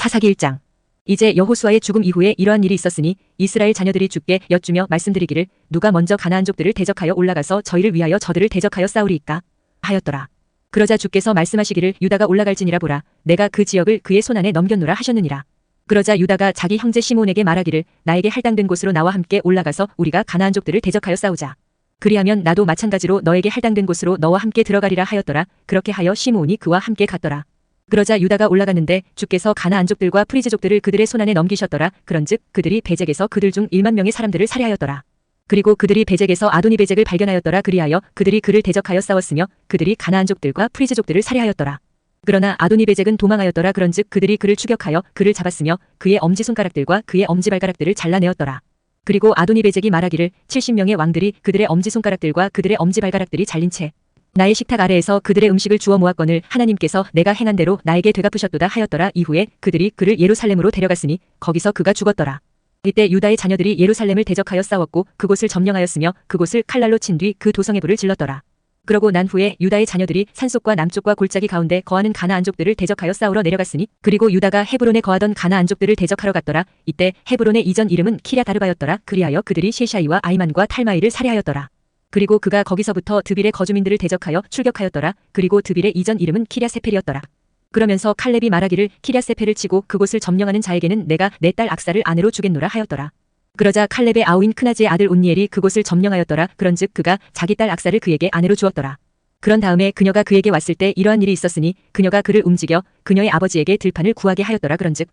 사사기 1장. 이제 여호수아의 죽음 이후에 이러한 일이 있었으니 이스라엘 자녀들이 주께 여쭈며 말씀드리기를 누가 먼저 가나안족들을 대적하여 올라가서 저희를 위하여 저들을 대적하여 싸우리이까 하였더라. 그러자 주께서 말씀하시기를 유다가 올라갈지니라 보라 내가 그 지역을 그의 손안에 넘겼노라 하셨느니라. 그러자 유다가 자기 형제 시므온에게 말하기를 나에게 할당된 곳으로 나와 함께 올라가서 우리가 가나안족들을 대적하여 싸우자. 그리하면 나도 마찬가지로 너에게 할당된 곳으로 너와 함께 들어가리라 하였더라. 그렇게 하여 시므온이 그와 함께 갔더라. 그러자 유다가 올라갔는데 주께서 가나안족들과 프리즈족들을 그들의 손안에 넘기셨더라. 그런즉 그들이 베젝에서 그들 중 1만 명의 사람들을 살해하였더라. 그리고 그들이 베젝에서 아도니베젝을 발견하였더라. 그리하여 그들이 그를 대적하여 싸웠으며 그들이 가나안족들과 프리즈족들을 살해하였더라. 그러나 아도니베젝은 도망하였더라. 그런즉 그들이 그를 추격하여 그를 잡았으며 그의 엄지손가락들과 그의 엄지발가락들을 잘라내었더라. 그리고 아도니베젝이 말하기를 70명의 왕들이 그들의 엄지손가락들과 그들의 엄지발가락들이 잘린 채 나의 식탁 아래에서 그들의 음식을 주워 모았거늘 하나님께서 내가 행한 대로 나에게 되갚으셨도다 하였더라. 이후에 그들이 그를 예루살렘으로 데려갔으니 거기서 그가 죽었더라. 이때 유다의 자녀들이 예루살렘을 대적하여 싸웠고 그곳을 점령하였으며 그곳을 칼날로 친 뒤 그 도성의 불을 질렀더라. 그러고 난 후에 유다의 자녀들이 산속과 남쪽과 골짜기 가운데 거하는 가나안족들을 대적하여 싸우러 내려갔으니 그리고 유다가 헤브론에 거하던 가나안족들을 대적하러 갔더라. 이때 헤브론의 이전 이름은 키랴다르바였더라. 그리하여 그들이 셰샤이와 아이만과 탈마이를 살해하였더라. 그리고 그가 거기서부터 드빌의 거주민들을 대적하여 출격하였더라. 그리고 드빌의 이전 이름은 키랴세펠이었더라. 그러면서 칼렙이 말하기를 키랴세펠을 치고 그곳을 점령하는 자에게는 내가 내 딸 악사를 아내로 주겠노라 하였더라. 그러자 칼렙의 아우인 크나즈의 아들 온니엘이 그곳을 점령하였더라. 그런즉 그가 자기 딸 악사를 그에게 아내로 주었더라. 그런 다음에 그녀가 그에게 왔을 때 이러한 일이 있었으니 그녀가 그를 움직여 그녀의 아버지에게 들판을 구하게 하였더라. 그런즉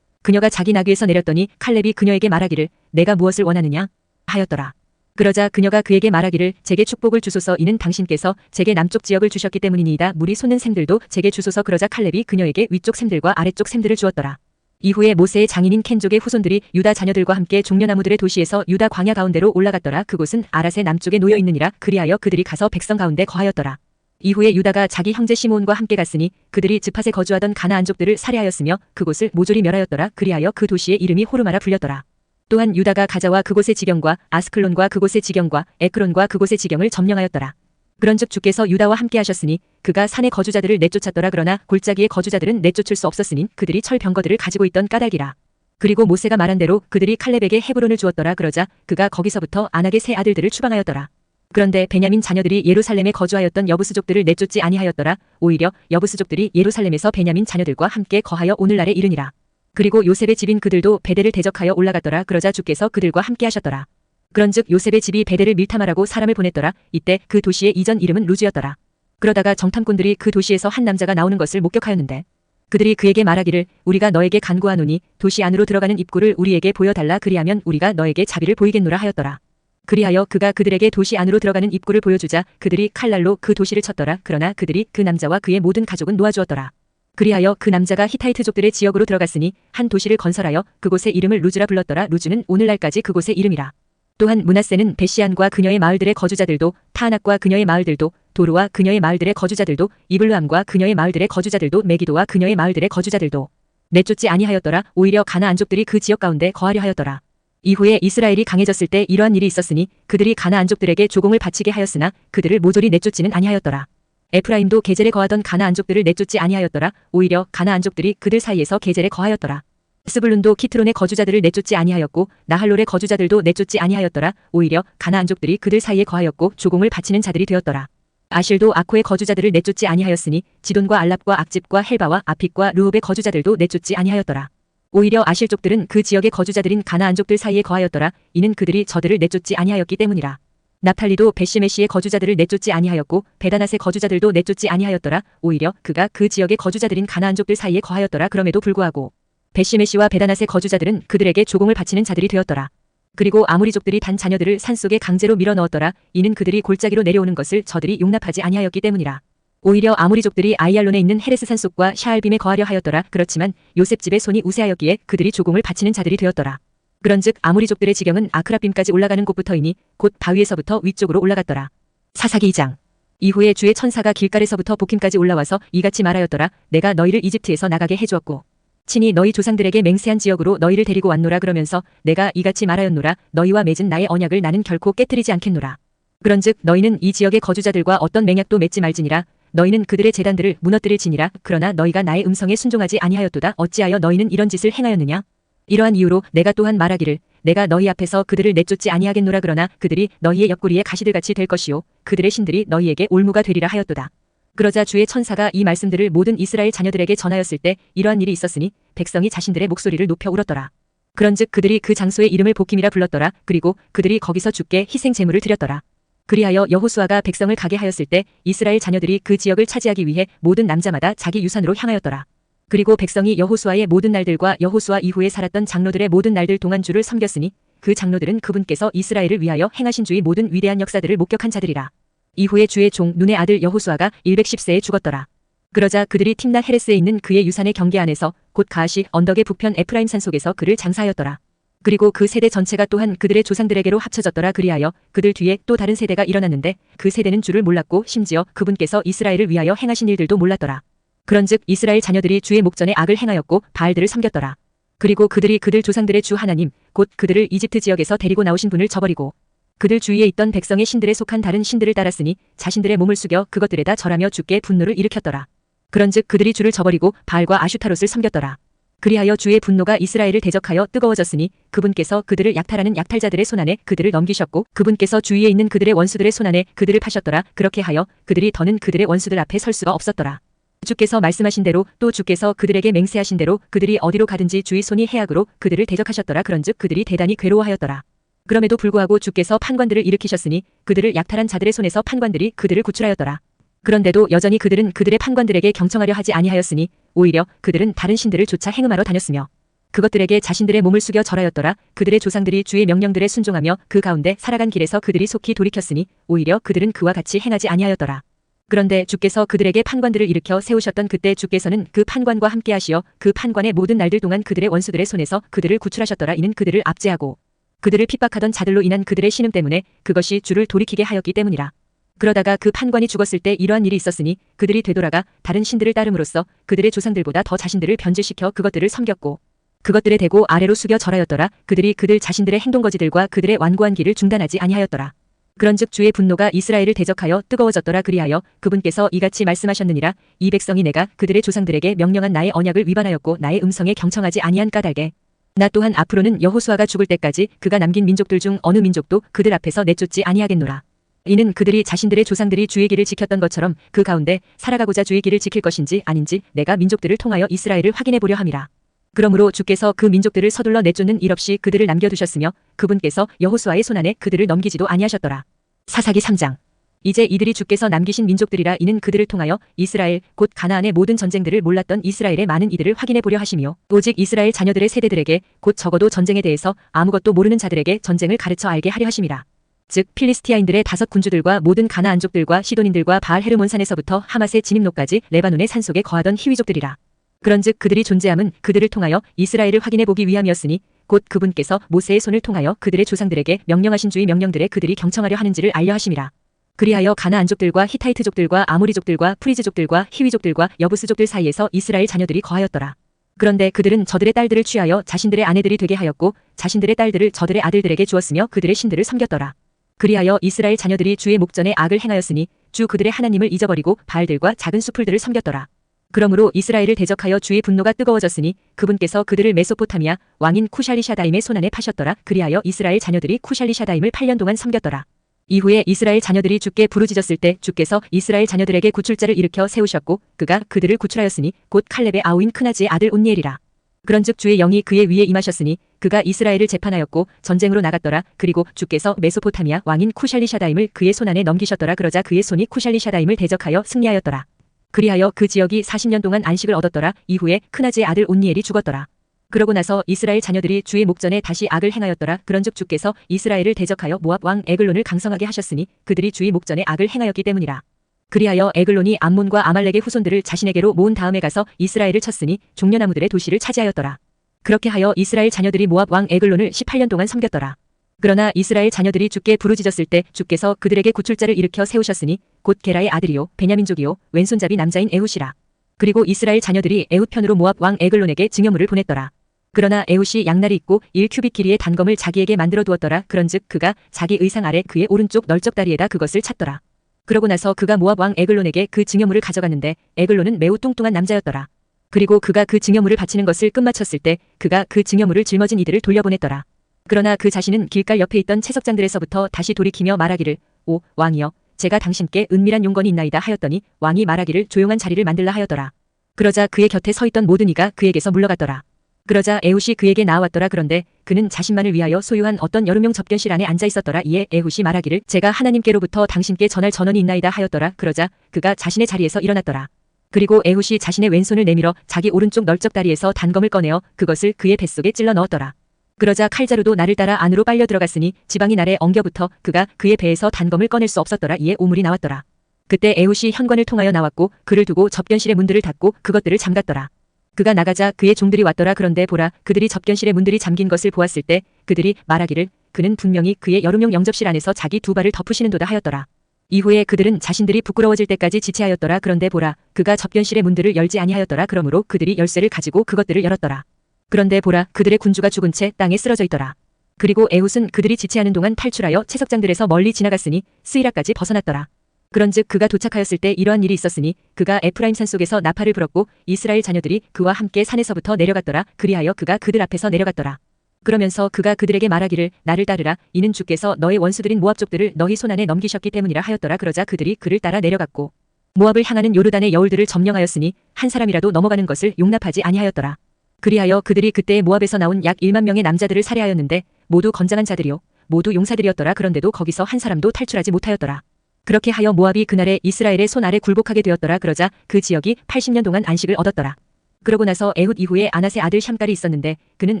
그녀가 자기 나귀에서 내렸더니 칼렙이 그녀에게 말하기를 내가 무엇을 원하느냐 하였더라. 그러자 그녀가 그에게 말하기를 제게 축복을 주소서 이는 당신께서 제게 남쪽 지역을 주셨기 때문이니이다. 물이 솟는 샘들도 제게 주소서. 그러자 칼렙이 그녀에게 위쪽 샘들과 아래쪽 샘들을 주었더라. 이후에 모세의 장인인 켄족의 후손들이 유다 자녀들과 함께 종려나무들의 도시에서 유다 광야 가운데로 올라갔더라. 그곳은 아랏의 남쪽에 놓여 있느니라. 그리하여 그들이 가서 백성 가운데 거하였더라. 이후에 유다가 자기 형제 시므온과 함께 갔으니 그들이 즈팟에 거주하던 가나안족들을 살해하였으며 그곳을 모조리 멸하였더라. 그리하여 그 도시의 이름이 호르마라 불렸더라. 또한 유다가 가자와 그곳의 지경과 아스클론과 그곳의 지경과 에크론과 그곳의 지경을 점령하였더라. 그런즉 주께서 유다와 함께 하셨으니 그가 산의 거주자들을 내쫓았더라. 그러나 골짜기의 거주자들은 내쫓을 수 없었으니 그들이 철병거들을 가지고 있던 까닭이라. 그리고 모세가 말한 대로 그들이 칼렙에게 헤브론을 주었더라. 그러자 그가 거기서부터 아낙의 세 아들들을 추방하였더라. 그런데 베냐민 자녀들이 예루살렘에 거주하였던 여부스족들을 내쫓지 아니하였더라. 오히려 여부스족들이 예루살렘에서 베냐민 자녀들과 함께 거하여 오늘날에 이르니라. 그리고 요셉의 집인 그들도 베델을 대적하여 올라갔더라. 그러자 주께서 그들과 함께 하셨더라. 그런즉 요셉의 집이 베델을 밀탐하라고 사람을 보냈더라. 이때 그 도시의 이전 이름은 루즈였더라. 그러다가 정탐꾼들이 그 도시에서 한 남자가 나오는 것을 목격하였는데 그들이 그에게 말하기를 우리가 너에게 간구하노니 도시 안으로 들어가는 입구를 우리에게 보여달라. 그리하면 우리가 너에게 자비를 보이겠노라 하였더라. 그리하여 그가 그들에게 도시 안으로 들어가는 입구를 보여주자 그들이 칼날로 그 도시를 쳤더라. 그러나 그들이 그 남자와 그의 모든 가족은 놓아주었더라. 그리하여 그 남자가 히타이트족들의 지역으로 들어갔으니 한 도시를 건설하여 그곳의 이름을 루즈라 불렀더라. 루즈는 오늘날까지 그곳의 이름이라. 또한 므낫세는 베시안과 그녀의 마을들의 거주자들도 타하낙과 그녀의 마을들도 도르와 그녀의 마을들의 거주자들도 이블르함과 그녀의 마을들의 거주자들도 메기도와 그녀의 마을들의 거주자들도 내쫓지 아니하였더라. 오히려 가나안족들이 그 지역 가운데 거하려 하였더라. 이후에 이스라엘이 강해졌을 때 이러한 일이 있었으니 그들이 가나안족들에게 조공을 바치게 하였으나 그들을 모조리 내쫓지는 아니하였더라. 에프라임도 게젤에 거하던 가나안족들을 내쫓지 아니하였더라. 오히려 가나안족들이 그들 사이에서 게젤에 거하였더라. 스불룬도 키트론의 거주자들을 내쫓지 아니하였고 나할롤의 거주자들도 내쫓지 아니하였더라. 오히려 가나안족들이 그들 사이에 거하였고 조공을 바치는 자들이 되었더라. 아실도 아코의 거주자들을 내쫓지 아니하였으니 지돈과 알랍과 악집과 헬바와 아픽과 르홉의 거주자들도 내쫓지 아니하였더라. 오히려 아실족들은 그 지역의 거주자들인 가나안족들 사이에 거하였더라. 이는 그들이 저들을 내쫓지 아니하였기 때문이라. 납탈리도 베시메시의 거주자들을 내쫓지 아니하였고 베다낫의 거주자들도 내쫓지 아니하였더라. 오히려 그가 그 지역의 거주자들인 가나안족들 사이에 거하였더라. 그럼에도 불구하고 베시메시와 베다낫의 거주자들은 그들에게 조공을 바치는 자들이 되었더라. 그리고 아모리족들이 단 자녀들을 산속에 강제로 밀어넣었더라. 이는 그들이 골짜기로 내려오는 것을 저들이 용납하지 아니하였기 때문이라. 오히려 아모리족들이 아이알론에 있는 헤레스 산속과 샤알빔에 거하려 하였더라. 그렇지만 요셉 집의 손이 우세하였기에 그들이 조공을 바치는 자들이 되었더라. 그런즉 아모리족들의 지경은 아크라빔까지 올라가는 곳부터이니 곧 바위에서부터 위쪽으로 올라갔더라. 사사기 2장. 이후에 주의 천사가 길갈에서부터 보킴까지 올라와서 이같이 말하였더라. 내가 너희를 이집트에서 나가게 해주었고 친히 너희 조상들에게 맹세한 지역으로 너희를 데리고 왔노라. 그러면서 내가 이같이 말하였노라. 너희와 맺은 나의 언약을 나는 결코 깨뜨리지 않겠노라. 그런즉 너희는 이 지역의 거주자들과 어떤 맹약도 맺지 말지니라. 너희는 그들의 제단들을 무너뜨릴지니라. 그러나 너희가 나의 음성에 순종하지 아니하였도다. 어찌하여 너희는 이런 짓을 행하였느냐? 이러한 이유로 내가 또한 말하기를 내가 너희 앞에서 그들을 내쫓지 아니하겠노라. 그러나 그들이 너희의 옆구리에 가시들같이 될 것이요 그들의 신들이 너희에게 올무가 되리라 하였도다. 그러자 주의 천사가 이 말씀들을 모든 이스라엘 자녀들에게 전하였을 때 이러한 일이 있었으니 백성이 자신들의 목소리를 높여 울었더라. 그런즉 그들이 그 장소의 이름을 보킴이라 불렀더라. 그리고 그들이 거기서 주께 희생 제물을 드렸더라. 그리하여 여호수아가 백성을 가게 하였을 때 이스라엘 자녀들이 그 지역을 차지하기 위해 모든 남자마다 자기 유산으로 향하였더라. 그리고 백성이 여호수아의 모든 날들과 여호수아 이후에 살았던 장로들의 모든 날들 동안 주를 섬겼으니 그 장로들은 그분께서 이스라엘을 위하여 행하신 주의 모든 위대한 역사들을 목격한 자들이라. 이후에 주의 종 눈의 아들 여호수아가 110세에 죽었더라. 그러자 그들이 팀나 헤레스에 있는 그의 유산의 경계 안에서 곧 가아시 언덕의 북편 에프라임 산 속에서 그를 장사하였더라. 그리고 그 세대 전체가 또한 그들의 조상들에게로 합쳐졌더라. 그리하여 그들 뒤에 또 다른 세대가 일어났는데 그 세대는 주를 몰랐고 심지어 그분께서 이스라엘을 위하여 행하신 일들도 몰랐더라. 그런즉 이스라엘 자녀들이 주의 목전에 악을 행하였고 바알들을 섬겼더라. 그리고 그들이 그들 조상들의 주 하나님 곧 그들을 이집트 지역에서 데리고 나오신 분을 저버리고 그들 주위에 있던 백성의 신들에 속한 다른 신들을 따랐으니 자신들의 몸을 숙여 그것들에다 절하며 주께 분노를 일으켰더라. 그런즉 그들이 주를 저버리고 바알과 아슈타롯을 섬겼더라. 그리하여 주의 분노가 이스라엘을 대적하여 뜨거워졌으니 그분께서 그들을 약탈하는 약탈자들의 손안에 그들을 넘기셨고 그분께서 주위에 있는 그들의 원수들의 손안에 그들을 파셨더라. 그렇게 하여 그들이 더는 그들의 원수들 앞에 설 수가 없었더라. 주께서 말씀하신 대로 또 주께서 그들에게 맹세하신 대로 그들이 어디로 가든지 주의 손이 해악으로 그들을 대적하셨더라. 그런즉 그들이 대단히 괴로워하였더라. 그럼에도 불구하고 주께서 판관들을 일으키셨으니 그들을 약탈한 자들의 손에서 판관들이 그들을 구출하였더라. 그런데도 여전히 그들은 그들의 판관들에게 경청하려 하지 아니하였으니 오히려 그들은 다른 신들을 쫓아 행음하러 다녔으며 그것들에게 자신들의 몸을 숙여 절하였더라. 그들의 조상들이 주의 명령들에 순종하며 그 가운데 살아간 길에서 그들이 속히 돌이켰으니 오히려 그들은 그와 같이 행하지 아니하였더라. 그런데 주께서 그들에게 판관들을 일으켜 세우셨던 그때 주께서는 그 판관과 함께 하시어 그 판관의 모든 날들 동안 그들의 원수들의 손에서 그들을 구출하셨더라. 이는 그들을 압제하고 그들을 핍박하던 자들로 인한 그들의 신음 때문에 그것이 주를 돌이키게 하였기 때문이라. 그러다가 그 판관이 죽었을 때 이러한 일이 있었으니 그들이 되돌아가 다른 신들을 따름으로써 그들의 조상들보다 더 자신들을 변질시켜 그것들을 섬겼고 그것들에 대고 아래로 숙여 절하였더라. 그들이 그들 자신들의 행동거지들과 그들의 완고한 길을 중단하지 아니하였더라. 그런즉 주의 분노가 이스라엘을 대적하여 뜨거워졌더라. 그리하여 그분께서 이같이 말씀하셨느니라. 이 백성이 내가 그들의 조상들에게 명령한 나의 언약을 위반하였고 나의 음성에 경청하지 아니한 까닭에 나 또한 앞으로는 여호수아가 죽을 때까지 그가 남긴 민족들 중 어느 민족도 그들 앞에서 내쫓지 아니하겠노라. 이는 그들이 자신들의 조상들이 주의 길을 지켰던 것처럼 그 가운데 살아가고자 주의 길을 지킬 것인지 아닌지 내가 민족들을 통하여 이스라엘을 확인해 보려 함이라. 그러므로 주께서 그 민족들을 서둘러 내쫓는 일 없이 그들을 남겨두셨으며 그분께서 여호수아의 손안에 그들을 넘기지도 아니하셨더라. 사사기 3장. 이제 이들이 주께서 남기신 민족들이라. 이는 그들을 통하여 이스라엘 곧 가나안의 모든 전쟁들을 몰랐던 이스라엘의 많은 이들을 확인해 보려 하시며 오직 이스라엘 자녀들의 세대들에게 곧 적어도 전쟁에 대해서 아무것도 모르는 자들에게 전쟁을 가르쳐 알게 하려 하심이라. 즉 필리스티아인들의 5 군주들과 모든 가나안족들과 시돈인들과 바알 헤르몬 산에서부터 하맛의 진입로까지 레바논의 산속에 거하던 히위족들이라. 그런즉 그들이 존재함은 그들을 통하여 이스라엘을 확인해 보기 위함이었으니 곧 그분께서 모세의 손을 통하여 그들의 조상들에게 명령하신 주의 명령들에 그들이 경청하려 하는지를 알려 하심이라. 그리하여 가나안족들과 히타이트족들과 아모리족들과 프리즈족들과 히위족들과 여부스족들 사이에서 이스라엘 자녀들이 거하였더라. 그런데 그들은 저들의 딸들을 취하여 자신들의 아내들이 되게 하였고 자신들의 딸들을 저들의 아들들에게 주었으며 그들의 신들을 섬겼더라. 그리하여 이스라엘 자녀들이 주의 목전에 악을 행하였으니 주 그들의 하나님을 잊어버리고 바알들과 작은 수풀들을 섬겼더라. 그러므로 이스라엘을 대적하여 주의 분노가 뜨거워졌으니 그분께서 그들을 메소포타미아 왕인 쿠샬리샤다임의 손안에 파셨더라. 그리하여 이스라엘 자녀들이 쿠샬리샤다임을 8년 동안 섬겼더라. 이후에 이스라엘 자녀들이 주께 부르짖었을 때 주께서 이스라엘 자녀들에게 구출자를 일으켜 세우셨고 그가 그들을 구출하였으니 곧 칼렙의 아우인 크나지의 아들 온니엘이라. 그런즉 주의 영이 그의 위에 임하셨으니 그가 이스라엘을 재판하였고 전쟁으로 나갔더라. 그리고 주께서 메소포타미아 왕인 쿠샬리샤다임을 그의 손안에 넘기셨더라. 그러자 그의 손이 쿠샬리샤다임을 대적하여 승리하였더라. 그리하여 그 지역이 40년 동안 안식을 얻었더라. 이후에 크나지의 아들 온니엘이 죽었더라. 그러고 나서 이스라엘 자녀들이 주의 목전에 다시 악을 행하였더라. 그런즉 주께서 이스라엘을 대적하여 모압 왕 에글론을 강성하게 하셨으니 그들이 주의 목전에 악을 행하였기 때문이라. 그리하여 에글론이 암몬과 아말렉의 후손들을 자신에게로 모은 다음에 가서 이스라엘을 쳤으니 종려나무들의 도시를 차지하였더라. 그렇게 하여 이스라엘 자녀들이 모압 왕 에글론을 18년 동안 섬겼더라. 그러나 이스라엘 자녀들이 주께 부르짖었을 때 주께서 그들에게 구출자를 일으켜 세우셨으니 곧 게라의 아들이요 베냐민족이요 왼손잡이 남자인 에훗이라. 그리고 이스라엘 자녀들이 에훗 편으로 모압 왕 에글론에게 증여물을 보냈더라. 그러나 에훗이 양날이 있고 1큐빗 길이의 단검을 자기에게 만들어 두었더라. 그런즉 그가 자기 의상 아래 그의 오른쪽 널쩍 다리에다 그것을 찼더라. 그러고 나서 그가 모압 왕 에글론에게 그 증여물을 가져갔는데 에글론은 매우 뚱뚱한 남자였더라. 그리고 그가 그 증여물을 바치는 것을 끝마쳤을 때 그가 그 증여물을 짊어진 이들을 돌려보냈더라. 그러나 그 자신은 길갈 옆에 있던 채석장들에서부터 다시 돌이키며 말하기를 오 왕이여 제가 당신께 은밀한 용건이 있나이다 하였더니 왕이 말하기를 조용한 자리를 만들라 하였더라. 그러자 그의 곁에 서 있던 모든 이가 그에게서 물러갔더라. 그러자 에훗이 그에게 나아왔더라. 그런데 그는 자신만을 위하여 소유한 어떤 여름용 접견실 안에 앉아 있었더라. 이에 에훗이 말하기를 제가 하나님께로부터 당신께 전할 전언이 있나이다 하였더라. 그러자 그가 자신의 자리에서 일어났더라. 그리고 에훗이 자신의 왼손을 내밀어 자기 오른쪽 널쩍 다리에서 단검을 꺼내어 그것을 그의 뱃속에 찔러 넣었더라. 그러자 칼자루도 나를 따라 안으로 빨려 들어갔으니 지방이 날에 엉겨붙어 그가 그의 배에서 단검을 꺼낼 수 없었더라. 이에 오물이 나왔더라. 그때 에훗이 현관을 통하여 나왔고 그를 두고 접견실의 문들을 닫고 그것들을 잠갔더라. 그가 나가자 그의 종들이 왔더라. 그런데 보라 그들이 접견실의 문들이 잠긴 것을 보았을 때 그들이 말하기를 그는 분명히 그의 여름용 영접실 안에서 자기 두 발을 덮으시는도다 하였더라. 이후에 그들은 자신들이 부끄러워질 때까지 지체하였더라. 그런데 보라 그가 접견실의 문들을 열지 아니하였더라. 그러므로 그들이 열쇠를 가지고 그것들을 열었더라. 그런데 보라 그들의 군주가 죽은 채 땅에 쓰러져 있더라. 그리고 에훗은 그들이 지체하는 동안 탈출하여 채석장들에서 멀리 지나갔으니 스이라까지 벗어났더라. 그런즉 그가 도착하였을 때 이러한 일이 있었으니 그가 에프라임 산속에서 나팔을 불었고 이스라엘 자녀들이 그와 함께 산에서부터 내려갔더라. 그리하여 그가 그들 앞에서 내려갔더라. 그러면서 그가 그들에게 말하기를 나를 따르라. 이는 주께서 너의 원수들인 모압족들을 너희 손안에 넘기셨기 때문이라 하였더라. 그러자 그들이 그를 따라 내려갔고 모압을 향하는 요르단의 여울들을 점령하였으니 한 사람이라도 넘어가는 것을 용납하지 아니하였더라. 그리하여 그들이 그때 모압에서 나온 약 1만 명의 남자들을 살해하였는데 모두 건장한 자들이요 모두 용사들이었더라. 그런데도 거기서 한 사람도 탈출하지 못하였더라. 그렇게 하여 모압이 그날에 이스라엘의 손 아래 굴복하게 되었더라. 그러자 그 지역이 80년 동안 안식을 얻었더라. 그러고 나서 에훗 이후에 아낫의 아들 샴갈이 있었는데 그는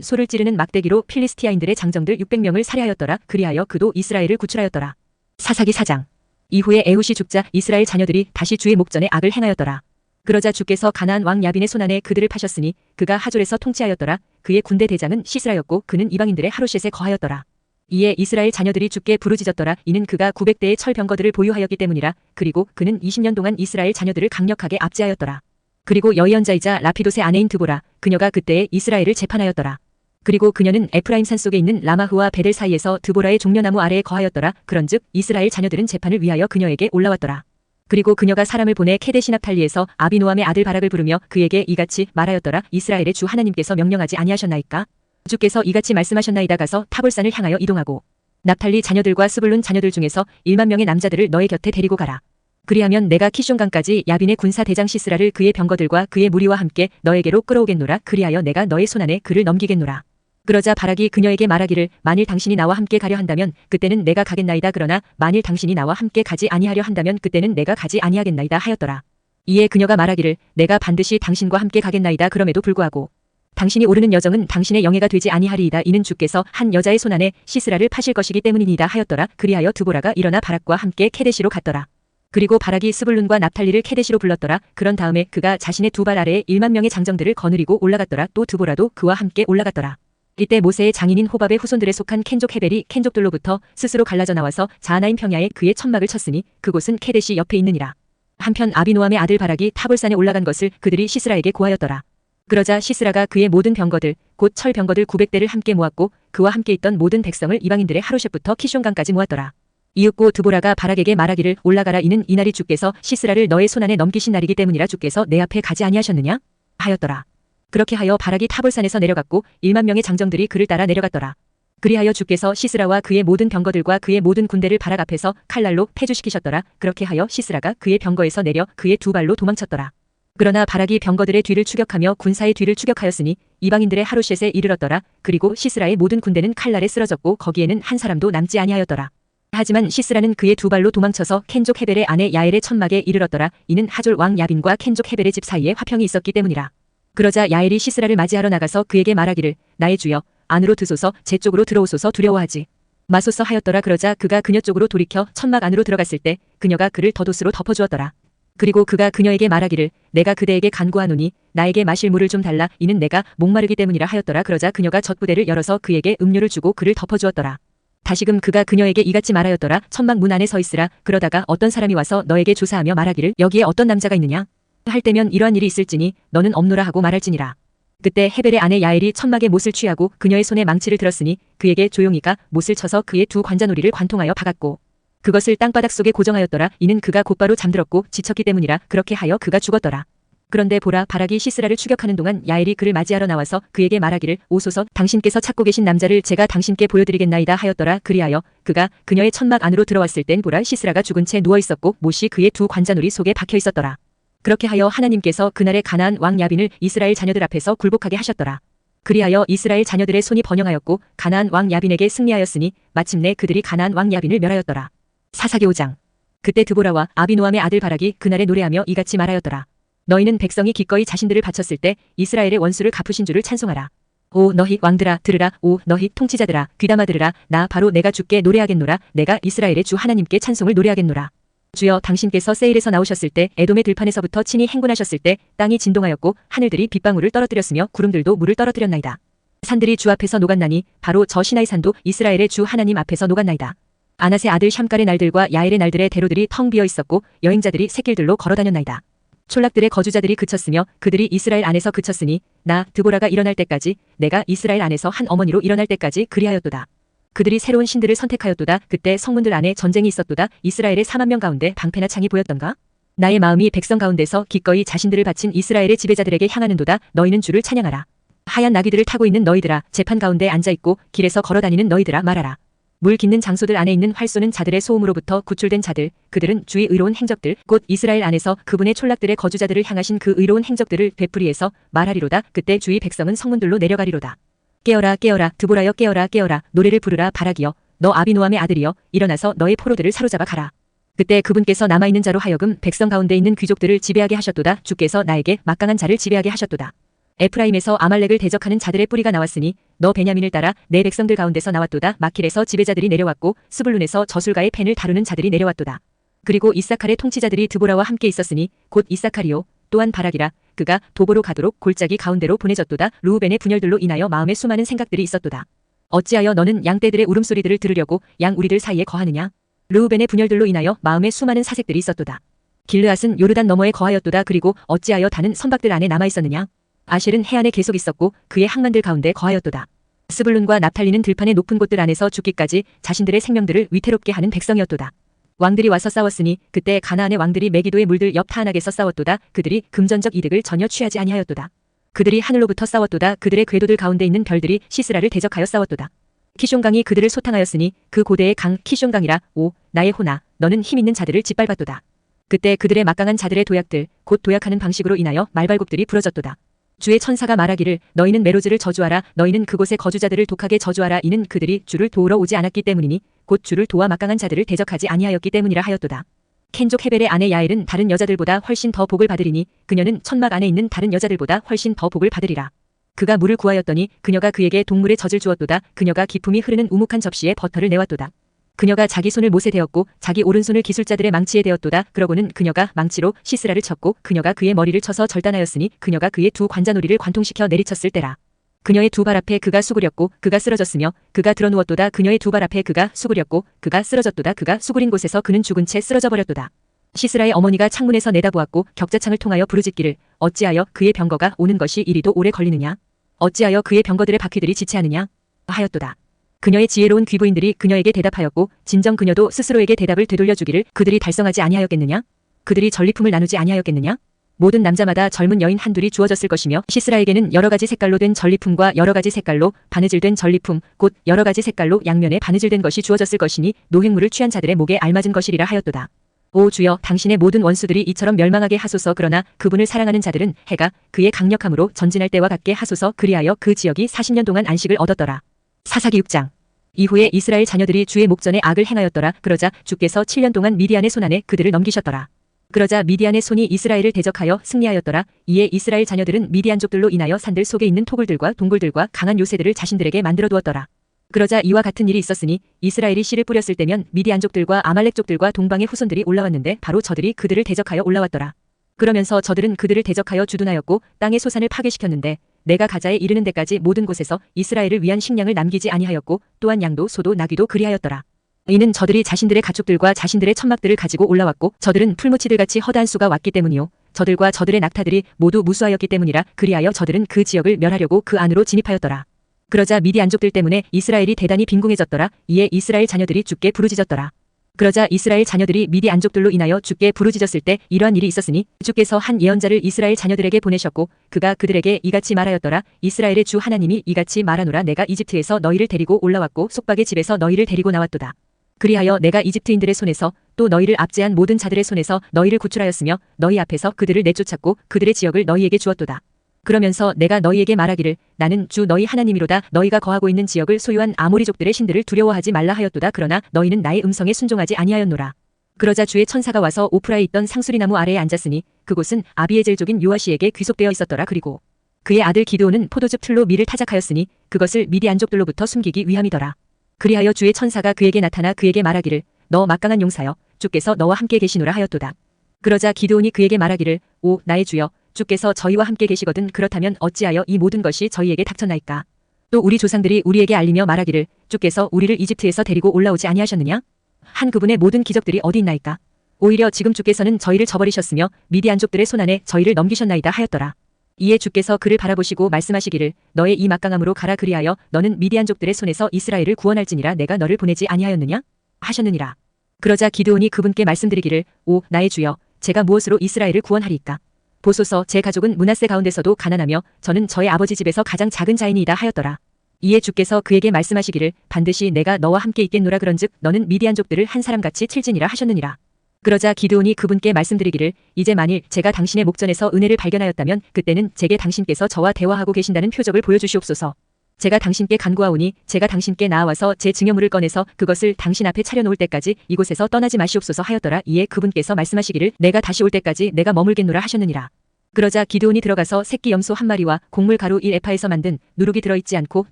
소를 찌르는 막대기로 필리스티아인들의 장정들 600명을 살해하였더라. 그리하여 그도 이스라엘을 구출하였더라. 사사기 4장. 이후에 에훗이 죽자 이스라엘 자녀들이 다시 주의 목전에 악을 행하였더라. 그러자 주께서 가나안 왕 야빈의 손안에 그들을 파셨으니 그가 하졸에서 통치하였더라. 그의 군대 대장은 시스라였고 그는 이방인들의 하롯셋에 거하였더라. 이에 이스라엘 자녀들이 주께 부르짖었더라. 이는 그가 900대의 철병거들을 보유하였기 때문이라. 그리고 그는 20년 동안 이스라엘 자녀들을 강력하게 압제하였더라. 그리고 여의언자이자 라피돗의 아내인 드보라 그녀가 그때에 이스라엘을 재판하였더라. 그리고 그녀는 에프라임 산 속에 있는 라마흐와 베델 사이에서 드보라의 종려나무 아래에 거하였더라. 그런즉 이스라엘 자녀들은 재판을 위하여 그녀에게 올라왔더라. 그리고 그녀가 사람을 보내 케데시 납탈리에서 아비노함의 아들 바락을 부르며 그에게 이같이 말하였더라. 이스라엘의 주 하나님께서 명령하지 아니하셨나이까? 주께서 이같이 말씀하셨나이다. 가서 타볼산을 향하여 이동하고 납탈리 자녀들과 스불룬 자녀들 중에서 1만 명의 남자들을 너의 곁에 데리고 가라. 그리하면 내가 키숑강까지 야빈의 군사 대장 시스라를 그의 병거들과 그의 무리와 함께 너에게로 끌어오겠노라. 그리하여 내가 너의 손안에 그를 넘기겠노라. 그러자 바락이 그녀에게 말하기를 만일 당신이 나와 함께 가려 한다면 그때는 내가 가겠나이다. 그러나 만일 당신이 나와 함께 가지 아니하려 한다면 그때는 내가 가지 아니하겠나이다 하였더라. 이에 그녀가 말하기를 내가 반드시 당신과 함께 가겠나이다. 그럼에도 불구하고 당신이 오르는 여정은 당신의 영예가 되지 아니하리이다. 이는 주께서 한 여자의 손안에 시스라를 파실 것이기 때문이니이다 하였더라. 그리하여 드보라가 일어나 바락과 함께 케데시로 갔더라. 그리고 바락이 스불룬과 납탈리를 케데시로 불렀더라. 그런 다음에 그가 자신의 두 발 아래에 1만 명의 장정들을 거느리고 올라갔더라. 또 드보라도 그와 함께 올라갔더라. 이때 모세의 장인인 호밥의 후손들에 속한 켄족 헤벨이 켄족들로부터 스스로 갈라져 나와서 자하나임 평야에 그의 천막을 쳤으니 그곳은 케데시 옆에 있느니라. 한편 아비노함의 아들 바락이 타볼산에 올라간 것을 그들이 시스라에게 고하였더라. 그러자 시스라가 그의 모든 병거들 곧 철 병거들 900대를 함께 모았고 그와 함께 있던 모든 백성을 이방인들의 하롯셋부터 키숑강까지 모았더라. 이윽고 드보라가 바락에게 말하기를 올라가라. 이는 이날이 주께서 시스라를 너의 손안에 넘기신 날이기 때문이라. 주께서 내 앞에 가지 아니하셨느냐 하였더라. 그렇게 하여 바락이 타볼산에서 내려갔고 1만 명의 장정들이 그를 따라 내려갔더라. 그리하여 주께서 시스라와 그의 모든 병거들과 그의 모든 군대를 바락 앞에서 칼날로 패주시키셨더라. 그렇게 하여 시스라가 그의 병거에서 내려 그의 두 발로 도망쳤더라. 그러나 바락이 병거들의 뒤를 추격하며 군사의 뒤를 추격하였으니 이방인들의 하롯셋에 이르렀더라. 그리고 시스라의 모든 군대는 칼날에 쓰러졌고 거기에는 한 사람도 남지 아니하였더라. 하지만 시스라는 그의 두 발로 도망쳐서 켄족 헤벨의 아내 야엘의 천막에 이르렀더라. 이는 하졸 왕 야빈과 켄족 헤벨의 집 사이에 화평이 있었기 때문이라. 그러자 야엘이 시스라를 맞이하러 나가서 그에게 말하기를 나의 주여 안으로 드소서 제 쪽으로 들어오소서 두려워하지 마소서 하였더라. 그러자 그가 그녀 쪽으로 돌이켜 천막 안으로 들어갔을 때 그녀가 그를 덧옷으로 덮어주었더라. 그리고 그가 그녀에게 말하기를 내가 그대에게 간구하노니 나에게 마실 물을 좀 달라. 이는 내가 목마르기 때문이라 하였더라. 그러자 그녀가 젖부대를 열어서 그에게 음료를 주고 그를 덮어주었더라. 다시금 그가 그녀에게 이같이 말하였더라. 천막 문 안에 서 있으라. 그러다가 어떤 사람이 와서 너에게 조사하며 말하기를 여기에 어떤 남자가 있느냐 할 때면 이러한 일이 있을지니 너는 없노라 하고 말할지니라. 그때 헤벨의 아내 야엘이 천막에 못을 취하고 그녀의 손에 망치를 들었으니 그에게 조용히 가 못을 쳐서 그의 두 관자놀이를 관통하여 박았고 그것을 땅바닥 속에 고정하였더라. 이는 그가 곧바로 잠들었고 지쳤기 때문이라. 그렇게 하여 그가 죽었더라. 그런데 보라, 바락이 시스라를 추격하는 동안 야엘이 그를 맞이하러 나와서 그에게 말하기를, 오소서, 당신께서 찾고 계신 남자를 제가 당신께 보여드리겠나이다 하였더라. 그리하여 그가 그녀의 천막 안으로 들어왔을 땐 보라, 시스라가 죽은 채 누워있었고 못이 그의 두 관자놀이 속에 박혀있었더라. 그렇게 하여 하나님께서 그날의 가나안 왕 야빈을 이스라엘 자녀들 앞에서 굴복하게 하셨더라. 그리하여 이스라엘 자녀들의 손이 번영하였고 가나안 왕 야빈에게 승리하였으니 마침내 그들이 가나안 왕 야빈을 멸하였더라. 사사기 5장. 그때 드보라와 아비노함의 아들 바락이 그날에 노래하며 이같이 말하였더라. 너희는 백성이 기꺼이 자신들을 바쳤을 때 이스라엘의 원수를 갚으신 주를 찬송하라. 오 너희 왕들아 들으라. 오 너희 통치자들아 귀담아 들으라. 나 바로 내가 주께 노래하겠노라. 내가 이스라엘의 주 하나님께 찬송을 노래하겠노라. 주여, 당신께서 세일에서 나오셨을 때, 에돔의 들판에서부터 친히 행군하셨을 때 땅이 진동하였고 하늘들이 빗방울을 떨어뜨렸으며 구름들도 물을 떨어뜨렸나이다. 산들이 주 앞에서 녹았나니 바로 저 시나이 산도 이스라엘의 주 하나님 앞에서 녹았나이다. 아낫의 아들 샴갈의 날들과 야엘의 날들의 대로들이 텅 비어 있었고 여행자들이 샛길들로 걸어다녔나이다. 촌락들의 거주자들이 그쳤으며 그들이 이스라엘 안에서 그쳤으니 나 드보라가 일어날 때까지, 내가 이스라엘 안에서 한 어머니로 일어날 때까지 그리하였도다. 그들이 새로운 신들을 선택하였도다. 그때 성문들 안에 전쟁이 있었도다. 이스라엘의 4만 명 가운데 방패나 창이 보였던가? 나의 마음이 백성 가운데서 기꺼이 자신들을 바친 이스라엘의 지배자들에게 향하는도다. 너희는 주를 찬양하라. 하얀 나귀들을 타고 있는 너희들아, 재판 가운데 앉아있고 길에서 걸어다니는 너희들아 말하라. 물 깃는 장소들 안에 있는 활 쏘는 자들의 소음으로부터 구출된 자들, 그들은 주의 의로운 행적들, 곧 이스라엘 안에서 그분의 촌락들의 거주자들을 향하신 그 의로운 행적들을 되풀이해서 말하리로다. 그때 주의 백성은 성문들로 내려가리로다. 깨어라 깨어라, 드보라여 깨어라 깨어라. 노래를 부르라. 바락이여, 너 아비노함의 아들이여, 일어나서 너의 포로들을 사로잡아 가라. 그때 그분께서 남아있는 자로 하여금 백성 가운데 있는 귀족들을 지배하게 하셨도다. 주께서 나에게 막강한 자를 지배하게 하셨도다. 에프라임에서 아말렉을 대적하는 자들의 뿌리가 나왔으니 너 베냐민을 따라 내 백성들 가운데서 나왔도다. 마킬에서 지배자들이 내려왔고 스불룬에서 저술가의 펜을 다루는 자들이 내려왔도다. 그리고 이사칼의 통치자들이 드보라와 함께 있었으니 곧 이사칼이요 또한 바락이라. 그가 도보로 가도록 골짜기 가운데로 보내졌도다. 루우벤의 분열들로 인하여 마음에 수많은 생각들이 있었도다. 어찌하여 너는 양떼들의 울음소리들을 들으려고 양 우리들 사이에 거하느냐? 루우벤의 분열들로 인하여 마음에 수많은 사색들이 있었도다. 길르앗은 요르단 너머에 거하였도다. 그리고 어찌하여 다는 선박들 안에 남아있었느냐? 아실은 해안에 계속 있었고 그의 항만들 가운데 거하였도다. 스불룬과 납탈리는 들판의 높은 곳들 안에서 죽기까지 자신들의 생명들을 위태롭게 하는 백성이었도다. 왕들이 와서 싸웠으니 그때 가나안의 왕들이 메기도의 물들 옆 타안악에서 싸웠도다. 그들이 금전적 이득을 전혀 취하지 아니하였도다. 그들이 하늘로부터 싸웠도다. 그들의 궤도들 가운데 있는 별들이 시스라를 대적하여 싸웠도다. 키숑강이 그들을 소탕하였으니 그 고대의 강 키숑강이라. 오 나의 호나, 너는 힘있는 자들을 짓밟았도다. 그때 그들의 막강한 자들의 도약들, 곧 도약하는 방식으로 인하여 말발굽들이 부러졌도다. 주의 천사가 말하기를, 너희는 메로즈를 저주하라. 너희는 그곳의 거주자들을 독하게 저주하라. 이는 그들이 주를 도우러 오지 않았기 때문이니 곧 주를 도와 막강한 자들을 대적하지 아니하였기 때문이라 하였도다. 켄족 헤벨의 아내 야엘은 다른 여자들보다 훨씬 더 복을 받으리니 그녀는 천막 안에 있는 다른 여자들보다 훨씬 더 복을 받으리라. 그가 물을 구하였더니 그녀가 그에게 동물의 젖을 주었도다. 그녀가 기품이 흐르는 우묵한 접시에 버터를 내왔도다. 그녀가 자기 손을 못에 대었고 자기 오른손을 기술자들의 망치에 대었도다. 그러고는 그녀가 망치로 시스라를 쳤고 그녀가 그의 머리를 쳐서 절단하였으니 그녀가 그의 두 관자놀이를 관통시켜 내리쳤을 때라. 그녀의 두 발 앞에 그가 수그렸고 그가 쓰러졌으며 그가 드러누웠도다. 그녀의 두 발 앞에 그가 수그렸고 그가 쓰러졌도다. 그가 수그린 곳에서 그는 죽은 채 쓰러져 버렸도다. 시스라의 어머니가 창문에서 내다보았고 격자창을 통하여 부르짖기를, 어찌하여 그의 병거가 오는 것이 이리도 오래 걸리느냐? 어찌하여 그의 병거들의 바퀴들이 지체하느냐? 하였도다. 그녀의 지혜로운 귀부인들이 그녀에게 대답하였고 진정 그녀도 스스로에게 대답을 되돌려주기를, 그들이 달성하지 아니하였겠느냐? 그들이 전리품을 나누지 아니하였겠느냐? 모든 남자마다 젊은 여인 한둘이 주어졌을 것이며 시스라에게는 여러가지 색깔로 된 전리품과 여러가지 색깔로 바느질된 전리품, 곧 여러가지 색깔로 양면에 바느질된 것이 주어졌을 것이니 노획물을 취한 자들의 목에 알맞은 것이리라 하였도다. 오 주여, 당신의 모든 원수들이 이처럼 멸망하게 하소서. 그러나 그분을 사랑하는 자들은 해가 그의 강력함으로 전진할 때와 같게 하소서. 그리하여 그 지역이 40년 동안 안식을 얻었더라. 사사기 6장. 이후에 이스라엘 자녀들이 주의 목전에 악을 행하였더라. 그러자 주께서 7년 동안 미디안의 손안에 그들을 넘기셨더라. 그러자 미디안의 손이 이스라엘을 대적하여 승리하였더라. 이에 이스라엘 자녀들은 미디안족들로 인하여 산들 속에 있는 토굴들과 동굴들과 강한 요새들을 자신들에게 만들어 두었더라. 그러자 이와 같은 일이 있었으니 이스라엘이 씨를 뿌렸을 때면 미디안족들과 아말렉족들과 동방의 후손들이 올라왔는데 바로 저들이 그들을 대적하여 올라왔더라. 그러면서 저들은 그들을 대적하여 주둔하였고 땅의 소산을 파괴시켰는데 내가 가자에 이르는 데까지 모든 곳에서 이스라엘을 위한 식량을 남기지 아니하였고 또한 양도 소도 나귀도 그리하였더라. 이는 저들이 자신들의 가축들과 자신들의 천막들을 가지고 올라왔고 저들은 풀무치들같이 허다한 수가 왔기 때문이요 저들과 저들의 낙타들이 모두 무수하였기 때문이라. 그리하여 저들은 그 지역을 멸하려고 그 안으로 진입하였더라. 그러자 미디안족들 때문에 이스라엘이 대단히 빈궁해졌더라. 이에 이스라엘 자녀들이 주께 부르짖었더라. 그러자 이스라엘 자녀들이 미디 안족들로 인하여 주께 부르짖었을 때 이러한 일이 있었으니 주께서 한 예언자를 이스라엘 자녀들에게 보내셨고 그가 그들에게 이같이 말하였더라. 이스라엘의 주 하나님이 이같이 말하노라. 내가 이집트에서 너희를 데리고 올라왔고 속박의 집에서 너희를 데리고 나왔도다. 그리하여 내가 이집트인들의 손에서 또 너희를 압제한 모든 자들의 손에서 너희를 구출하였으며 너희 앞에서 그들을 내쫓았고 그들의 지역을 너희에게 주었도다. 그러면서 내가 너희에게 말하기를 나는 주 너희 하나님이로다. 너희가 거하고 있는 지역을 소유한 아모리족들의 신들을 두려워하지 말라 하였도다. 그러나 너희는 나의 음성에 순종하지 아니하였노라. 그러자 주의 천사가 와서 오프라에 있던 상수리나무 아래에 앉았으니 그곳은 아비에젤족인 요아시에게 귀속되어 있었더라. 그리고 그의 아들 기드온은 포도즙 틀로 밀을 타작하였으니 그것을 미디안족들로부터 숨기기 위함이더라. 그리하여 주의 천사가 그에게 나타나 그에게 말하기를 너 막강한 용사여 주께서 너와 함께 계시노라 하였도다. 그러자 기드온이 그에게 말하기를 오 나의 주여 주께서 저희와 함께 계시거든 그렇다면 어찌하여 이 모든 것이 저희에게 닥쳤나이까. 또 우리 조상들이 우리에게 알리며 말하기를 주께서 우리를 이집트에서 데리고 올라오지 아니하셨느냐. 한 그분의 모든 기적들이 어디 있나이까. 오히려 지금 주께서는 저희를 저버리셨으며 미디안족들의 손안에 저희를 넘기셨나이다 하였더라. 이에 주께서 그를 바라보시고 말씀하시기를 너의 이 막강함으로 가라. 그리하여 너는 미디안족들의 손에서 이스라엘을 구원할지니라. 내가 너를 보내지 아니하였느냐 하셨느니라. 그러자 기드온이 그분께 말씀드리기를 오 나의 주여 제가 무엇으로 이스라엘을 구원하리이까. 보소서 제 가족은 므낫세 가운데서도 가난하며 저는 저의 아버지 집에서 가장 작은 자이니이다 하였더라. 이에 주께서 그에게 말씀하시기를 반드시 내가 너와 함께 있겠노라. 그런즉 너는 미디안족들을 한 사람같이 칠지니라 하셨느니라. 그러자 기드온이 그분께 말씀드리기를 이제 만일 제가 당신의 목전에서 은혜를 발견하였다면 그때는 제게 당신께서 저와 대화하고 계신다는 표적을 보여주시옵소서. 제가 당신께 간구하오니 제가 당신께 나아와서 제 증여물을 꺼내서 그것을 당신 앞에 차려놓을 때까지 이곳에서 떠나지 마시옵소서 하였더라. 이에 그분께서 말씀하시기를 내가 다시 올 때까지 내가 머물겠노라 하셨느니라. 그러자 기드온이 들어가서 새끼 염소 한 마리와 곡물 가루 1에파에서 만든 누룩이 들어있지 않고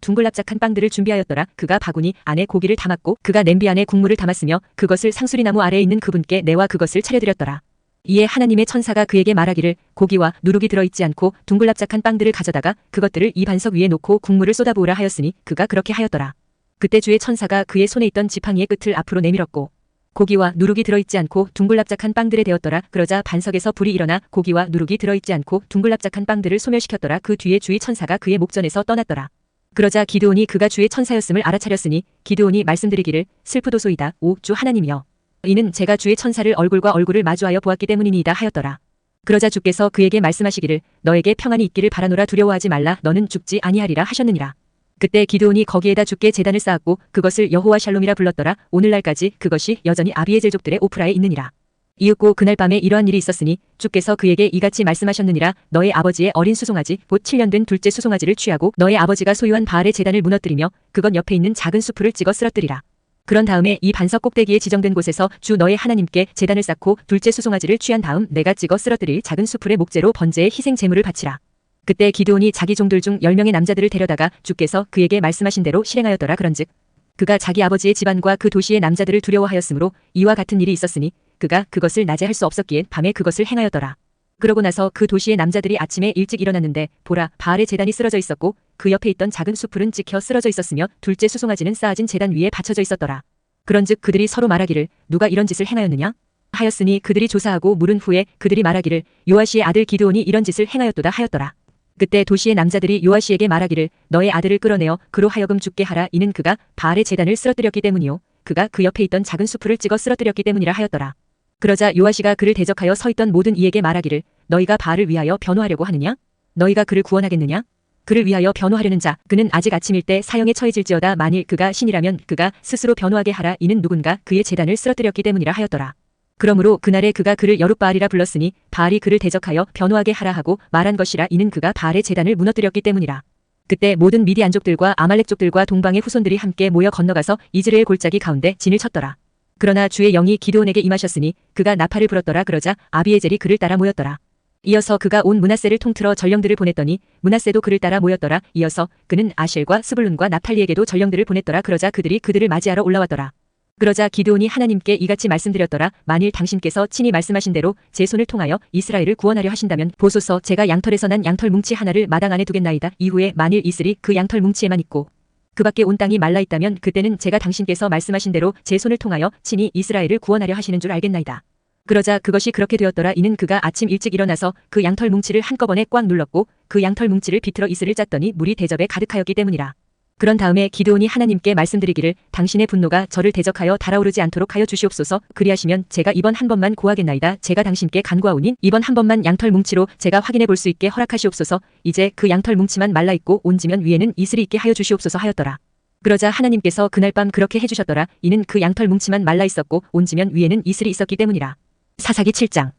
둥글납작한 빵들을 준비하였더라. 그가 바구니 안에 고기를 담았고 그가 냄비 안에 국물을 담았으며 그것을 상수리나무 아래에 있는 그분께 내와 그것을 차려드렸더라. 이에 하나님의 천사가 그에게 말하기를 고기와 누룩이 들어있지 않고 둥글납작한 빵들을 가져다가 그것들을 이 반석 위에 놓고 국물을 쏟아부으라 하였으니 그가 그렇게 하였더라. 그때 주의 천사가 그의 손에 있던 지팡이의 끝을 앞으로 내밀었고 고기와 누룩이 들어있지 않고 둥글납작한 빵들에 되었더라. 그러자 반석에서 불이 일어나 고기와 누룩이 들어있지 않고 둥글납작한 빵들을 소멸시켰더라. 그 뒤에 주의 천사가 그의 목전에서 떠났더라. 그러자 기드온이 그가 주의 천사였음을 알아차렸으니 기드온이 말씀드리기를 슬프도소이다. 오 주 하나님이여 이는 제가 주의 천사를 얼굴과 얼굴을 마주하여 보았기 때문이니이다 하였더라. 그러자 주께서 그에게 말씀하시기를 너에게 평안이 있기를 바라노라. 두려워하지 말라. 너는 죽지 아니하리라 하셨느니라. 그때 기드온이 거기에다 주께 제단을 쌓았고 그것을 여호와 샬롬이라 불렀더라. 오늘날까지 그것이 여전히 아비에젤족들의 오프라에 있느니라. 이윽고 그날 밤에 이러한 일이 있었으니 주께서 그에게 이같이 말씀하셨느니라. 너의 아버지의 어린 수송아지 곧 7년 된 둘째 수송아지를 취하고 너의 아버지가 소유한 바알의 제단을 무너뜨리며 그것 옆에 있는 작은 수풀을 찍어 쓰러뜨리라. 그런 다음에 이 반석 꼭대기에 지정된 곳에서 주 너의 하나님께 제단을 쌓고 둘째 수송아지를 취한 다음 내가 찍어 쓰러뜨릴 작은 수풀의 목재로 번제의 희생 제물을 바치라. 그때 기드온이 자기 종들 중 10명의 남자들을 데려다가 주께서 그에게 말씀하신 대로 실행하였더라. 그런즉 그가 자기 아버지의 집안과 그 도시의 남자들을 두려워하였으므로 이와 같은 일이 있었으니 그가 그것을 낮에 할 수 없었기에 밤에 그것을 행하였더라. 그러고 나서 그 도시의 남자들이 아침에 일찍 일어났는데 보라 바알의 제단이 쓰러져 있었고 그 옆에 있던 작은 수풀은 찍혀 쓰러져 있었으며 둘째 수송아지는 쌓아진 제단 위에 받쳐져 있었더라. 그런즉 그들이 서로 말하기를 누가 이런 짓을 행하였느냐 하였으니 그들이 조사하고 물은 후에 그들이 말하기를 요아시의 아들 기드온이 이런 짓을 행하였도다 하였더라. 그때 도시의 남자들이 요아시에게 말하기를 너의 아들을 끌어내어 그로 하여금 죽게 하라. 이는 그가 바알의 제단을 쓰러뜨렸기 때문이요 그가 그 옆에 있던 작은 수풀을 찍어 쓰러뜨렸기 때문이라 하였더라. 그러자 요아시가 그를 대적하여 서 있던 모든 이에게 말하기를 너희가 바알을 위하여 변호하려고 하느냐? 너희가 그를 구원하겠느냐? 그를 위하여 변호하려는 자 그는 아직 아침일 때 사형에 처해질지어다. 만일 그가 신이라면 그가 스스로 변호하게 하라. 이는 누군가 그의 제단을 쓰러뜨렸기 때문이라 하였더라. 그러므로 그날에 그가 그를 여룻바알이라 불렀으니 바알이 그를 대적하여 변호하게 하라 하고 말한 것이라. 이는 그가 바알의 제단을 무너뜨렸기 때문이라. 그때 모든 미디안족들과 아말렉족들과 동방의 후손들이 함께 모여 건너가서 이즈레엘 골짜기 가운데 진을 쳤더라. 그러나 주의 영이 기드온에게 임하셨으니 그가 나팔을 불었더라. 그러자 아비에젤이 그를 따라 모였더라. 이어서 그가 온 므낫세를 통틀어 전령들을 보냈더니 므낫세도 그를 따라 모였더라. 이어서 그는 아실과 스불룬과 납탈리에게도 전령들을 보냈더라. 그러자 그들이 그들을 맞이하러 올라왔더라. 그러자 기드온이 하나님께 이같이 말씀드렸더라. 만일 당신께서 친히 말씀하신 대로 제 손을 통하여 이스라엘을 구원하려 하신다면 보소서 제가 양털에서 난 양털 뭉치 하나를 마당 안에 두겠나이다. 이후에 만일 이슬이 그 양털 뭉치에만 있고 그 밖에 온 땅이 말라 있다면 그때는 제가 당신께서 말씀하신 대로 제 손을 통하여 친히 이스라엘을 구원하려 하시는 줄 알겠나이다. 그러자 그것이 그렇게 되었더라. 이는 그가 아침 일찍 일어나서 그 양털 뭉치를 한꺼번에 꽉 눌렀고 그 양털 뭉치를 비틀어 이슬을 짰더니 물이 대접에 가득하였기 때문이라. 그런 다음에 기드온이 하나님께 말씀드리기를 당신의 분노가 저를 대적하여 달아오르지 않도록 하여 주시옵소서. 그리하시면 제가 이번 한 번만 고하겠나이다. 제가 당신께 간구하오니 이번 한 번만 양털 뭉치로 제가 확인해 볼 수 있게 허락하시옵소서. 이제 그 양털 뭉치만 말라있고 온지면 위에는 이슬이 있게 하여 주시옵소서 하였더라. 그러자 하나님께서 그날 밤 그렇게 해주셨더라. 이는 그 양털 뭉치만 말라있었고 온지면 위에는 이슬이 있었기 때문이라. 사사기 7장.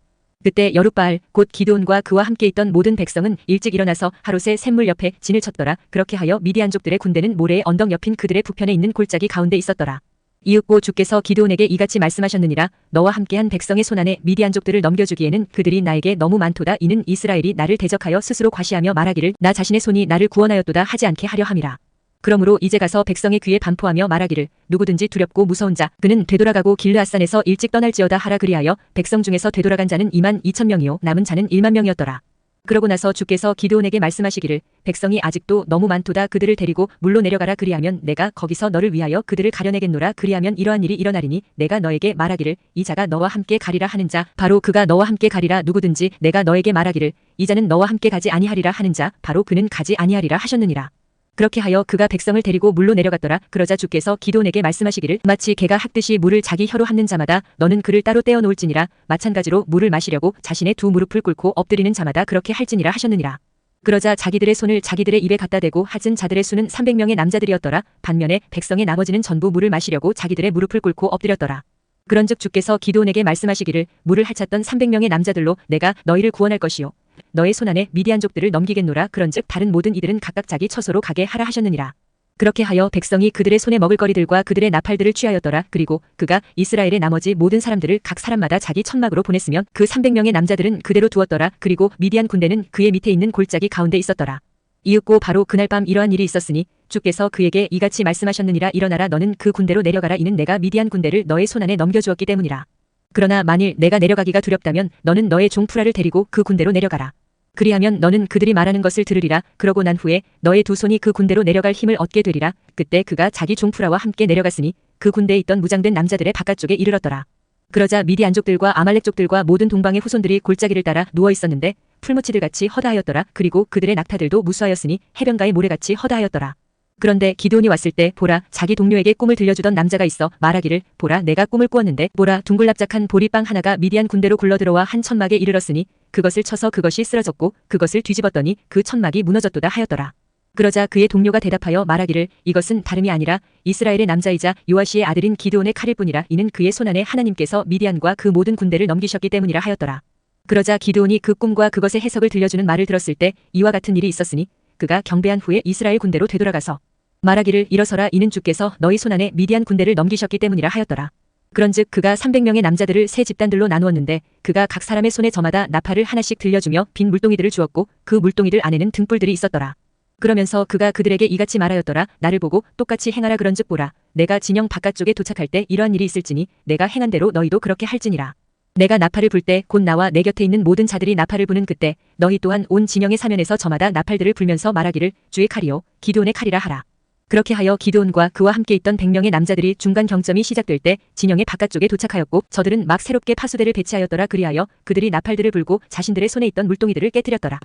그때 여룻바알 곧 기드온과 그와 함께 있던 모든 백성은 일찍 일어나서 하롯의 샘물 옆에 진을 쳤더라. 그렇게 하여 미디안족들의 군대는 모래의 언덕 옆인 그들의 부편에 있는 골짜기 가운데 있었더라. 이윽고 주께서 기드온에게 이같이 말씀하셨느니라. 너와 함께한 백성의 손안에 미디안족들을 넘겨주기에는 그들이 나에게 너무 많도다. 이는 이스라엘이 나를 대적하여 스스로 과시하며 말하기를 나 자신의 손이 나를 구원하였도다 하지 않게 하려 함이라. 그러므로 이제 가서 백성의 귀에 반포하며 말하기를 누구든지 두렵고 무서운 자 그는 되돌아가고 길르앗산에서 일찍 떠날지어다 하라. 그리하여 백성 중에서 되돌아간 자는 22,000명이요 남은 자는 10,000명이었더라. 그러고 나서 주께서 기드온에게 말씀하시기를 백성이 아직도 너무 많도다. 그들을 데리고 물로 내려가라. 그리하면 내가 거기서 너를 위하여 그들을 가려내겠노라. 그리하면 이러한 일이 일어나리니 내가 너에게 말하기를 이 자가 너와 함께 가리라 하는 자 바로 그가 너와 함께 가리라. 누구든지 내가 너에게 말하기를 이 자는 너와 함께 가지 아니하리라 하는 자 바로 그는 가지 아니하리라 하셨느니라. 그렇게 하여 그가 백성을 데리고 물로 내려갔더라. 그러자 주께서 기드온에게 말씀하시기를 마치 개가 핥듯이 물을 자기 혀로 핥는 자마다 너는 그를 따로 떼어 놓을지니라. 마찬가지로 물을 마시려고 자신의 두 무릎을 꿇고 엎드리는 자마다 그렇게 할지니라 하셨느니라. 그러자 자기들의 손을 자기들의 입에 갖다 대고 핥은 자들의 수는 300명의 남자들이었더라. 반면에 백성의 나머지는 전부 물을 마시려고 자기들의 무릎을 꿇고 엎드렸더라. 그런즉 주께서 기드온에게 말씀하시기를 물을 핥았던 300명의 남자들로 내가 너희를 구원할 것이요 너의 손안에 미디안족들을 넘기겠노라. 그런즉 다른 모든 이들은 각각 자기 처소로 가게 하라 하셨느니라. 그렇게 하여 백성이 그들의 손에 먹을거리들과 그들의 나팔들을 취하였더라. 그리고 그가 이스라엘의 나머지 모든 사람들을 각 사람마다 자기 천막으로 보냈으며 그 300명의 남자들은 그대로 두었더라. 그리고 미디안 군대는 그의 밑에 있는 골짜기 가운데 있었더라. 이윽고 바로 그날 밤 이러한 일이 있었으니 주께서 그에게 이같이 말씀하셨느니라. 일어나라 너는 그 군대로 내려가라. 이는 내가 미디안 군대를 너의 손안에 넘겨주었기 때문이라. 그러나 만일 내가 내려가기가 두렵다면 너는 너의 종 푸라를 데리고 그 군대로 내려가라. 그리하면 너는 그들이 말하는 것을 들으리라. 그러고 난 후에 너의 두 손이 그 군대로 내려갈 힘을 얻게 되리라. 그때 그가 자기 종 푸라와 함께 내려갔으니 그 군대에 있던 무장된 남자들의 바깥쪽에 이르렀더라. 그러자 미디안족들과 아말렉족들과 모든 동방의 후손들이 골짜기를 따라 누워 있었는데 풀무치들같이 허다하였더라. 그리고 그들의 낙타들도 무수하였으니 해변가의 모래같이 허다하였더라. 그런데 기드온이 왔을 때 보라 자기 동료에게 꿈을 들려주던 남자가 있어 말하기를 보라 내가 꿈을 꾸었는데 보라 둥글납작한 보리빵 하나가 미디안 군대로 굴러들어와 한 천막에 이르렀으니 그것을 쳐서 그것이 쓰러졌고 그것을 뒤집었더니 그 천막이 무너졌도다 하였더라. 그러자 그의 동료가 대답하여 말하기를 이것은 다름이 아니라 이스라엘의 남자이자 요아시의 아들인 기드온의 칼일 뿐이라. 이는 그의 손안에 하나님께서 미디안과 그 모든 군대를 넘기셨기 때문이라 하였더라. 그러자 기드온이 그 꿈과 그것의 해석을 들려주는 말을 들었을 때 이와 같은 일이 있었으니 그가 경배한 후에 이스라엘 군대로 되돌아가서 말하기를 일어서라. 이는 주께서 너희 손안에 미디안 군대를 넘기셨기 때문이라 하였더라. 그런즉 그가 300명의 남자들을 세 집단들로 나누었는데 그가 각 사람의 손에 저마다 나팔을 하나씩 들려주며 빈 물동이들을 주었고 그 물동이들 안에는 등불들이 있었더라. 그러면서 그가 그들에게 이같이 말하였더라. 나를 보고 똑같이 행하라. 그런즉 보라 내가 진영 바깥쪽에 도착할 때 이러한 일이 있을지니 내가 행한 대로 너희도 그렇게 할지니라. 내가 나팔을 불 때 곧 나와 내 곁에 있는 모든 자들이 나팔을 부는 그때 너희 또한 온 진영의 사면에서 저마다 나팔들을 불면서 말하기를 주의 칼이요 기드온의 칼이라 하라. 그렇게 하여 기드온과 그와 함께 있던 100명의 남자들이 중간 경점이 시작될 때 진영의 바깥쪽에 도착하였고 저들은 막 새롭게 파수대를 배치하였더라. 그리하여 그들이 나팔들을 불고 자신들의 손에 있던 물동이들을 깨뜨렸더라.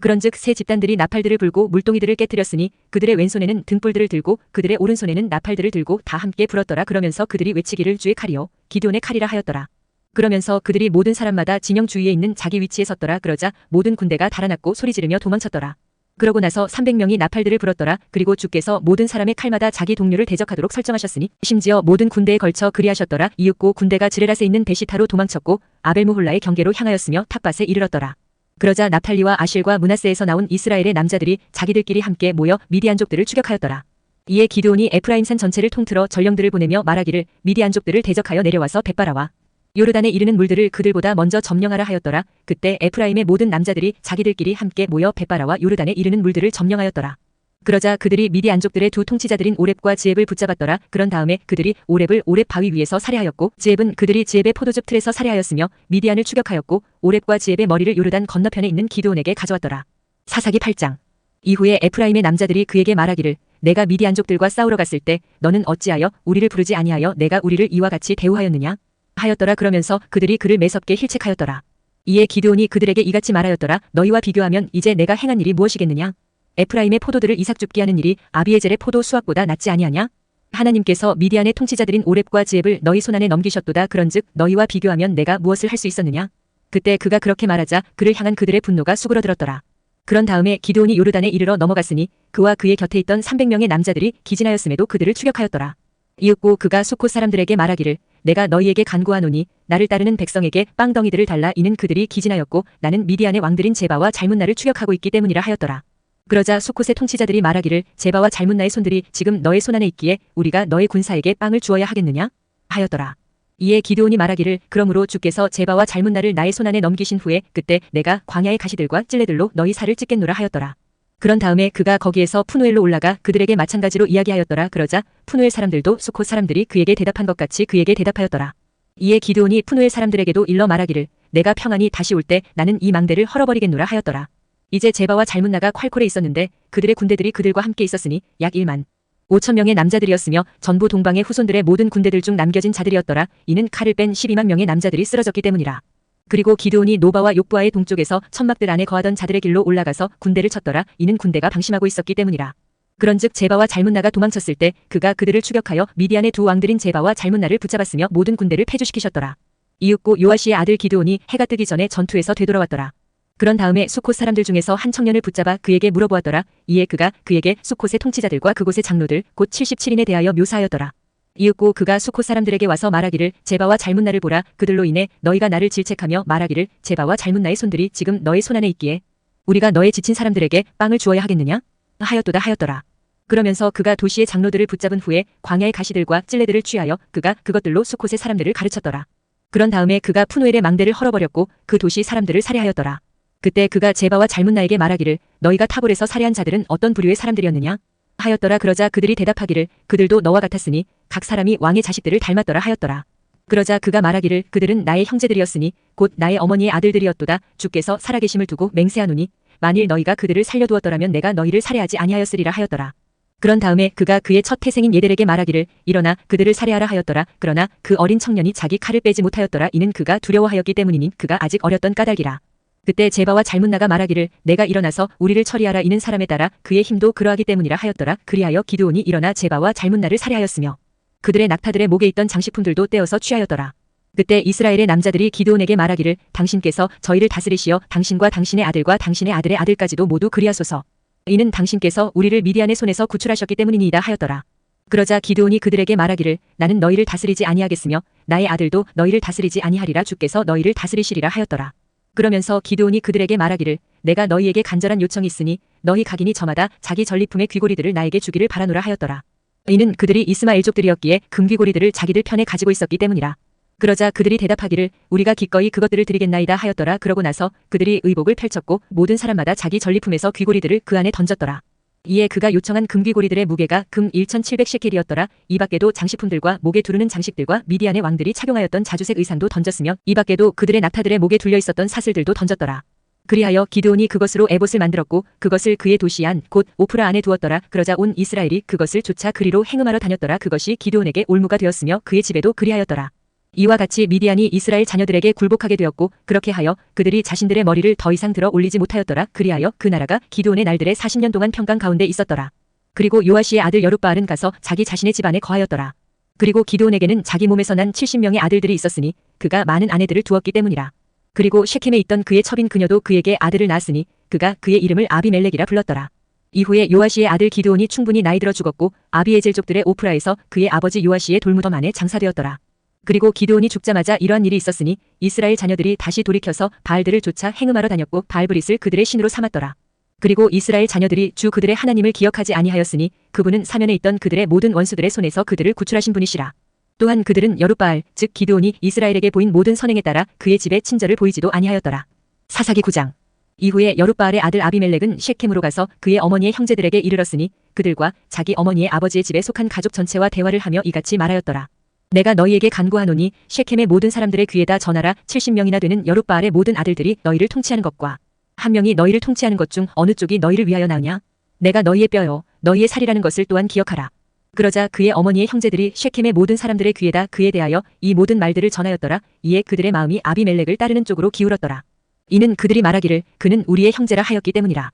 그런즉 세 집단들이 나팔들을 불고 물동이들을 깨뜨렸으니 그들의 왼손에는 등불들을 들고 그들의 오른손에는 나팔들을 들고 다 함께 불었더라. 그러면서 그들이 외치기를 주의 칼이요 기드온의 칼이라 하였더라. 그러면서 그들이 모든 사람마다 진영 주위에 있는 자기 위치에 섰더라. 그러자 모든 군대가 달아났고 소리지르며 도망쳤더라. 그러고 나서 300명이 나팔들을 불었더라. 그리고 주께서 모든 사람의 칼마다 자기 동료를 대적하도록 설정하셨으니 심지어 모든 군대에 걸쳐 그리하셨더라. 이윽고 군대가 지레랏에 있는 베시타로 도망쳤고 아벨무홀라의 경계로 향하였으며 탑밭에 이르렀더라. 그러자 납탈리와 아실과 므낫세에서 나온 이스라엘의 남자들이 자기들끼리 함께 모여 미디안족들을 추격하였더라. 이에 기드온이 에프라임산 전체를 통틀어 전령들을 보내며 말하기를 미디안족들을 대적하여 내려와서 벳바라와 요르단에 이르는 물들을 그들보다 먼저 점령하라 하였더라. 그때 에프라임의 모든 남자들이 자기들끼리 함께 모여 벳바라와 요르단에 이르는 물들을 점령하였더라. 그러자 그들이 미디안족들의 두 통치자들인 오렙과 지앱을 붙잡았더라. 그런 다음에 그들이 오렙을 오렙 바위 위에서 살해하였고 지앱은 그들이 지앱의 포도즙 틀에서 살해하였으며 미디안을 추격하였고 오렙과 지앱의 머리를 요르단 건너편에 있는 기드온에게 가져왔더라. 사사기 8장. 이후에 에프라임의 남자들이 그에게 말하기를 내가 미디안족들과 싸우러 갔을 때 너는 어찌하여 우리를 부르지 아니하여 내가 우리를 이와 같이 대우하였느냐 하였더라. 그러면서 그들이 그를 매섭게 힐책하였더라. 이에 기드온이 그들에게 이같이 말하였더라. 너희와 비교하면 이제 내가 행한 일이 무엇이겠느냐. 에프라임의 포도들을 이삭 줍게 하는 일이 아비에젤의 포도 수확보다 낫지 아니하냐? 하나님께서 미디안의 통치자들인 오렙과 즈앱을 너희 손안에 넘기셨도다. 그런즉 너희와 비교하면 내가 무엇을 할 수 있었느냐? 그때 그가 그렇게 말하자 그를 향한 그들의 분노가 수그러들었더라. 그런 다음에 기드온이 요르단에 이르러 넘어갔으니 그와 그의 곁에 있던 300명의 남자들이 기진하였음에도 그들을 추격하였더라. 이윽고 그가 수콧 사람들에게 말하기를 내가 너희에게 간구하노니 나를 따르는 백성에게 빵덩이들을 달라. 이는 그들이 기진하였고 나는 미디안의 왕들인 제바와 잘문나를 추격하고 있기 때문이라 하였더라. 그러자 수콧의 통치자들이 말하기를 제바와 잘문나의 손들이 지금 너의 손안에 있기에 우리가 너의 군사에게 빵을 주어야 하겠느냐? 하였더라. 이에 기드온이 말하기를 그러므로 주께서 제바와 잘문나를 나의 손안에 넘기신 후에 그때 내가 광야의 가시들과 찔레들로 너희 살을 찢겠노라 하였더라. 그런 다음에 그가 거기에서 푸누엘로 올라가 그들에게 마찬가지로 이야기하였더라. 그러자 푸누엘 사람들도 수콧 사람들이 그에게 대답한 것 같이 그에게 대답하였더라. 이에 기드온이 푸누엘 사람들에게도 일러 말하기를 내가 평안히 다시 올 때 나는 이 망대를 헐어버리겠노라 하였더라. 이제 제바와 잘문나가 콸콜에 있었는데 그들의 군대들이 그들과 함께 있었으니 약 1만 5천 명의 남자들이었으며 전부 동방의 후손들의 모든 군대들 중 남겨진 자들이었더라. 이는 칼을 뺀 12만 명의 남자들이 쓰러졌기 때문이라. 그리고 기드온이 노바와 욕부아의 동쪽에서 천막들 안에 거하던 자들의 길로 올라가서 군대를 쳤더라. 이는 군대가 방심하고 있었기 때문이라. 그런즉 제바와 잘문나가 도망쳤을 때 그가 그들을 추격하여 미디안의 두 왕들인 제바와 잘문나를 붙잡았으며 모든 군대를 패주시키셨더라. 이윽고 요아시의 아들 기드온이 해가 뜨기 전에 전투에서 되돌아왔더라. 그런 다음에 수콧 사람들 중에서 한 청년을 붙잡아 그에게 물어보았더라. 이에 그가 그에게 수콧의 통치자들과 그곳의 장로들 곧 77인에 대하여 묘사하였더라. 이윽고 그가 수콧 사람들에게 와서 말하기를 제바와 잘문나를 보라. 그들로 인해 너희가 나를 질책하며 말하기를 제바와 잘문나의 손들이 지금 너의 손안에 있기에 우리가 너의 지친 사람들에게 빵을 주어야 하겠느냐? 하였도다 하였더라. 그러면서 그가 도시의 장로들을 붙잡은 후에 광야의 가시들과 찔레들을 취하여 그가 그것들로 수콧의 사람들을 가르쳤더라. 그런 다음에 그가 푸누엘의 망대를 헐어버렸고 그 도시 사람들을 살해하였더라. 그때 그가 제바와 잘문나에게 말하기를 너희가 타볼에서 살해한 자들은 어떤 부류의 사람들이었느냐? 하였더라. 그러자 그들이 대답하기를 그들도 너와 같았으니 각 사람이 왕의 자식들을 닮았더라 하였더라. 그러자 그가 말하기를 그들은 나의 형제들이었으니 곧 나의 어머니의 아들들이었도다. 주께서 살아계심을 두고 맹세하노니 만일 너희가 그들을 살려두었더라면 내가 너희를 살해하지 아니하였으리라 하였더라. 그런 다음에 그가 그의 첫 태생인 예델에게 말하기를 일어나 그들을 살해하라 하였더라. 그러나 그 어린 청년이 자기 칼을 빼지 못하였더라. 이는 그가 두려워하였기 때문이니 그가 아직 어렸던 까닭이라. 그때 제바와 잘문나가 말하기를 내가 일어나서 우리를 처리하라. 이는 사람에 따라 그의 힘도 그러하기 때문이라 하였더라. 그리하여 기드온이 일어나 제바와 잘문나를 살해하였으며 그들의 낙타들의 목에 있던 장식품들도 떼어서 취하였더라. 그때 이스라엘의 남자들이 기드온에게 말하기를 당신께서 저희를 다스리시어 당신과 당신의 아들과 당신의 아들의 아들까지도 모두 그리하소서. 이는 당신께서 우리를 미디안의 손에서 구출하셨기 때문이니이다 하였더라. 그러자 기드온이 그들에게 말하기를 나는 너희를 다스리지 아니하겠으며 나의 아들도 너희를 다스리지 아니하리라. 주께서 너희를 다스리시리라 하였더라. 그러면서 기드온이 그들에게 말하기를 내가 너희에게 간절한 요청이 있으니 너희 각인이 저마다 자기 전리품의 귀고리들을 나에게 주기를 바라노라 하였더라. 이는 그들이 이스마엘족들이었기에 금귀고리들을 자기들 편에 가지고 있었기 때문이라. 그러자 그들이 대답하기를 우리가 기꺼이 그것들을 드리겠나이다 하였더라. 그러고 나서 그들이 의복을 펼쳤고 모든 사람마다 자기 전리품에서 귀고리들을 그 안에 던졌더라. 이에 그가 요청한 금귀고리들의 무게가 금 1700셰켈이었더라. 이 밖에도 장식품들과 목에 두르는 장식들과 미디안의 왕들이 착용하였던 자주색 의상도 던졌으며 이 밖에도 그들의 낙타들의 목에 둘려 있었던 사슬들도 던졌더라. 그리하여 기드온이 그것으로 에봇을 만들었고 그것을 그의 도시 안 곧 오프라 안에 두었더라. 그러자 온 이스라엘이 그것을 쫓아 그리로 행음하러 다녔더라. 그것이 기드온에게 올무가 되었으며 그의 집에도 그리하였더라. 이와 같이 미디안이 이스라엘 자녀들에게 굴복하게 되었고 그렇게 하여 그들이 자신들의 머리를 더 이상 들어 올리지 못하였더라. 그리하여 그 나라가 기드온의 날들의 40년 동안 평강 가운데 있었더라. 그리고 요아시의 아들 여룻바알은 가서 자기 자신의 집안에 거하였더라. 그리고 기드온에게는 자기 몸에서 난 70명의 아들들이 있었으니 그가 많은 아내들을 두었기 때문이라. 그리고 셰켐에 있던 그의 첩인 그녀도 그에게 아들을 낳았으니 그가 그의 이름을 아비멜렉이라 불렀더라. 이후에 요아시의 아들 기드온이 충분히 나이 들어 죽었고 아비에젤족들의 오프라에서 그의 아버지 요아시의 돌무덤 안에 장사되었더라. 그리고 기드온이 죽자마자 이러한 일이 있었으니 이스라엘 자녀들이 다시 돌이켜서 바알들을 쫓아 행음하러 다녔고 바알브릿을 그들의 신으로 삼았더라. 그리고 이스라엘 자녀들이 주 그들의 하나님을 기억하지 아니하였으니 그분은 사면에 있던 그들의 모든 원수들의 손에서 그들을 구출하신 분이시라. 또한 그들은 여룻바알 즉 기드온이 이스라엘에게 보인 모든 선행에 따라 그의 집에 친절을 보이지도 아니하였더라. 사사기 9장. 이후에 여룻바알의 아들 아비멜렉은 셰켐으로 가서 그의 어머니의 형제들에게 이르렀으니 그들과 자기 어머니의 아버지의 집에 속한 가족 전체와 대화를 하며 이같이 말하였더라. 내가 너희에게 간구하노니 셰켐의 모든 사람들의 귀에다 전하라. 70명이나 되는 여룻바알의 모든 아들들이 너희를 통치하는 것과 한 명이 너희를 통치하는 것 중 어느 쪽이 너희를 위하여 나으냐? 내가 너희의 뼈요 너희의 살이라는 것을 또한 기억하라. 그러자 그의 어머니의 형제들이 셰켐의 모든 사람들의 귀에다 그에 대하여 이 모든 말들을 전하였더라. 이에 그들의 마음이 아비멜렉을 따르는 쪽으로 기울었더라. 이는 그들이 말하기를 그는 우리의 형제라 하였기 때문이라.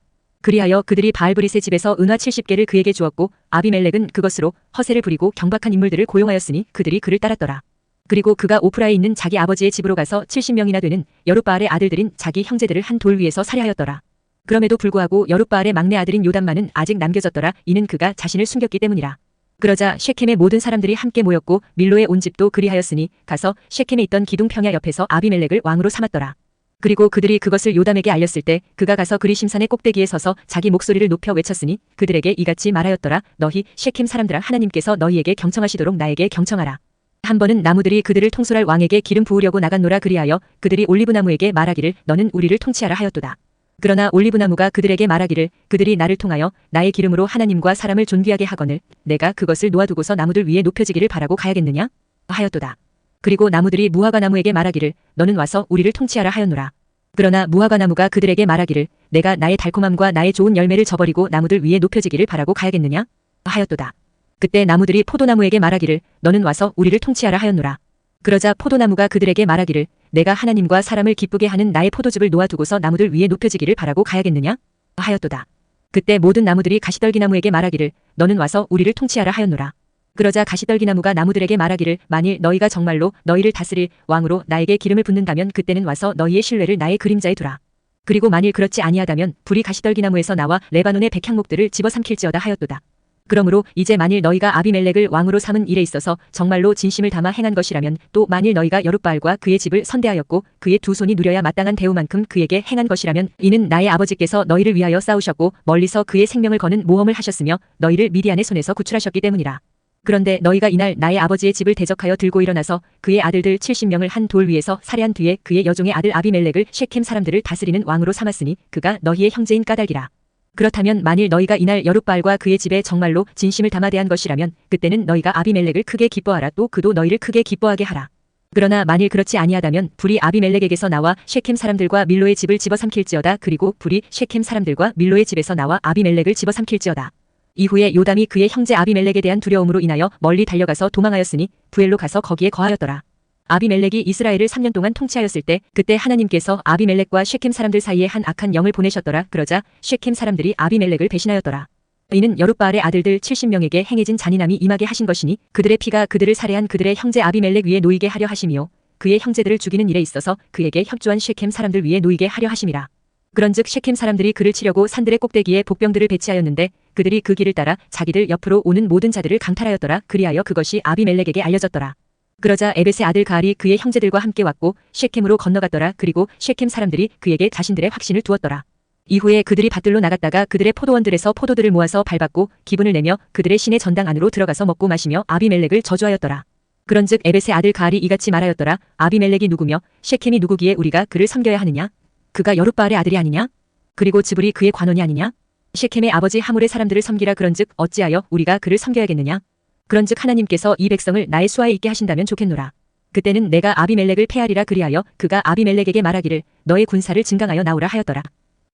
그리하여 그들이 바알브릿의 집에서 은화 70개를 그에게 주었고 아비멜렉은 그것으로 허세를 부리고 경박한 인물들을 고용하였으니 그들이 그를 따랐더라. 그리고 그가 오프라에 있는 자기 아버지의 집으로 가서 70명이나 되는 여룻바알의 아들들인 자기 형제들을 한 돌 위에서 살해하였더라. 그럼에도 불구하고 여룻바알의 막내 아들인 요담만은 아직 남겨졌더라. 이는 그가 자신을 숨겼기 때문이라. 그러자 셰켐의 모든 사람들이 함께 모였고 밀로의 온 집도 그리하였으니 가서 셰켐에 있던 기둥 평야 옆에서 아비멜렉을 왕으로 삼았더라. 그리고 그들이 그것을 요담에게 알렸을 때 그가 가서 그리심산의 꼭대기에 서서 자기 목소리를 높여 외쳤으니 그들에게 이같이 말하였더라. 너희 셰켐 사람들아, 하나님께서 너희에게 경청하시도록 나에게 경청하라. 한 번은 나무들이 그들을 통솔할 왕에게 기름 부으려고 나갔노라. 그리하여 그들이 올리브나무에게 말하기를 너는 우리를 통치하라 하였도다. 그러나 올리브나무가 그들에게 말하기를 그들이 나를 통하여 나의 기름으로 하나님과 사람을 존귀하게 하거늘 내가 그것을 놓아두고서 나무들 위에 높여지기를 바라고 가야겠느냐 하였도다. 그리고 나무들이 무화과나무에게 말하기를 너는 와서 우리를 통치하라 하였노라. 그러나 무화과나무가 그들에게 말하기를 내가 나의 달콤함과 나의 좋은 열매를 저버리고 나무들 위에 높여지기를 바라고 가야겠느냐 하였도다. 그때 나무들이 포도나무에게 말하기를 너는 와서 우리를 통치하라 하였노라. 그러자 포도나무가 그들에게 말하기를 내가 하나님과 사람을 기쁘게 하는 나의 포도즙을 놓아두고서 나무들 위에 높여지기를 바라고 가야겠느냐 하였도다. 그때 모든 나무들이 가시떨기나무에게 말하기를 너는 와서 우리를 통치하라 하였노라. 그러자 가시떨기나무가 나무들에게 말하기를 만일 너희가 정말로 너희를 다스릴 왕으로 나에게 기름을 붓는다면 그때는 와서 너희의 신뢰를 나의 그림자에 두라. 그리고 만일 그렇지 아니하다면 불이 가시떨기나무에서 나와 레바논의 백향목들을 집어삼킬지어다 하였도다. 그러므로 이제 만일 너희가 아비멜렉을 왕으로 삼은 일에 있어서 정말로 진심을 담아 행한 것이라면 또 만일 너희가 여룻바알과 그의 집을 선대하였고 그의 두 손이 누려야 마땅한 대우만큼 그에게 행한 것이라면 이는 나의 아버지께서 너희를 위하여 싸우셨고 멀리서 그의 생명을 거는 모험을 하셨으며 너희를 미디안의 손에서 구출하셨기 때문이라. 그런데 너희가 이날 나의 아버지의 집을 대적하여 들고 일어나서 그의 아들들 70명을 한 돌 위에서 살해한 뒤에 그의 여종의 아들 아비멜렉을 셰켐 사람들을 다스리는 왕으로 삼았으니 그가 너희의 형제인 까닭이라. 그렇다면 만일 너희가 이날 여룻바알과 그의 집에 정말로 진심을 담아 대한 것이라면 그때는 너희가 아비멜렉을 크게 기뻐하라. 또 그도 너희를 크게 기뻐하게 하라. 그러나 만일 그렇지 아니하다면 불이 아비멜렉에게서 나와 셰켐 사람들과 밀로의 집을 집어삼킬지어다. 그리고 불이 셰켐 사람들과 밀로의 집에서 나와 아비멜렉을 집어삼킬지어다. 이후에 요담이 그의 형제 아비멜렉에 대한 두려움으로 인하여 멀리 달려가서 도망하였으니 부엘로 가서 거기에 거하였더라. 아비멜렉이 이스라엘을 3년 동안 통치하였을 때 그때 하나님께서 아비멜렉과 셰켐 사람들 사이에 한 악한 영을 보내셨더라. 그러자 셰켐 사람들이 아비멜렉을 배신하였더라. 이는 여룻바알의 아들들 70명에게 행해진 잔인함이 임하게 하신 것이니 그들의 피가 그들을 살해한 그들의 형제 아비멜렉 위에 놓이게 하려 하심이요 그의 형제들을 죽이는 일에 있어서 그에게 협조한 셰켐 사람들 위에 놓이게 하려 하심이라. 그런즉 셰켐 사람들이 그를 치려고 산들의 꼭대기에 복병들을 배치하였는데 그들이 그 길을 따라 자기들 옆으로 오는 모든 자들을 강탈하였더라. 그리하여 그것이 아비멜렉에게 알려졌더라. 그러자 에벳의 아들 가알이 그의 형제들과 함께 왔고 셰켐으로 건너갔더라. 그리고 셰켐 사람들이 그에게 자신들의 확신을 두었더라. 이후에 그들이 밭들로 나갔다가 그들의 포도원들에서 포도들을 모아서 밟았고 기분을 내며 그들의 신의 전당 안으로 들어가서 먹고 마시며 아비멜렉을 저주하였더라. 그런즉 에벳의 아들 가알이 이같이 말하였더라. 아비멜렉이 누구며 셰켐이 누구기에 우리가 그를 섬겨야 하느냐? 그가 여룻바알의 아들이 아니냐? 그리고 즈불이 그의 관원이 아니냐? 셰켐의 아버지 하물의 사람들을 섬기라. 그런즉 어찌하여 우리가 그를 섬겨야겠느냐? 그런즉 하나님께서 이 백성을 나의 수하에 있게 하신다면 좋겠노라. 그때는 내가 아비멜렉을 패하리라. 그리하여 그가 아비멜렉에게 말하기를 너의 군사를 증강하여 나오라 하였더라.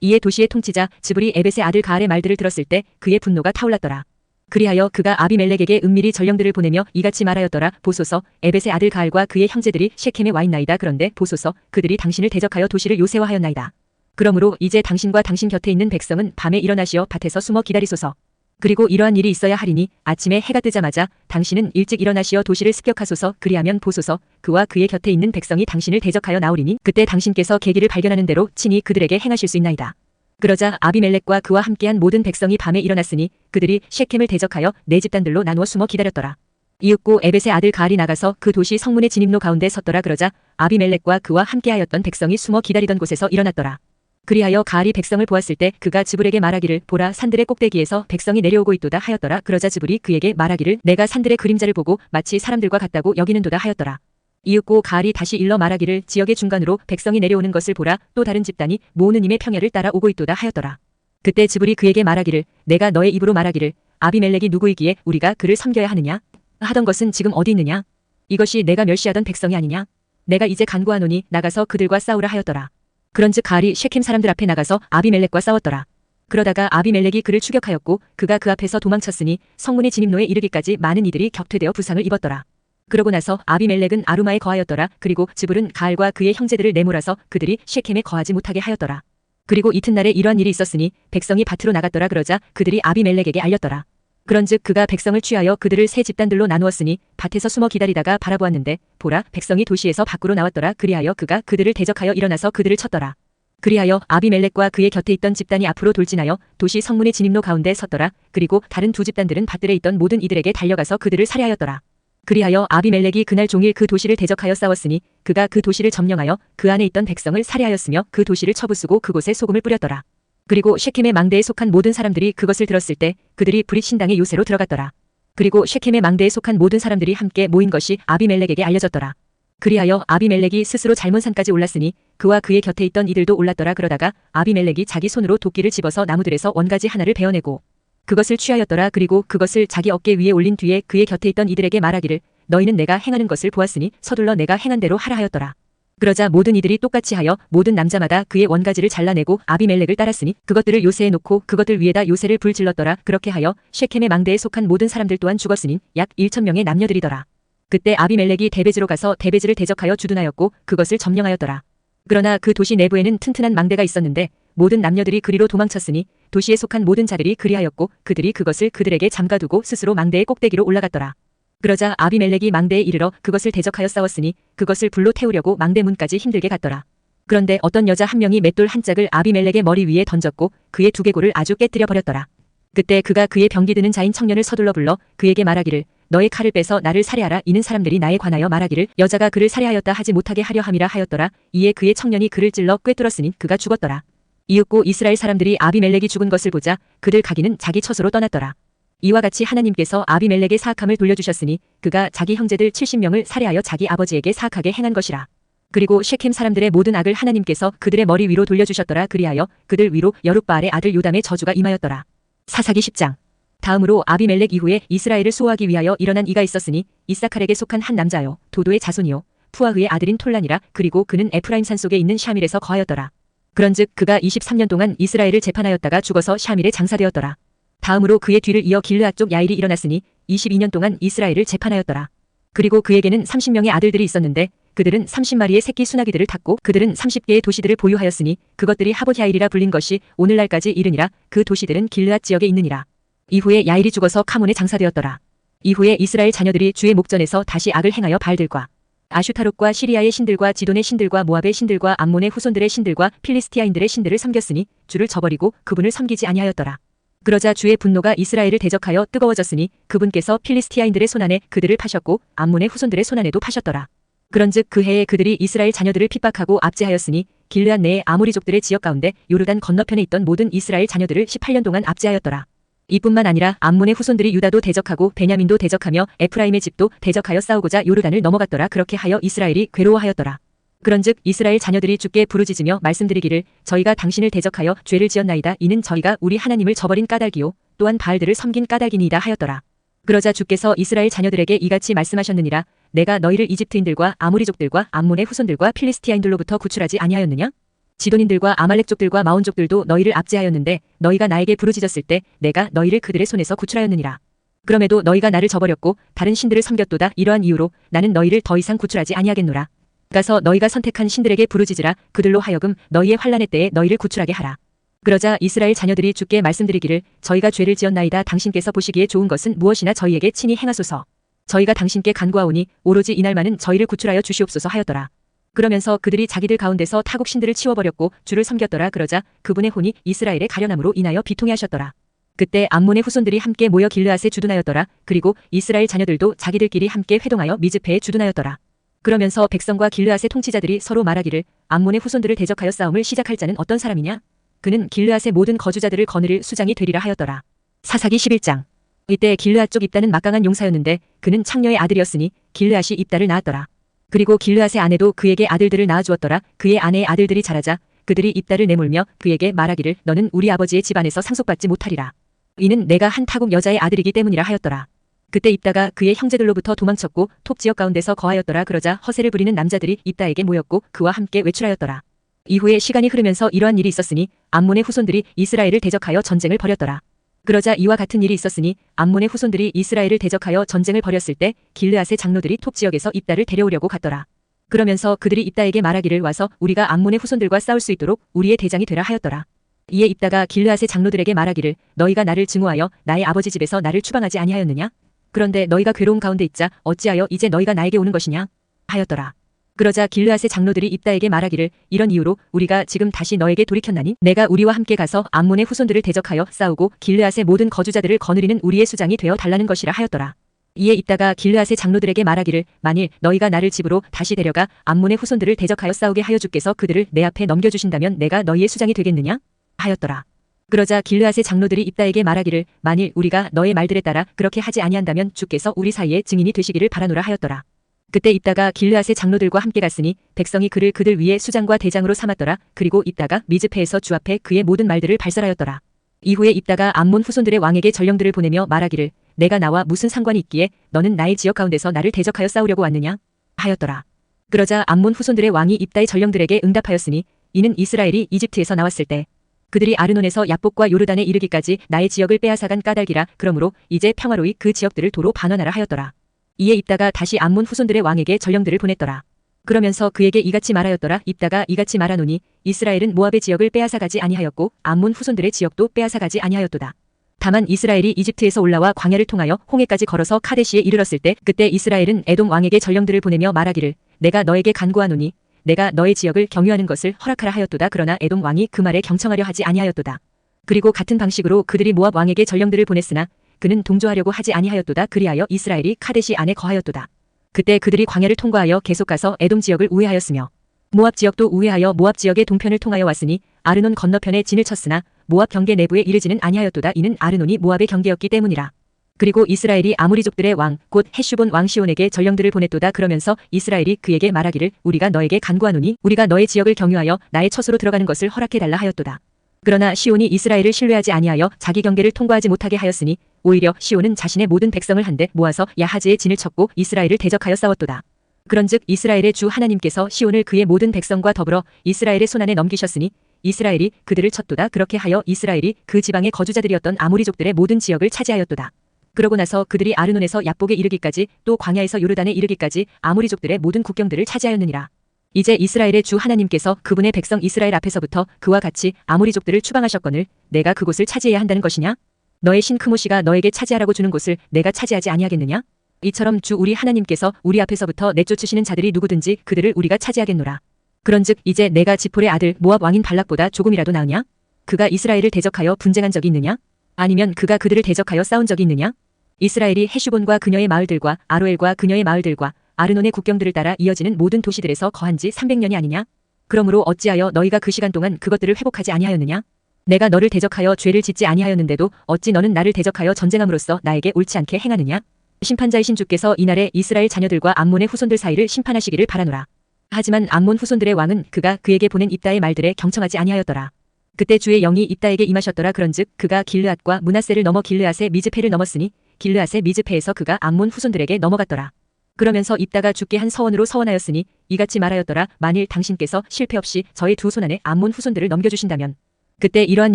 이에 도시의 통치자 즈불이 에벳의 아들 가알의 말들을 들었을 때 그의 분노가 타올랐더라. 그리하여 그가 아비멜렉에게 은밀히 전령들을 보내며 이같이 말하였더라. 보소서, 에벳의 아들 가알과 그의 형제들이 셰켐에 와 있나이다. 그런데 보소서, 그들이 당신을 대적하여 도시를 요새화하였나이다. 그러므로 이제 당신과 당신 곁에 있는 백성은 밤에 일어나시어 밭에서 숨어 기다리소서. 그리고 이러한 일이 있어야 하리니 아침에 해가 뜨자마자 당신은 일찍 일어나시어 도시를 습격하소서. 그리하면 보소서, 그와 그의 곁에 있는 백성이 당신을 대적하여 나오리니 그때 당신께서 계기를 발견하는 대로 친히 그들에게 행하실 수 있나이다. 그러자 아비멜렉과 그와 함께한 모든 백성이 밤에 일어났으니 그들이 셰켐을 대적하여 네 집단들로 나누어 숨어 기다렸더라. 이윽고 에벳의 아들 가알이 나가서 그 도시 성문의 진입로 가운데 섰더라. 그러자 아비멜렉과 그와 함께하였던 백성이 숨어 기다리던 곳에서 일어났더라. 그리하여 가알이 백성을 보았을 때 그가 즈불에게 말하기를 보라, 산들의 꼭대기에서 백성이 내려오고 있도다 하였더라. 그러자 즈불이 그에게 말하기를 내가 산들의 그림자를 보고 마치 사람들과 같다고 여기는도다 하였더라. 이윽고 가알이 다시 일러 말하기를 지역의 중간으로 백성이 내려오는 것을 보라, 또 다른 집단이 모으느님의 평야를 따라 오고 있도다 하였더라. 그때 즈불이 그에게 말하기를 내가 너의 입으로 말하기를 아비멜렉이 누구이기에 우리가 그를 섬겨야 하느냐 하던 것은 지금 어디 있느냐? 이것이 내가 멸시하던 백성이 아니냐? 내가 이제 간구하노니 나가서 그들과 싸우라 하였더라. 그런즉 가알이 셰켐 사람들 앞에 나가서 아비멜렉과 싸웠더라. 그러다가 아비멜렉이 그를 추격하였고 그가 그 앞에서 도망쳤으니 성문의 진입로에 이르기까지 많은 이들이 격퇴되어 부상을 입었더라. 그러고 나서 아비멜렉은 아루마에 거하였더라. 그리고 즈불은 가알과 그의 형제들을 내몰아서 그들이 셰켐에 거하지 못하게 하였더라. 그리고 이튿날에 이러한 일이 있었으니 백성이 밭으로 나갔더라. 그러자 그들이 아비멜렉에게 알렸더라. 그런즉 그가 백성을 취하여 그들을 세 집단들로 나누었으니 밭에서 숨어 기다리다가 바라보았는데 보라, 백성이 도시에서 밖으로 나왔더라. 그리하여 그가 그들을 대적하여 일어나서 그들을 쳤더라. 그리하여 아비멜렉과 그의 곁에 있던 집단이 앞으로 돌진하여 도시 성문의 진입로 가운데 섰더라. 그리고 다른 두 집단들은 밭들에 있던 모든 이들에게 달려가서 그들을 살해하였더라. 그리하여 아비멜렉이 그날 종일 그 도시를 대적하여 싸웠으니 그가 그 도시를 점령하여 그 안에 있던 백성을 살해하였으며 그 도시를 쳐부수고 그곳에 소금을 뿌렸더라. 그리고 셰켐의 망대에 속한 모든 사람들이 그것을 들었을 때 그들이 브릿 신당의 요새로 들어갔더라. 그리고 셰켐의 망대에 속한 모든 사람들이 함께 모인 것이 아비멜렉에게 알려졌더라. 그리하여 아비멜렉이 스스로 잘몬산까지 올랐으니 그와 그의 곁에 있던 이들도 올랐더라. 그러다가 아비멜렉이 자기 손으로 도끼를 집어서 나무들에서 원가지 하나를 베어내고 그것을 취하였더라. 그리고 그것을 자기 어깨 위에 올린 뒤에 그의 곁에 있던 이들에게 말하기를 너희는 내가 행하는 것을 보았으니 서둘러 내가 행한 대로 하라 하였더라. 그러자 모든 이들이 똑같이 하여 모든 남자마다 그의 원가지를 잘라내고 아비멜렉을 따랐으니 그것들을 요새에 놓고 그것들 위에다 요새를 불질렀더라. 그렇게 하여 셰켐의 망대에 속한 모든 사람들 또한 죽었으니 약 1,000명의 남녀들이더라. 그때 아비멜렉이 데베즈로 가서 데베즈를 대적하여 주둔하였고 그것을 점령하였더라. 그러나 그 도시 내부에는 튼튼한 망대가 있었는데 모든 남녀들이 그리로 도망쳤으니 도시에 속한 모든 자들이 그리하였고 그들이 그것을 그들에게 잠가두고 스스로 망대의 꼭대기로 올라갔더라. 그러자 아비멜렉이 망대에 이르러 그것을 대적하여 싸웠으니 그것을 불로 태우려고 망대 문까지 힘들게 갔더라. 그런데 어떤 여자 한 명이 맷돌 한 짝을 아비멜렉의 머리 위에 던졌고 그의 두개골을 아주 깨뜨려 버렸더라. 그때 그가 그의 병기 드는 자인 청년을 서둘러 불러 그에게 말하기를 너의 칼을 빼서 나를 살해하라. 이는 사람들이 나에 관하여 말하기를 여자가 그를 살해하였다 하지 못하게 하려 함이라 하였더라. 이에 그의 청년이 그를 찔러 꿰뚫었으니 그가 죽었더라. 이윽고 이스라엘 사람들이 아비멜렉이 죽은 것을 보자 그들 가기는 자기 처소로 떠났더라. 이와 같이 하나님께서 아비멜렉의 사악함을 돌려주셨으니 그가 자기 형제들 70명을 살해하여 자기 아버지에게 사악하게 행한 것이라. 그리고 셰켐 사람들의 모든 악을 하나님께서 그들의 머리 위로 돌려주셨더라. 그리하여 그들 위로 여룻바알의 아들 요담의 저주가 임하였더라. 사사기 10장. 다음으로 아비멜렉 이후에 이스라엘을 수호하기 위하여 일어난 이가 있었으니 이사칼에게 속한 한 남자요 도도의 자손이요 푸아흐의 아들인 톨란이라. 그리고 그는 에프라임 산속에 있는 샤밀에서 거하였더라. 그런즉 그가 23년 동안 이스라엘을 재판하였다가 죽어서 샤밀에 장사되었더라. 다음으로 그의 뒤를 이어 길르앗 쪽 야일이 일어났으니 22년 동안 이스라엘을 재판하였더라. 그리고 그에게는 30명의 아들들이 있었는데 그들은 30마리의 새끼 수나기들을 탔고 그들은 30개의 도시들을 보유하였으니 그것들이 하봇야일이라 불린 것이 오늘날까지 이르니라. 그 도시들은 길르앗 지역에 있느니라. 이후에 야일이 죽어서 카몬에 장사되었더라. 이후에 이스라엘 자녀들이 주의 목전에서 다시 악을 행하여 바알들과 아슈타롯과 시리아의 신들과 지돈의 신들과 모압의 신들과 암몬의 후손들의 신들과 필리스티아인들의 신들을 섬겼으니 주를 저버리고 그분을 섬기지 아니하였더라. 그러자 주의 분노가 이스라엘을 대적하여 뜨거워졌으니 그분께서 필리스티아인들의 손안에 그들을 파셨고 암몬의 후손들의 손안에도 파셨더라. 그런즉 그 해에 그들이 이스라엘 자녀들을 핍박하고 압제하였으니 길르앗 내의 아모리족들의 지역 가운데 요르단 건너편에 있던 모든 이스라엘 자녀들을 18년 동안 압제하였더라. 이뿐만 아니라 암몬의 후손들이 유다도 대적하고 베냐민도 대적하며 에프라임의 집도 대적하여 싸우고자 요르단을 넘어갔더라. 그렇게 하여 이스라엘이 괴로워하였더라. 그런즉 이스라엘 자녀들이 주께 부르짖으며 말씀드리기를 저희가 당신을 대적하여 죄를 지었나이다. 이는 저희가 우리 하나님을 저버린 까닭이요 또한 바알들을 섬긴 까닭이니이다 하였더라. 그러자 주께서 이스라엘 자녀들에게 이같이 말씀하셨느니라. 내가 너희를 이집트인들과 아모리족들과 암몬의 후손들과 필리스티아인들로부터 구출하지 아니하였느냐? 지돈인들과 아말렉족들과 마온족들도 너희를 압제하였는데 너희가 나에게 부르짖었을 때 내가 너희를 그들의 손에서 구출하였느니라. 그럼에도 너희가 나를 저버렸고 다른 신들을 섬겼도다. 이러한 이유로 나는 너희를 더 이상 구출하지 아니하겠노라. 가서 너희가 선택한 신들에게 부르짖으라. 그들로 하여금 너희의 환난의 때에 너희를 구출하게 하라. 그러자 이스라엘 자녀들이 주께 말씀드리기를 저희가 죄를 지었나이다. 당신께서 보시기에 좋은 것은 무엇이나 저희에게 친히 행하소서. 저희가 당신께 간구하오니 오로지 이날만은 저희를 구출하여 주시옵소서 하였더라. 그러면서 그들이 자기들 가운데서 타국 신들을 치워버렸고 주를 섬겼더라. 그러자 그분의 혼이 이스라엘의 가련함으로 인하여 비통해 하셨더라. 그때 암몬의 후손들이 함께 모여 길르앗에 주둔하였더라. 그리고 이스라엘 자녀들도 자기들끼리 함께 회동하여 미즈페에 주둔하였더라. 그러면서 백성과 길르앗의 통치자들이 서로 말하기를 암몬의 후손들을 대적하여 싸움을 시작할 자는 어떤 사람이냐? 그는 길르앗의 모든 거주자들을 거느릴 수장이 되리라 하였더라. 사사기 11장. 이때 길르앗 쪽 입다는 막강한 용사였는데 그는 창녀의 아들이었으니 길르앗이 입다를 낳았더라. 그리고 길르앗의 아내도 그에게 아들들을 낳아주었더라. 그의 아내의 아들들이 자라자 그들이 입다를 내몰며 그에게 말하기를 너는 우리 아버지의 집안에서 상속받지 못하리라. 이는 내가 한 타국 여자의 아들이기 때문이라 하였더라. 그때 입다가 그의 형제들로부터 도망쳤고 톱 지역 가운데서 거하였더라. 그러자 허세를 부리는 남자들이 입다에게 모였고 그와 함께 외출하였더라. 이후에 시간이 흐르면서 이러한 일이 있었으니 암몬의 후손들이 이스라엘을 대적하여 전쟁을 벌였더라. 그러자 이와 같은 일이 있었으니 암몬의 후손들이 이스라엘을 대적하여 전쟁을 벌였을 때 길르앗의 장로들이 톱 지역에서 입다를 데려오려고 갔더라. 그러면서 그들이 입다에게 말하기를 와서 우리가 암몬의 후손들과 싸울 수 있도록 우리의 대장이 되라 하였더라. 이에 입다가 길르앗의 장로들에게 말하기를 너희가 나를 증오하여 나의 아버지 집에서 나를 추방하지 아니하였느냐? 그런데 너희가 괴로운 가운데 있자 어찌하여 이제 너희가 나에게 오는 것이냐? 하였더라. 그러자 길르앗의 장로들이 입다에게 말하기를 이런 이유로 우리가 지금 다시 너에게 돌이켰나니 내가 우리와 함께 가서 암몬의 후손들을 대적하여 싸우고 길르앗의 모든 거주자들을 거느리는 우리의 수장이 되어 달라는 것이라 하였더라. 이에 입다가 길르앗의 장로들에게 말하기를 만일 너희가 나를 집으로 다시 데려가 암몬의 후손들을 대적하여 싸우게 하여 주께서 그들을 내 앞에 넘겨주신다면 내가 너희의 수장이 되겠느냐? 하였더라. 그러자 길르앗의 장로들이 입다에게 말하기를 만일 우리가 너의 말들에 따라 그렇게 하지 아니한다면 주께서 우리 사이에 증인이 되시기를 바라노라 하였더라. 그때 입다가 길르앗의 장로들과 함께 갔으니 백성이 그를 그들 위에 수장과 대장으로 삼았더라. 그리고 입다가 미즈페에서 주 앞에 그의 모든 말들을 발설하였더라. 이후에 입다가 암몬 후손들의 왕에게 전령들을 보내며 말하기를 내가 나와 무슨 상관이 있기에 너는 나의 지역 가운데서 나를 대적하여 싸우려고 왔느냐? 하였더라. 그러자 암몬 후손들의 왕이 입다의 전령들에게 응답하였으니 이는 이스라엘이 이집트에서 나왔을 때 그들이 아르논에서 야복과 요르단에 이르기까지 나의 지역을 빼앗아간 까닭이라. 그러므로 이제 평화로이 그 지역들을 도로 반환하라 하였더라. 이에 입다가 다시 암몬 후손들의 왕에게 전령들을 보냈더라. 그러면서 그에게 이같이 말하였더라. 입다가 이같이 말하노니 이스라엘은 모압의 지역을 빼앗아가지 아니하였고 암몬 후손들의 지역도 빼앗아가지 아니하였도다. 다만 이스라엘이 이집트에서 올라와 광야를 통하여 홍해까지 걸어서 카데시에 이르렀을 때 그때 이스라엘은 에돔 왕에게 전령들을 보내며 말하기를 내가 너에게 간구하노니 내가 너의 지역을 경유하는 것을 허락하라 하였도다. 그러나 에돔 왕이 그 말에 경청하려 하지 아니하였도다. 그리고 같은 방식으로 그들이 모압 왕에게 전령들을 보냈으나 그는 동조하려고 하지 아니하였도다. 그리하여 이스라엘이 카데시 안에 거하였도다. 그때 그들이 광야를 통과하여 계속 가서 에돔 지역을 우회하였으며 모압 지역도 우회하여 모압 지역의 동편을 통하여 왔으니 아르논 건너편에 진을 쳤으나 모압 경계 내부에 이르지는 아니하였도다. 이는 아르논이 모압의 경계였기 때문이라. 그리고 이스라엘이 아모리족들의 왕 곧 헤슈본 왕 시온에게 전령들을 보냈도다. 그러면서 이스라엘이 그에게 말하기를 우리가 너에게 간구하노니 우리가 너의 지역을 경유하여 나의 처소로 들어가는 것을 허락해달라 하였도다. 그러나 시온이 이스라엘을 신뢰하지 아니하여 자기 경계를 통과하지 못하게 하였으니 오히려 시온은 자신의 모든 백성을 한데 모아서 야하즈에 진을 쳤고 이스라엘을 대적하여 싸웠도다. 그런즉 이스라엘의 주 하나님께서 시온을 그의 모든 백성과 더불어 이스라엘의 손안에 넘기셨으니 이스라엘이 그들을 쳤도다. 그렇게 하여 이스라엘이 그 지방의 거주자들이었던 아모리족들의 모든 지역을 차지하였도다. 그러고 나서 그들이 아르논에서 야복에 이르기까지 또 광야에서 요르단에 이르기까지 아모리족들의 모든 국경들을 차지하였느니라. 이제 이스라엘의 주 하나님께서 그분의 백성 이스라엘 앞에서부터 그와 같이 아모리족들을 추방하셨거늘 내가 그곳을 차지해야 한다는 것이냐? 너의 신 크모시가 너에게 차지하라고 주는 곳을 내가 차지하지 아니하겠느냐? 이처럼 주 우리 하나님께서 우리 앞에서부터 내쫓으시는 자들이 누구든지 그들을 우리가 차지하겠노라. 그런즉 이제 내가 지폴의 아들 모압 왕인 발락보다 조금이라도 나으냐? 그가 이스라엘을 대적하여 분쟁한 적이 있느냐? 아니면 그가 그들을 대적하여 싸운 적이 있느냐? 이스라엘이 헤슈본과 그녀의 마을들과 아로엘과 그녀의 마을들과 아르논의 국경들을 따라 이어지는 모든 도시들에서 거한 지 300년이 아니냐? 그러므로 어찌하여 너희가 그 시간 동안 그것들을 회복하지 아니하였느냐? 내가 너를 대적하여 죄를 짓지 아니하였는데도 어찌 너는 나를 대적하여 전쟁함으로써 나에게 옳지 않게 행하느냐? 심판자이신 주께서 이날에 이스라엘 자녀들과 암몬의 후손들 사이를 심판하시기를 바라노라. 하지만 암몬 후손들의 왕은 그가 그에게 보낸 입다의 말들에 경청하지 아니하였더라. 그때 주의 영이 입다에게 임하셨더라. 그런즉 그가 길르앗과 므낫세를 넘어 길르앗의 미즈페를 넘었으니 길르앗의 미즈페에서 그가 암몬 후손들에게 넘어갔더라. 그러면서 입다가 주께 한 서원으로 서원하였으니 이같이 말하였더라. 만일 당신께서 실패 없이 저의 두 손안에 암몬 후손들을 넘겨주신다면 그때 이러한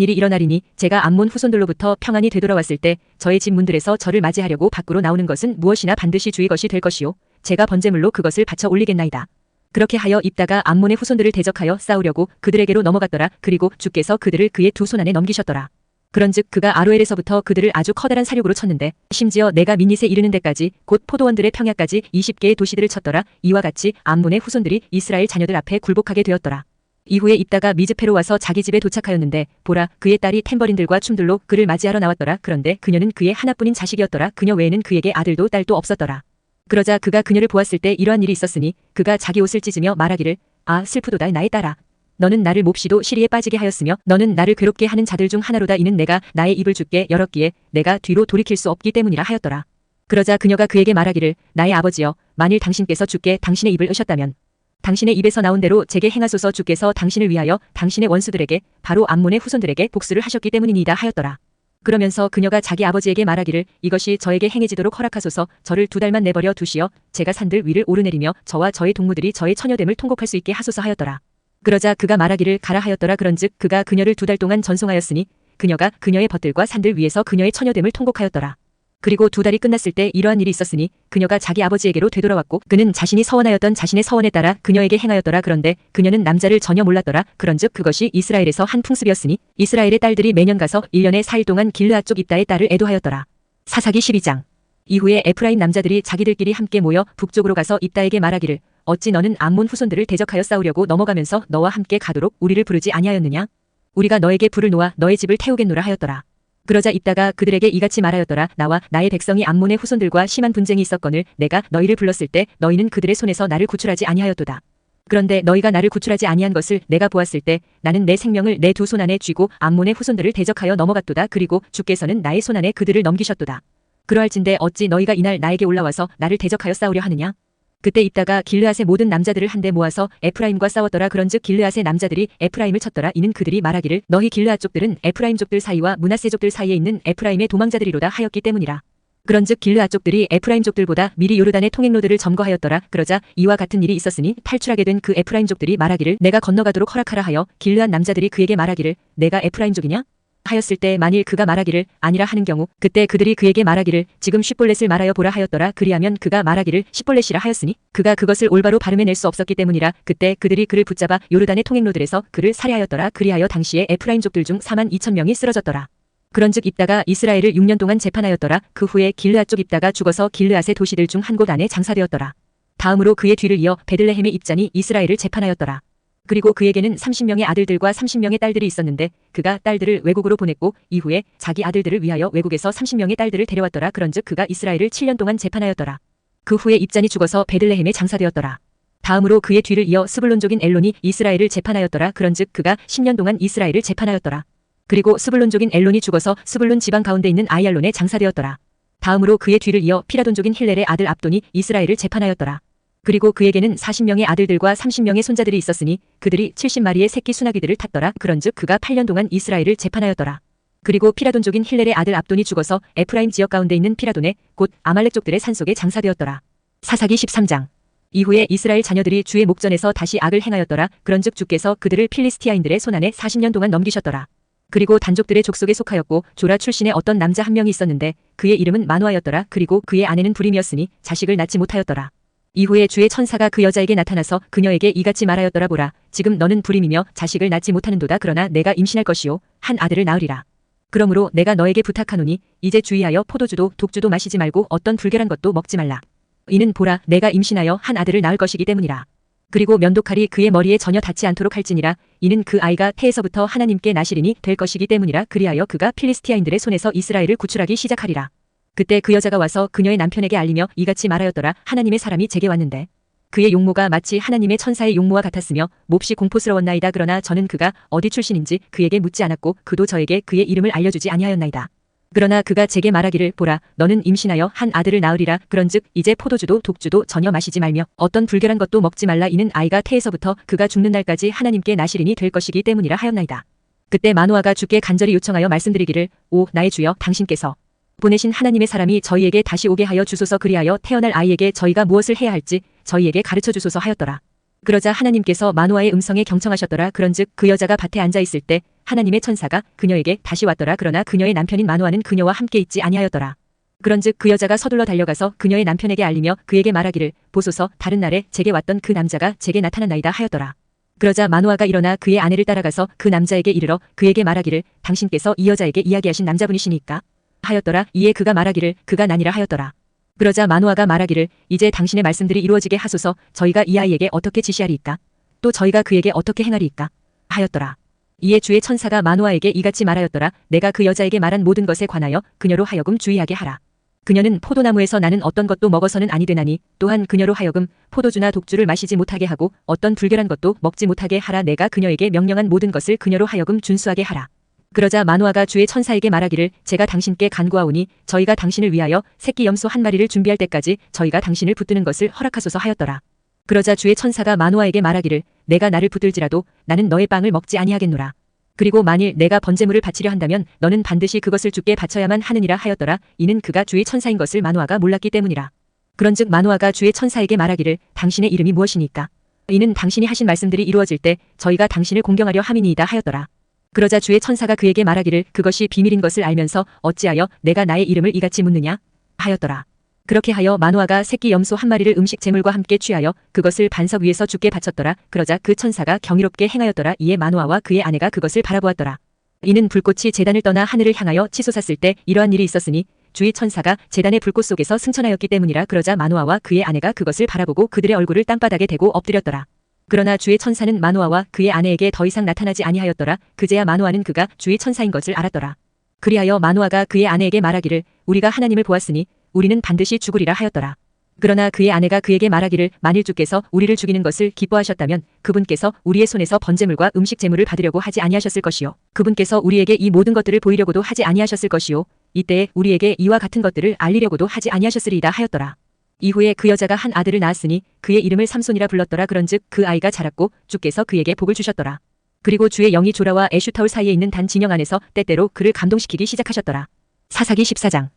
일이 일어나리니 제가 암몬 후손들로부터 평안이 되돌아왔을 때 저의 집 문들에서 저를 맞이하려고 밖으로 나오는 것은 무엇이나 반드시 주의 것이 될 것이요 제가 번제물로 그것을 바쳐 올리겠나이다. 그렇게 하여 입다가 암몬의 후손들을 대적하여 싸우려고 그들에게로 넘어갔더라. 그리고 주께서 그들을 그의 두 손안에 넘기셨더라. 그런즉 그가 아로엘에서부터 그들을 아주 커다란 사륙으로 쳤는데 심지어 내가 미닛에 이르는 데까지 곧 포도원들의 평야까지 20개의 도시들을 쳤더라. 이와 같이 암몬의 후손들이 이스라엘 자녀들 앞에 굴복하게 되었더라. 이후에 입다가 미즈페로 와서 자기 집에 도착하였는데 보라 그의 딸이 탬버린들과 춤들로 그를 맞이하러 나왔더라. 그런데 그녀는 그의 하나뿐인 자식이었더라. 그녀 외에는 그에게 아들도 딸도 없었더라. 그러자 그가 그녀를 보았을 때 이러한 일이 있었으니 그가 자기 옷을 찢으며 말하기를 아 슬프도다 나의 딸아. 너는 나를 몹시도 시리에 빠지게 하였으며 너는 나를 괴롭게 하는 자들 중 하나로다. 이는 내가 나의 입을 주께 열었기에 내가 뒤로 돌이킬 수 없기 때문이라 하였더라. 그러자 그녀가 그에게 말하기를 나의 아버지여 만일 당신께서 주께 당신의 입을 으셨다면 당신의 입에서 나온 대로 제게 행하소서. 주께서 당신을 위하여 당신의 원수들에게 바로 암몬의 후손들에게 복수를 하셨기 때문이니이다 하였더라. 그러면서 그녀가 자기 아버지에게 말하기를 이것이 저에게 행해지도록 허락하소서. 저를 2달만 내버려 두시어 제가 산들 위를 오르내리며 저와 저의 동무들이 저의 처녀됨을 통곡할 수 있게 하소서 하였더라. 그러자 그가 말하기를 가라 하였더라. 그런즉 그가 그녀를 2달 동안 전송하였으니 그녀가 그녀의 벗들과 산들 위에서 그녀의 처녀됨을 통곡하였더라. 그리고 2달이 끝났을 때 이러한 일이 있었으니 그녀가 자기 아버지에게로 되돌아왔고 그는 자신이 서원하였던 자신의 서원에 따라 그녀에게 행하였더라. 그런데 그녀는 남자를 전혀 몰랐더라. 그런즉 그것이 이스라엘에서 한 풍습이었으니 이스라엘의 딸들이 매년 가서 1년에 4일 동안 길르앗 쪽 입다의 딸을 애도하였더라. 사사기 12장. 이후에 에프라임 남자들이 자기들끼리 함께 모여 북쪽으로 가서 입다에게 말하기를 어찌 너는 암몬 후손들을 대적하여 싸우려고 넘어가면서 너와 함께 가도록 우리를 부르지 아니하였느냐? 우리가 너에게 불을 놓아 너의 집을 태우겠노라 하였더라. 그러자 입다가 그들에게 이같이 말하였더라. 나와 나의 백성이 암몬의 후손들과 심한 분쟁이 있었거늘 내가 너희를 불렀을 때 너희는 그들의 손에서 나를 구출하지 아니하였도다. 그런데 너희가 나를 구출하지 아니한 것을 내가 보았을 때 나는 내 생명을 내 두 손 안에 쥐고 암몬의 후손들을 대적하여 넘어갔도다. 그리고 주께서는 나의 손 안에 그들을 넘기셨도다. 그러할진대 어찌 너희가 이날 나에게 올라와서 나를 대적하여 싸우려 하느냐? 그때 입다가 길르앗의 모든 남자들을 한데 모아서 에프라임과 싸웠더라. 그런즉 길르앗의 남자들이 에프라임을 쳤더라. 이는 그들이 말하기를 너희 길르앗 족들은 에프라임족들 사이와 므낫세 족들 사이에 있는 에프라임의 도망자들이로다 하였기 때문이라. 그런즉 길르앗 족들이 에프라임 족들보다 미리 요르단의 통행로들을 점거하였더라. 그러자 이와 같은 일이 있었으니 탈출하게 된 그 에프라임 족들이 말하기를 내가 건너가도록 허락하라 하여 길르앗 남자들이 그에게 말하기를 내가 에프라임 족이냐? 하였을 때 만일 그가 말하기를 아니라 하는 경우 그때 그들이 그에게 말하기를 지금 쉿볼렛을 말하여 보라 하였더라. 그리하면 그가 말하기를 쉿볼렛이라 하였으니 그가 그것을 올바로 발음해낼 수 없었기 때문이라. 그때 그들이 그를 붙잡아 요르단의 통행로들에서 그를 살해하였더라. 그리하여 당시에 에프라임족들 중 42,000명이 쓰러졌더라. 그런즉 입다가 이스라엘을 6년 동안 재판하였더라. 그 후에 길르앗 쪽 입다가 죽어서 길르앗의 도시들 중 한 곳 안에 장사되었더라. 다음으로 그의 뒤를 이어 베들레헴의 입잔이 이스라엘을 재판하였더라. 그리고 그에게는 30명의 아들들과 30명의 딸들이 있었는데 그가 딸들을 외국으로 보냈고 이후에 자기 아들들을 위하여 외국에서 30명의 딸들을 데려왔더라. 그런즉 그가 이스라엘을 7년 동안 재판하였더라. 그 후에 입잔이 죽어서 베들레헴에 장사되었더라. 다음으로 그의 뒤를 이어 스불론족인 엘론이 이스라엘을 재판하였더라. 그런즉 그가 10년 동안 이스라엘을 재판하였더라. 그리고 스불론족인 엘론이 죽어서 스불론 지방 가운데 있는 아이알론에 장사되었더라. 다음으로 그의 뒤를 이어 피라돈족인 힐렐의 아들 압돈이 이스라엘을 재판하였더라. 그리고 그에게는 40명의 아들들과 30명의 손자들이 있었으니 그들이 70마리의 새끼 수나기들을 탔더라. 그런즉 그가 8년 동안 이스라엘을 재판하였더라. 그리고 피라돈족인 힐렐의 아들 압돈이 죽어서 에프라임 지역 가운데 있는 피라돈에 곧 아말렉 족들의 산속에 장사되었더라. 사사기 13장. 이후에 이스라엘 자녀들이 주의 목전에서 다시 악을 행하였더라. 그런즉 주께서 그들을 필리스티아인들의 손안에 40년 동안 넘기셨더라. 그리고 단족들의 족속에 속하였고 조라 출신의 어떤 남자 한 명이 있었는데 그의 이름은 마누아였더라. 그리고 그의 아내는 불임이었으니 자식을 낳지 못하였더라. 이후에 주의 천사가 그 여자에게 나타나서 그녀에게 이같이 말하였더라. 보라, 지금 너는 불임이며 자식을 낳지 못하는도다. 그러나 내가 임신할 것이요 한 아들을 낳으리라. 그러므로 내가 너에게 부탁하노니 이제 주의하여 포도주도 독주도 마시지 말고 어떤 불결한 것도 먹지 말라. 이는 보라, 내가 임신하여 한 아들을 낳을 것이기 때문이라. 그리고 면도칼이 그의 머리에 전혀 닿지 않도록 할지니라. 이는 그 아이가 태에서부터 하나님께 나시린이 될 것이기 때문이라. 그리하여 그가 필리스티아인들의 손에서 이스라엘을 구출하기 시작하리라. 그때 그 여자가 와서 그녀의 남편에게 알리며 이같이 말하였더라. 하나님의 사람이 제게 왔는데 그의 용모가 마치 하나님의 천사의 용모와 같았으며 몹시 공포스러웠나이다. 그러나 저는 그가 어디 출신인지 그에게 묻지 않았고 그도 저에게 그의 이름을 알려주지 아니하였나이다. 그러나 그가 제게 말하기를 보라, 너는 임신하여 한 아들을 낳으리라. 그런즉 이제 포도주도 독주도 전혀 마시지 말며 어떤 불결한 것도 먹지 말라. 이는 아이가 태에서부터 그가 죽는 날까지 하나님께 나시린이 될 것이기 때문이라 하였나이다. 그때 마누아가 주께 간절히 요청하여 말씀드리기를 오 나의 주여, 당신께서 보내신 하나님의 사람이 저희에게 다시 오게 하여 주소서. 그리하여 태어날 아이에게 저희가 무엇을 해야 할지 저희에게 가르쳐 주소서 하였더라. 그러자 하나님께서 마누아의 음성에 경청하셨더라. 그런즉 그 여자가 밭에 앉아 있을 때 하나님의 천사가 그녀에게 다시 왔더라. 그러나 그녀의 남편인 마누아는 그녀와 함께 있지 아니하였더라. 그런즉 그 여자가 서둘러 달려가서 그녀의 남편에게 알리며 그에게 말하기를 보소서, 다른 날에 제게 왔던 그 남자가 제게 나타났나이다 하였더라. 그러자 마누아가 일어나 그의 아내를 따라가서 그 남자에게 이르러 그에게 말하기를 당신께서 이 여자에게 이야기하신 남자분이시니까 하였더라. 이에 그가 말하기를 그가 나니라 하였더라. 그러자 마누아가 말하기를 이제 당신의 말씀들이 이루어지게 하소서. 저희가 이 아이에게 어떻게 지시하리이까? 또 저희가 그에게 어떻게 행하리이까? 하였더라. 이에 주의 천사가 마누아에게 이같이 말하였더라. 내가 그 여자에게 말한 모든 것에 관하여 그녀로 하여금 주의하게 하라. 그녀는 포도나무에서 나는 어떤 것도 먹어서는 아니 되나니 또한 그녀로 하여금 포도주나 독주를 마시지 못하게 하고 어떤 불결한 것도 먹지 못하게 하라. 내가 그녀에게 명령한 모든 것을 그녀로 하여금 준수하게 하라. 그러자 마누아가 주의 천사에게 말하기를 제가 당신께 간구하오니 저희가 당신을 위하여 새끼 염소 한 마리를 준비할 때까지 저희가 당신을 붙드는 것을 허락하소서 하였더라. 그러자 주의 천사가 마누아에게 말하기를 내가 나를 붙들지라도 나는 너의 빵을 먹지 아니하겠노라. 그리고 만일 내가 번제물을 바치려 한다면 너는 반드시 그것을 주께 바쳐야만 하느니라 하였더라. 이는 그가 주의 천사인 것을 마누아가 몰랐기 때문이라. 그런즉 마누아가 주의 천사에게 말하기를 당신의 이름이 무엇이니까? 이는 당신이 하신 말씀들이 이루어질 때 저희가 당신을 공경하려 함이니이다 하였더라. 그러자 주의 천사가 그에게 말하기를 그것이 비밀인 것을 알면서 어찌하여 내가 나의 이름을 이같이 묻느냐? 하였더라. 그렇게 하여 마노아가 새끼 염소 한 마리를 음식 제물과 함께 취하여 그것을 반석 위에서 주께 바쳤더라. 그러자 그 천사가 경이롭게 행하였더라. 이에 마노아와 그의 아내가 그것을 바라보았더라. 이는 불꽃이 제단을 떠나 하늘을 향하여 치솟았을 때 이러한 일이 있었으니 주의 천사가 제단의 불꽃 속에서 승천하였기 때문이라. 그러자 마노아와 그의 아내가 그것을 바라보고 그들의 얼굴을 땅바닥에 대고 엎드렸더라. 그러나 주의 천사는 마노아와 그의 아내에게 더 이상 나타나지 아니하였더라. 그제야 마노아는 그가 주의 천사인 것을 알았더라. 그리하여 마노아가 그의 아내에게 말하기를 우리가 하나님을 보았으니 우리는 반드시 죽으리라 하였더라. 그러나 그의 아내가 그에게 말하기를 만일 주께서 우리를 죽이는 것을 기뻐하셨다면 그분께서 우리의 손에서 번제물과 음식 제물을 받으려고 하지 아니하셨을 것이요 그분께서 우리에게 이 모든 것들을 보이려고도 하지 아니하셨을 것이요 이때에 우리에게 이와 같은 것들을 알리려고도 하지 아니하셨으리이다 하였더라. 이후에 그 여자가 한 아들을 낳았으니 그의 이름을 삼손이라 불렀더라. 그런즉 그 아이가 자랐고 주께서 그에게 복을 주셨더라. 그리고 주의 영이 조라와 에슈타올 사이에 있는 단 진영 안에서 때때로 그를 감동시키기 시작하셨더라. 사사기 14장.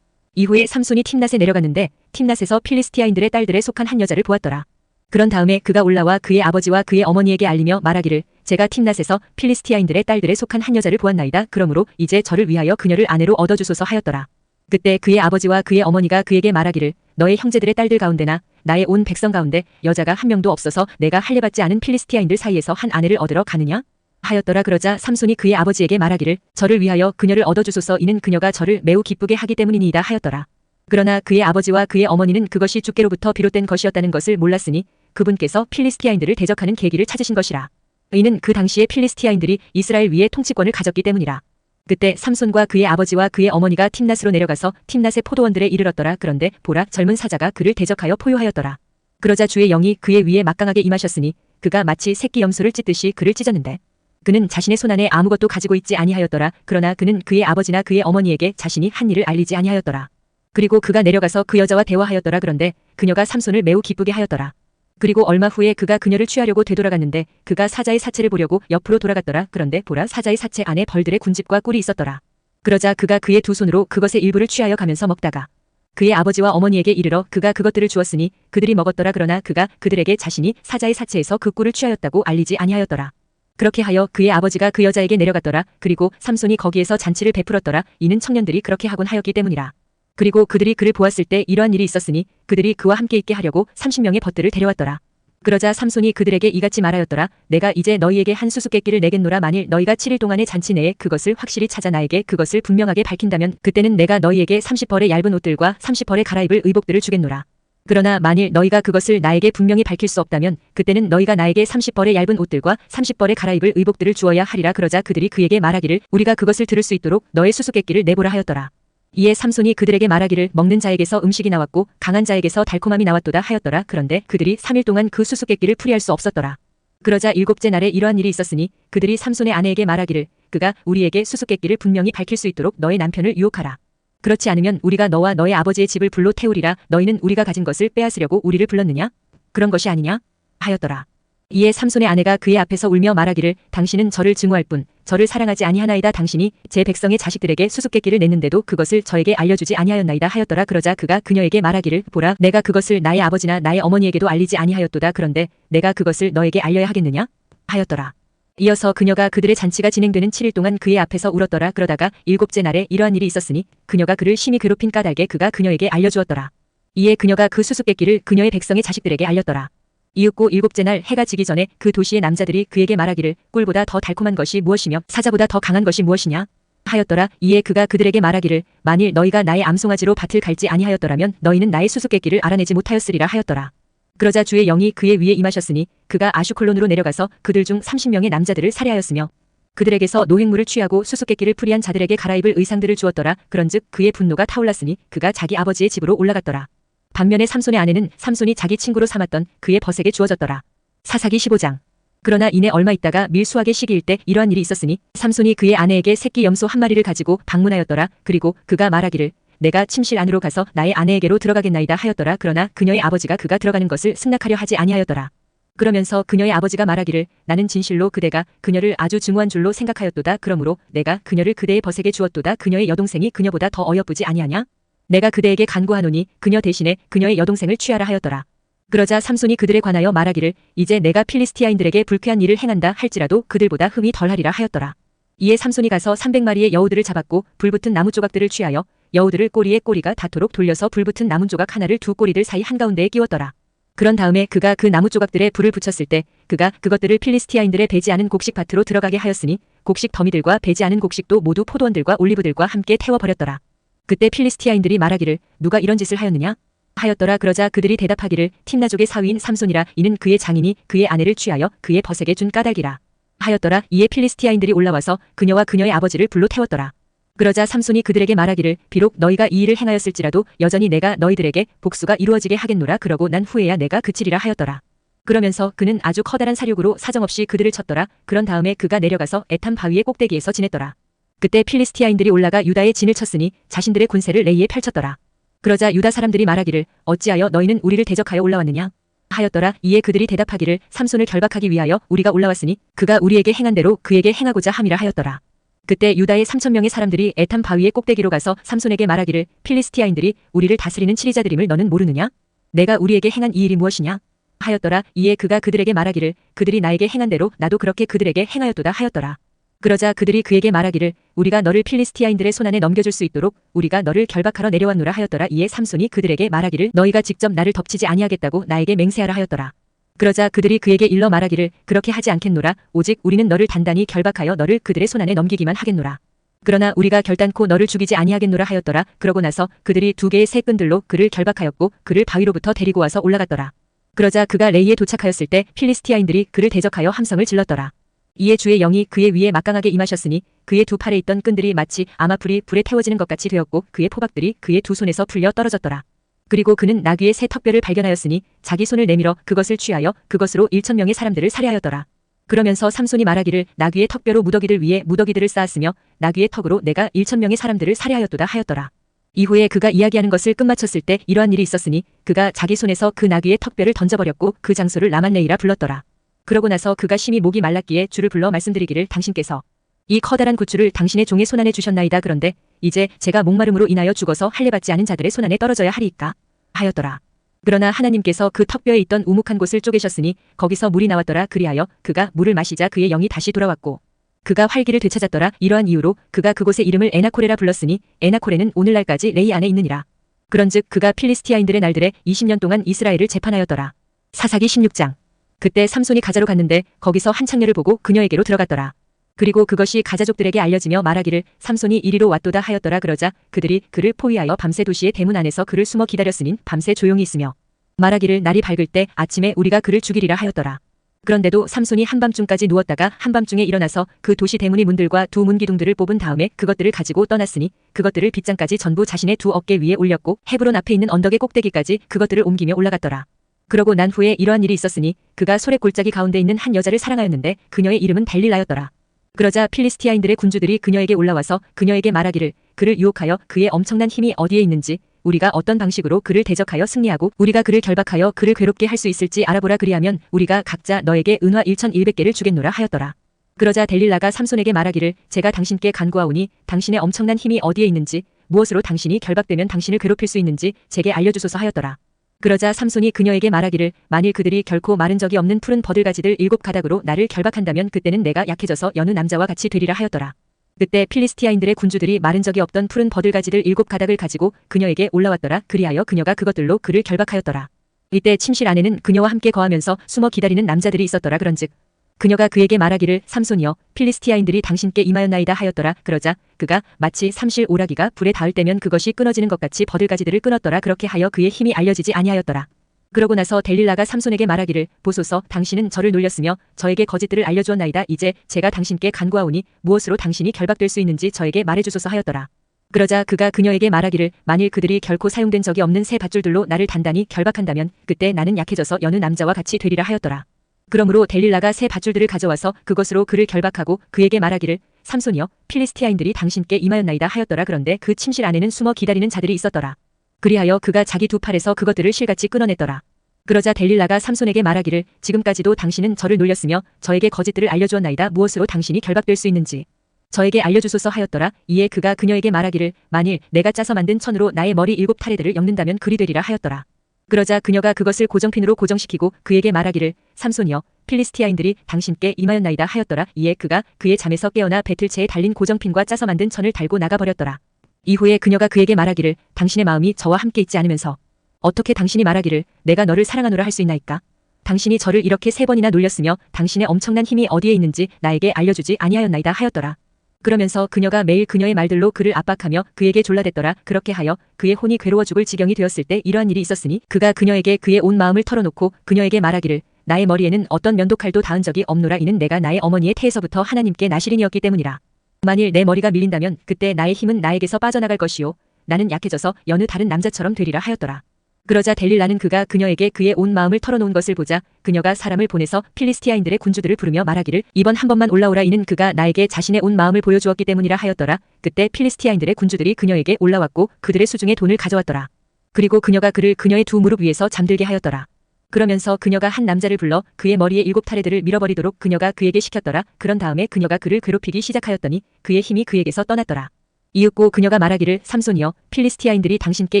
이후에 삼손이 팀낫에 내려갔는데 팀낫에서 필리스티아인들의 딸들에 속한 한 여자를 보았더라. 그런 다음에 그가 올라와 그의 아버지와 그의 어머니에게 알리며 말하기를 제가 팀낫에서 필리스티아인들의 딸들에 속한 한 여자를 보았나이다. 그러므로 이제 저를 위하여 그녀를 아내로 얻어주소서 하였더라. 그때 그의 아버지와 그의 어머니가 그에게 말하기를 너의 형제들의 딸들 가운데나 나의 온 백성 가운데 여자가 한 명도 없어서 내가 할례받지 않은 필리스티아인들 사이에서 한 아내를 얻으러 가느냐? 하였더라. 그러자 삼손이 그의 아버지에게 말하기를 저를 위하여 그녀를 얻어주소서 이는 그녀가 저를 매우 기쁘게 하기 때문이니이다 하였더라. 그러나 그의 아버지와 그의 어머니는 그것이 주께로부터 비롯된 것이었다는 것을 몰랐으니 그분께서 필리스티아인들을 대적하는 계기를 찾으신 것이라. 이는 그 당시에 필리스티아인들이 이스라엘 위에 통치권을 가졌기 때문이라. 그때 삼손과 그의 아버지와 그의 어머니가 팀낫으로 내려가서 팀낫의 포도원들에 이르렀더라. 그런데 보라 젊은 사자가 그를 대적하여 포효하였더라. 그러자 주의 영이 그의 위에 막강하게 임하셨으니 그가 마치 새끼 염소를 찢듯이 그를 찢었는데 그는 자신의 손안에 아무것도 가지고 있지 아니하였더라. 그러나 그는 그의 아버지나 그의 어머니에게 자신이 한 일을 알리지 아니하였더라. 그리고 그가 내려가서 그 여자와 대화하였더라. 그런데 그녀가 삼손을 매우 기쁘게 하였더라. 그리고 얼마 후에 그가 그녀를 취하려고 되돌아갔는데 그가 사자의 사체를 보려고 옆으로 돌아갔더라. 그런데 보라 사자의 사체 안에 벌들의 군집과 꿀이 있었더라. 그러자 그가 그의 두 손으로 그것의 일부를 취하여 가면서 먹다가 그의 아버지와 어머니에게 이르러 그가 그것들을 주었으니 그들이 먹었더라. 그러나 그가 그들에게 자신이 사자의 사체에서 그 꿀을 취하였다고 알리지 아니하였더라. 그렇게 하여 그의 아버지가 그 여자에게 내려갔더라. 그리고 삼손이 거기에서 잔치를 베풀었더라. 이는 청년들이 그렇게 하곤 하였기 때문이라. 그리고 그들이 그를 보았을 때 이러한 일이 있었으니 그들이 그와 함께 있게 하려고 30명의 벗들을 데려왔더라. 그러자 삼손이 그들에게 이같이 말하였더라. 내가 이제 너희에게 한 수수께끼를 내겠노라. 만일 너희가 7일 동안의 잔치 내에 그것을 확실히 찾아 나에게 그것을 분명하게 밝힌다면 그때는 내가 너희에게 30벌의 얇은 옷들과 30벌의 갈아입을 의복들을 주겠노라. 그러나 만일 너희가 그것을 나에게 분명히 밝힐 수 없다면 그때는 너희가 나에게 30벌의 얇은 옷들과 30벌의 갈아입을 의복들을 주어야 하리라. 그러자 그들이 그에게 말하기를 우리가 그것을 들을 수 있도록 너의 수수께끼를 내보라 하였더라. 이에 삼손이 그들에게 말하기를 먹는 자에게서 음식이 나왔고 강한 자에게서 달콤함이 나왔도다 하였더라. 그런데 그들이 3일 동안 그 수수께끼를 풀이할 수 없었더라. 그러자 7째 날에 이러한 일이 있었으니 그들이 삼손의 아내에게 말하기를 그가 우리에게 수수께끼를 분명히 밝힐 수 있도록 너의 남편을 유혹하라. 그렇지 않으면 우리가 너와 너의 아버지의 집을 불로 태우리라. 너희는 우리가 가진 것을 빼앗으려고 우리를 불렀느냐? 그런 것이 아니냐? 하였더라. 이에 삼손의 아내가 그의 앞에서 울며 말하기를 당신은 저를 증오할 뿐 저를 사랑하지 아니하나이다. 당신이 제 백성의 자식들에게 수수께끼를 냈는데도 그것을 저에게 알려주지 아니하였나이다 하였더라. 그러자 그가 그녀에게 말하기를 보라 내가 그것을 나의 아버지나 나의 어머니에게도 알리지 아니하였도다. 그런데 내가 그것을 너에게 알려야 하겠느냐? 하였더라. 이어서 그녀가 그들의 잔치가 진행되는 7일 동안 그의 앞에서 울었더라. 그러다가 7째 날에 이러한 일이 있었으니 그녀가 그를 심히 괴롭힌 까닭에 그가 그녀에게 알려주었더라. 이에 그녀가 그 수수께끼를 그녀의 백성의 자식들에게 알렸더라. 이윽고 7째 날 해가 지기 전에 그 도시의 남자들이 그에게 말하기를 꿀보다 더 달콤한 것이 무엇이며 사자보다 더 강한 것이 무엇이냐? 하였더라. 이에 그가 그들에게 말하기를 만일 너희가 나의 암송아지로 밭을 갈지 아니하였더라면 너희는 나의 수수께끼를 알아내지 못하였으리라 하였더라. 그러자 주의 영이 그의 위에 임하셨으니 그가 아슈클론으로 내려가서 그들 중 30명의 남자들을 살해하였으며 그들에게서 노획물을 취하고 수수께끼를 풀이한 자들에게 갈아입을 의상들을 주었더라. 그런즉 그의 분노가 타올랐으니 그가 자기 아버지의 집으로 올라갔더라. 반면에 삼손의 아내는 삼손이 자기 친구로 삼았던 그의 벗에게 주어졌더라. 사사기 15장. 그러나 이내 얼마 있다가 밀수확의 시기일 때 이러한 일이 있었으니 삼손이 그의 아내에게 새끼 염소 한 마리를 가지고 방문하였더라. 그리고 그가 말하기를 내가 침실 안으로 가서 나의 아내에게로 들어가겠나이다 하였더라. 그러나 그녀의 아버지가 그가 들어가는 것을 승낙하려 하지 아니하였더라. 그러면서 그녀의 아버지가 말하기를 나는 진실로 그대가 그녀를 아주 증오한 줄로 생각하였도다. 그러므로 내가 그녀를 그대의 벗에게 주었도다. 그녀의 여동생이 그녀보다 더 어여쁘지 아니하냐? 내가 그대에게 간구하노니 그녀 대신에 그녀의 여동생을 취하라 하였더라. 그러자 삼손이 그들에 관하여 말하기를 이제 내가 필리스티아인들에게 불쾌한 일을 행한다 할지라도 그들보다 흠이 덜하리라 하였더라. 이에 삼손이 가서 300마리의 여우들을 잡았고 불붙은 나무 조각들을 취하여 여우들을 꼬리에 꼬리가 닿도록 돌려서 불붙은 나무 조각 하나를 두 꼬리들 사이 한가운데에 끼웠더라. 그런 다음에 그가 그 나무 조각들에 불을 붙였을 때 그가 그것들을 필리스티아인들의 배지 않은 곡식 밭으로 들어가게 하였으니 곡식 더미들과 배지 않은 곡식도 모두 포도원들과 올리브들과 함께 태워버렸더라. 그때 필리스티아인들이 말하기를 누가 이런 짓을 하였느냐 하였더라. 그러자 그들이 대답하기를 팀나족의 사위인 삼손이라. 이는 그의 장인이 그의 아내를 취하여 그의 벗에게 준 까닭이라 하였더라. 이에 필리스티아인들이 올라와서 그녀와 그녀의 아버지를 불로 태웠더라. 그러자 삼손이 그들에게 말하기를 비록 너희가 이 일을 행하였을지라도 여전히 내가 너희들에게 복수가 이루어지게 하겠노라. 그러고 난 후에야 내가 그치리라 하였더라. 그러면서 그는 아주 커다란 사륙으로 사정없이 그들을 쳤더라. 그런 다음에 그가 내려가서 에탐 바위의 꼭대기에서 지냈더라. 그때 필리스티아인들이 올라가 유다의 진을 쳤으니 자신들의 군세를 레이에 펼쳤더라. 그러자 유다 사람들이 말하기를 어찌하여 너희는 우리를 대적하여 올라왔느냐 하였더라. 이에 그들이 대답하기를 삼손을 결박하기 위하여 우리가 올라왔으니 그가 우리에게 행한 대로 그에게 행하고자 함이라 하였더라. 그때 유다의 3,000명의 사람들이 에탐 바위의 꼭대기로 가서 삼손에게 말하기를 필리스티아인들이 우리를 다스리는 치리자들임을 너는 모르느냐? 내가 우리에게 행한 이 일이 무엇이냐? 하였더라. 이에 그가 그들에게 말하기를 그들이 나에게 행한 대로 나도 그렇게 그들에게 행하였도다 하였더라. 그러자 그들이 그에게 말하기를 우리가 너를 필리스티아인들의 손안에 넘겨줄 수 있도록 우리가 너를 결박하러 내려왔노라 하였더라. 이에 삼손이 그들에게 말하기를 너희가 직접 나를 덮치지 아니하겠다고 나에게 맹세하라 하였더라. 그러자 그들이 그에게 일러 말하기를 그렇게 하지 않겠노라. 오직 우리는 너를 단단히 결박하여 너를 그들의 손안에 넘기기만 하겠노라. 그러나 우리가 결단코 너를 죽이지 아니하겠노라 하였더라. 그러고 나서 그들이 2개의 새 끈들로 그를 결박하였고 그를 바위로부터 데리고 와서 올라갔더라. 그러자 그가 레이에 도착하였을 때 필리스티아인들이 그를 대적하여 함성을 질렀더라. 이에 주의 영이 그의 위에 막강하게 임하셨으니 그의 두 팔에 있던 끈들이 마치 아마풀이 불에 태워지는 것 같이 되었고 그의 포박들이 그의 두 손에서 풀려 떨어졌더라. 그리고 그는 나귀의 새 턱뼈를 발견하였으니 자기 손을 내밀어 그것을 취하여 그것으로 1,000명의 사람들을 살해하였더라. 그러면서 삼손이 말하기를 나귀의 턱뼈로 무더기들 위에 무더기들을 쌓았으며 나귀의 턱으로 내가 1,000명의 사람들을 살해하였도다 하였더라. 이후에 그가 이야기하는 것을 끝마쳤을 때 이러한 일이 있었으니 그가 자기 손에서 그 나귀의 턱뼈를 던져버렸고 그 장소를 라만레이라 불렀더라. 그러고 나서 그가 심히 목이 말랐기에 주를 불러 말씀드리기를 당신께서 이 커다란 고추를 당신의 종의 손안에 주셨나이다. 그런데 이제 제가 목마름으로 인하여 죽어서 할례받지 않은 자들의 손안에 떨어져야 하리이까 하였더라. 그러나 하나님께서 그 턱뼈에 있던 우묵한 곳을 쪼개셨으니 거기서 물이 나왔더라. 그리하여 그가 물을 마시자 그의 영이 다시 돌아왔고 그가 활기를 되찾았더라. 이러한 이유로 그가 그곳의 이름을 에나코레라 불렀으니 에나코레는 오늘날까지 레이 안에 있느니라. 그런즉 그가 필리스티아인들의 날들에 20년 동안 이스라엘을 재판하였더라. 사사기 16장. 그때 삼손이 가자로 갔는데 거기서 한 창녀를 보고 그녀에게로 들어갔더라. 그리고 그것이 가자족들에게 알려지며 말하기를 삼손이 이리로 왔도다 하였더라. 그러자 그들이 그를 포위하여 밤새 도시의 대문 안에서 그를 숨어 기다렸으니 밤새 조용히 있으며 말하기를 날이 밝을 때 아침에 우리가 그를 죽이리라 하였더라. 그런데도 삼손이 한밤중까지 누웠다가 한밤중에 일어나서 그 도시 대문의 문들과 두 문기둥들을 뽑은 다음에 그것들을 가지고 떠났으니 그것들을 빗장까지 전부 자신의 두 어깨 위에 올렸고 헤브론 앞에 있는 언덕의 꼭대기까지 그것들을 옮기며 올라갔더라. 그러고 난 후에 이러한 일이 있었으니 그가 소래 골짜기 가운데 있는 한 여자를 사랑하였는데 그녀의 이름은 달릴라였더라. 그러자 필리스티아인들의 군주들이 그녀에게 올라와서 그녀에게 말하기를 그를 유혹하여 그의 엄청난 힘이 어디에 있는지 우리가 어떤 방식으로 그를 대적하여 승리하고 우리가 그를 결박하여 그를 괴롭게 할 수 있을지 알아보라. 그리하면 우리가 각자 너에게 은화 1,100개를 주겠노라 하였더라. 그러자 델릴라가 삼손에게 말하기를 제가 당신께 간구하오니 당신의 엄청난 힘이 어디에 있는지 무엇으로 당신이 결박되면 당신을 괴롭힐 수 있는지 제게 알려주소서 하였더라. 그러자 삼손이 그녀에게 말하기를 만일 그들이 결코 마른 적이 없는 푸른 버들가지들 7가닥으로 나를 결박한다면 그때는 내가 약해져서 여느 남자와 같이 되리라 하였더라. 그때 필리스티아인들의 군주들이 마른 적이 없던 푸른 버들가지들 7가닥을 가지고 그녀에게 올라왔더라. 그리하여 그녀가 그것들로 그를 결박하였더라. 이때 침실 안에는 그녀와 함께 거하면서 숨어 기다리는 남자들이 있었더라. 그런즉 그녀가 그에게 말하기를 삼손이여 필리스티아인들이 당신께 임하였나이다 하였더라. 그러자 그가 마치 삼실 오라기가 불에 닿을 때면 그것이 끊어지는 것 같이 버들가지들을 끊었더라. 그렇게 하여 그의 힘이 알려지지 아니하였더라. 그러고 나서 델릴라가 삼손에게 말하기를 보소서 당신은 저를 놀렸으며 저에게 거짓들을 알려주었나이다. 이제 제가 당신께 간구하오니 무엇으로 당신이 결박될 수 있는지 저에게 말해주소서 하였더라. 그러자 그가 그녀에게 말하기를 만일 그들이 결코 사용된 적이 없는 새 밧줄들로 나를 단단히 결박한다면 그때 나는 약해져서 여느 남자와 같이 되리라 하였더라. 그러므로 델릴라가 새 밧줄들을 가져와서 그것으로 그를 결박하고 그에게 말하기를 삼손이여 필리스티아인들이 당신께 임하였나이다 하였더라. 그런데 그 침실 안에는 숨어 기다리는 자들이 있었더라. 그리하여 그가 자기 두 팔에서 그것들을 실같이 끊어냈더라. 그러자 델릴라가 삼손에게 말하기를 지금까지도 당신은 저를 놀렸으며 저에게 거짓들을 알려주었나이다. 무엇으로 당신이 결박될 수 있는지 저에게 알려주소서 하였더라. 이에 그가 그녀에게 말하기를 만일 내가 짜서 만든 천으로 나의 머리 7 타래들을 엮는다면 그리 되리라 하였더라. 그러자 그녀가 그것을 고정핀으로 고정시키고 그에게 말하기를 삼손이여 필리스티아인들이 당신께 임하였나이다 하였더라. 이에 그가 그의 잠에서 깨어나 배틀체에 달린 고정핀과 짜서 만든 천을 달고 나가버렸더라. 이후에 그녀가 그에게 말하기를 당신의 마음이 저와 함께 있지 않으면서 어떻게 당신이 말하기를 내가 너를 사랑하노라 할 수 있나이까? 당신이 저를 이렇게 3번이나 놀렸으며 당신의 엄청난 힘이 어디에 있는지 나에게 알려주지 아니하였나이다 하였더라. 그러면서 그녀가 매일 그녀의 말들로 그를 압박하며 그에게 졸라댔더라. 그렇게 하여 그의 혼이 괴로워 죽을 지경이 되었을 때 이러한 일이 있었으니 그가 그녀에게 그의 온 마음을 털어놓고 그녀에게 말하기를 나의 머리에는 어떤 면도칼도 닿은 적이 없노라. 이는 내가 나의 어머니의 태에서부터 하나님께 나시린이었기 때문이라. 만일 내 머리가 밀린다면 그때 나의 힘은 나에게서 빠져나갈 것이요 나는 약해져서 여느 다른 남자처럼 되리라 하였더라. 그러자 델릴라는 그가 그녀에게 그의 온 마음을 털어놓은 것을 보자 그녀가 사람을 보내서 필리스티아인들의 군주들을 부르며 말하기를 이번 한 번만 올라오라. 이는 그가 나에게 자신의 온 마음을 보여주었기 때문이라 하였더라. 그때 필리스티아인들의 군주들이 그녀에게 올라왔고 그들의 수중에 돈을 가져왔더라. 그리고 그녀가 그를 그녀의 두 무릎 위에서 잠들게 하였더라. 그러면서 그녀가 한 남자를 불러 그의 머리에 7타레들을 밀어버리도록 그녀가 그에게 시켰더라. 그런 다음에 그녀가 그를 괴롭히기 시작하였더니 그의 힘이 그에게서 떠났더라. 이윽고 그녀가 말하기를 삼손이여 필리스티아인들이 당신께